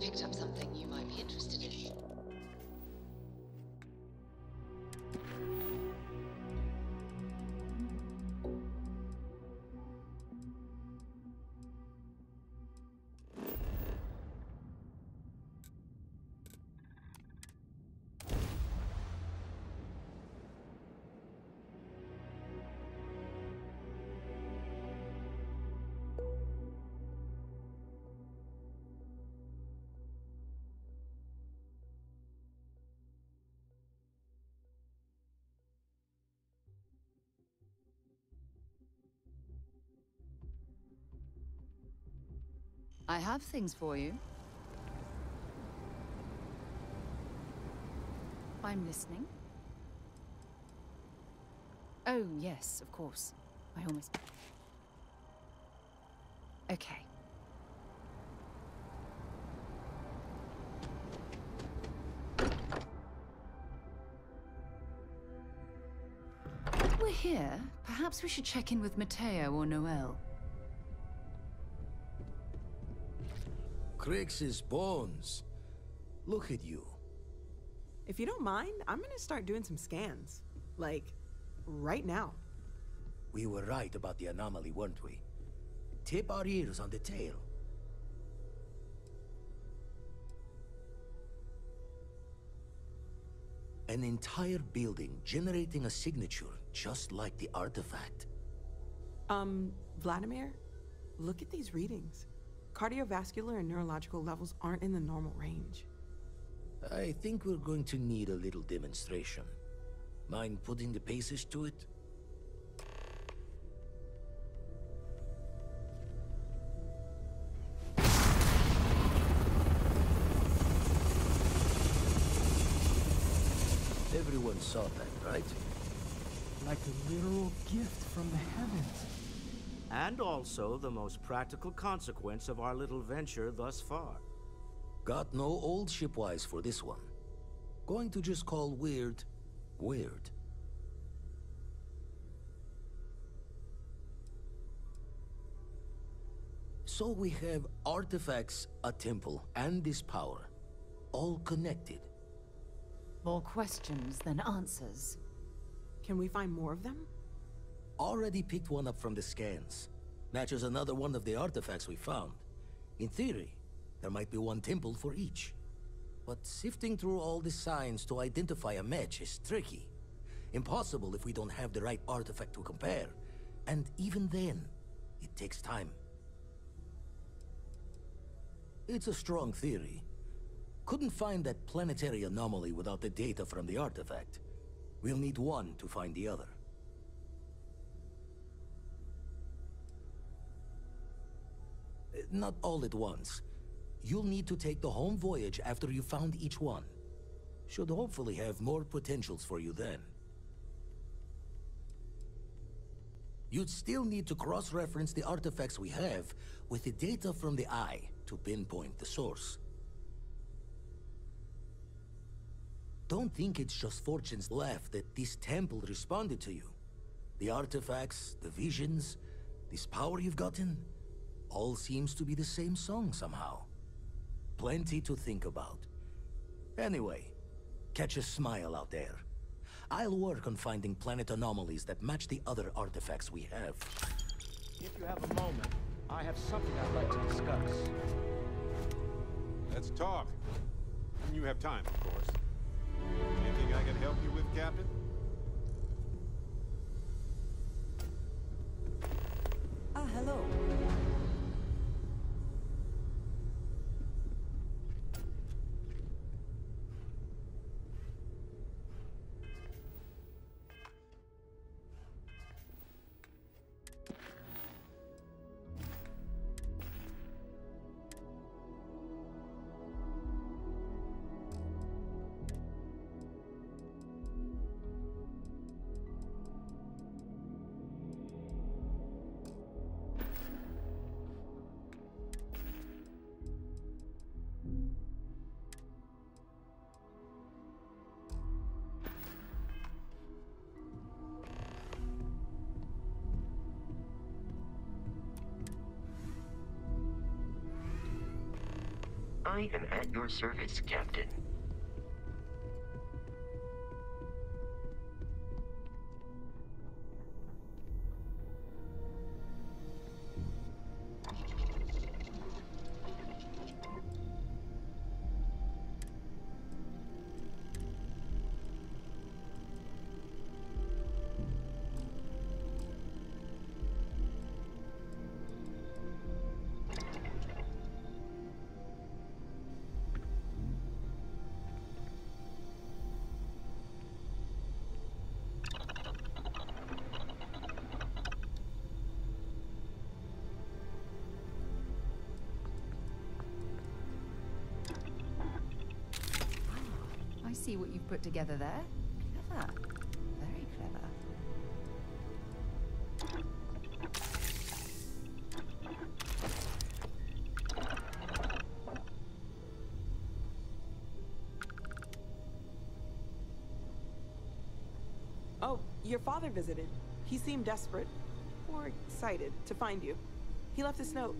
picked up something you might be interested in. I have things for you. I'm listening. Oh, yes, of course. I almost... Okay. We're here. Perhaps we should check in with Mateo or Noel. Crix's bones. Look at you. If you don't mind, I'm gonna start doing some scans. Like, right now. We were right about the anomaly, weren't we? Tip our ears on the tail. An entire building generating a signature just like the artifact. Vladimir, look at these readings. Cardiovascular and neurological levels aren't in the normal range. I think we're going to need a little demonstration. Mind putting the paces to it? Everyone saw that, right? Like a literal gift from the heavens. And also the most practical consequence of our little venture thus far. Got no old shipwise for this one. Going to just call weird, weird. So we have artifacts, a temple, and this power. All connected. More questions than answers. Can we find more of them? Already picked one up from the scans. Matches another one of the artifacts we found. In theory, there might be one temple for each. But sifting through all the signs to identify a match is tricky. Impossible if we don't have the right artifact to compare. And even then, it takes time. It's a strong theory. Couldn't find that planetary anomaly without the data from the artifact. We'll need one to find the other. Not all at once. You'll need to take the home voyage after you found each one. Should hopefully have more potentials for you then. You'd still need to cross-reference the artifacts we have with the data from the Eye to pinpoint the source. Don't think it's just Fortune's laugh that this temple responded to you. The artifacts, the visions, this power you've gotten, all seems to be the same song somehow. Plenty to think about. Anyway, catch a smile out there. I'll work on finding planet anomalies that match the other artifacts we have. If you have a moment, I have something I'd like to discuss. Let's talk. When you have time, of course. Anything I can help you with, Captain? Hello. I am at your service, Captain. see what you've put together there. Clever. Very clever. Oh, your father visited. He seemed desperate, or excited, to find you. He left this note.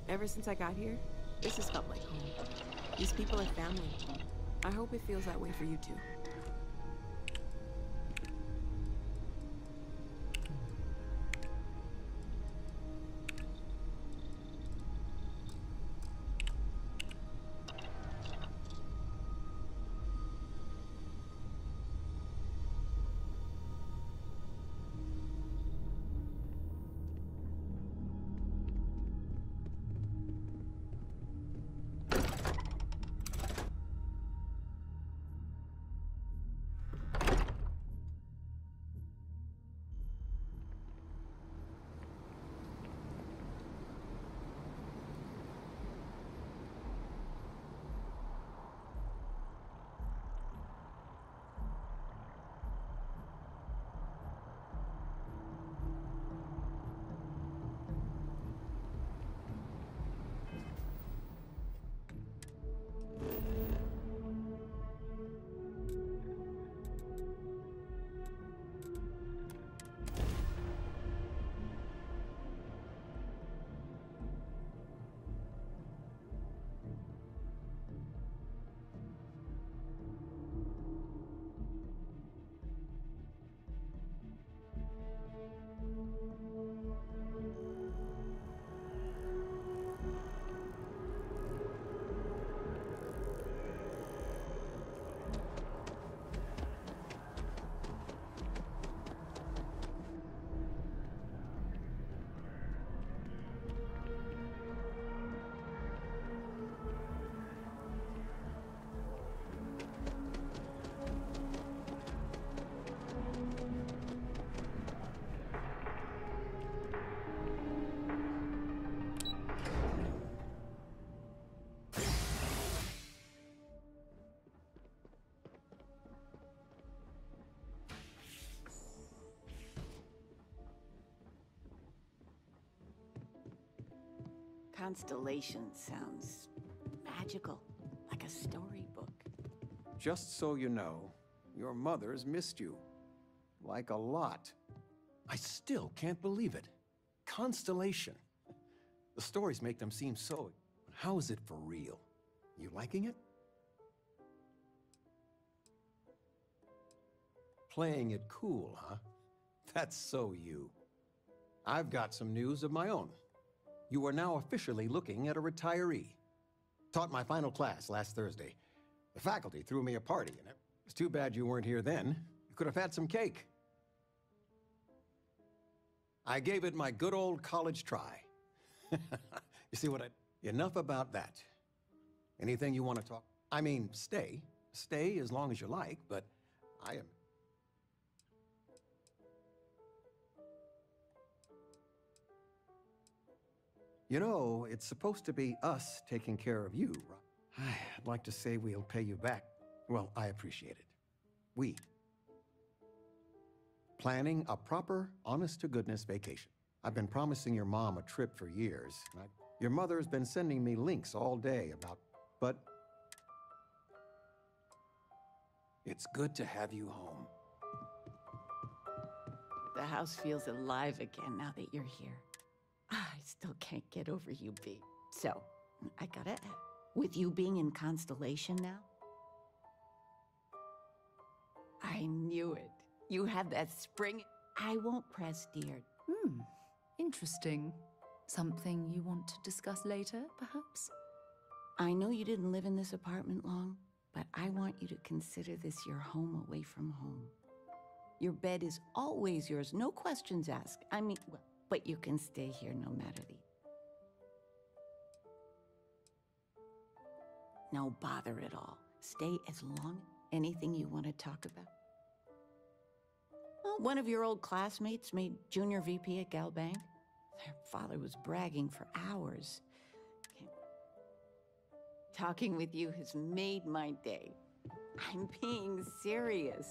Ever since I got here, this has felt like home. These people are family. I hope it feels that way for you too. Constellation sounds magical, like a storybook. Just so you know, your mother's missed you. Like a lot. I still can't believe it. Constellation. The stories make them seem so... How is it for real? You liking it? Playing it cool, huh? That's so you. I've got some news of my own. You are now officially looking at a retiree. Taught my final class last Thursday. The faculty threw me a party, and it was too bad you weren't here then. You could have had some cake. I gave it my good old college try. You see what I... Enough about that. Anything you want to talk... I mean, stay. Stay as long as you like, but I am... You know, it's supposed to be us taking care of you, right? I'd like to say we'll pay you back. Well, I appreciate it. We. Planning a proper, honest-to-goodness vacation. I've been promising your mom a trip for years. Your mother's been sending me links all day about... But... It's good to have you home. The house feels alive again now that you're here. I still can't get over you being... So, I gotta ask, with you being in Constellation now? I knew it. You have that spring. I won't press, dear. Interesting. Something you want to discuss later, perhaps? I know you didn't live in this apartment long, but I want you to consider this your home away from home. Your bed is always yours, no questions asked. I mean, well, but you can stay here no matter the... No bother at all. Stay as long. Anything you want to talk about? Well, one of your old classmates made junior VP at Galbank. Their father was bragging for hours. Talking with you has made my day. I'm being serious.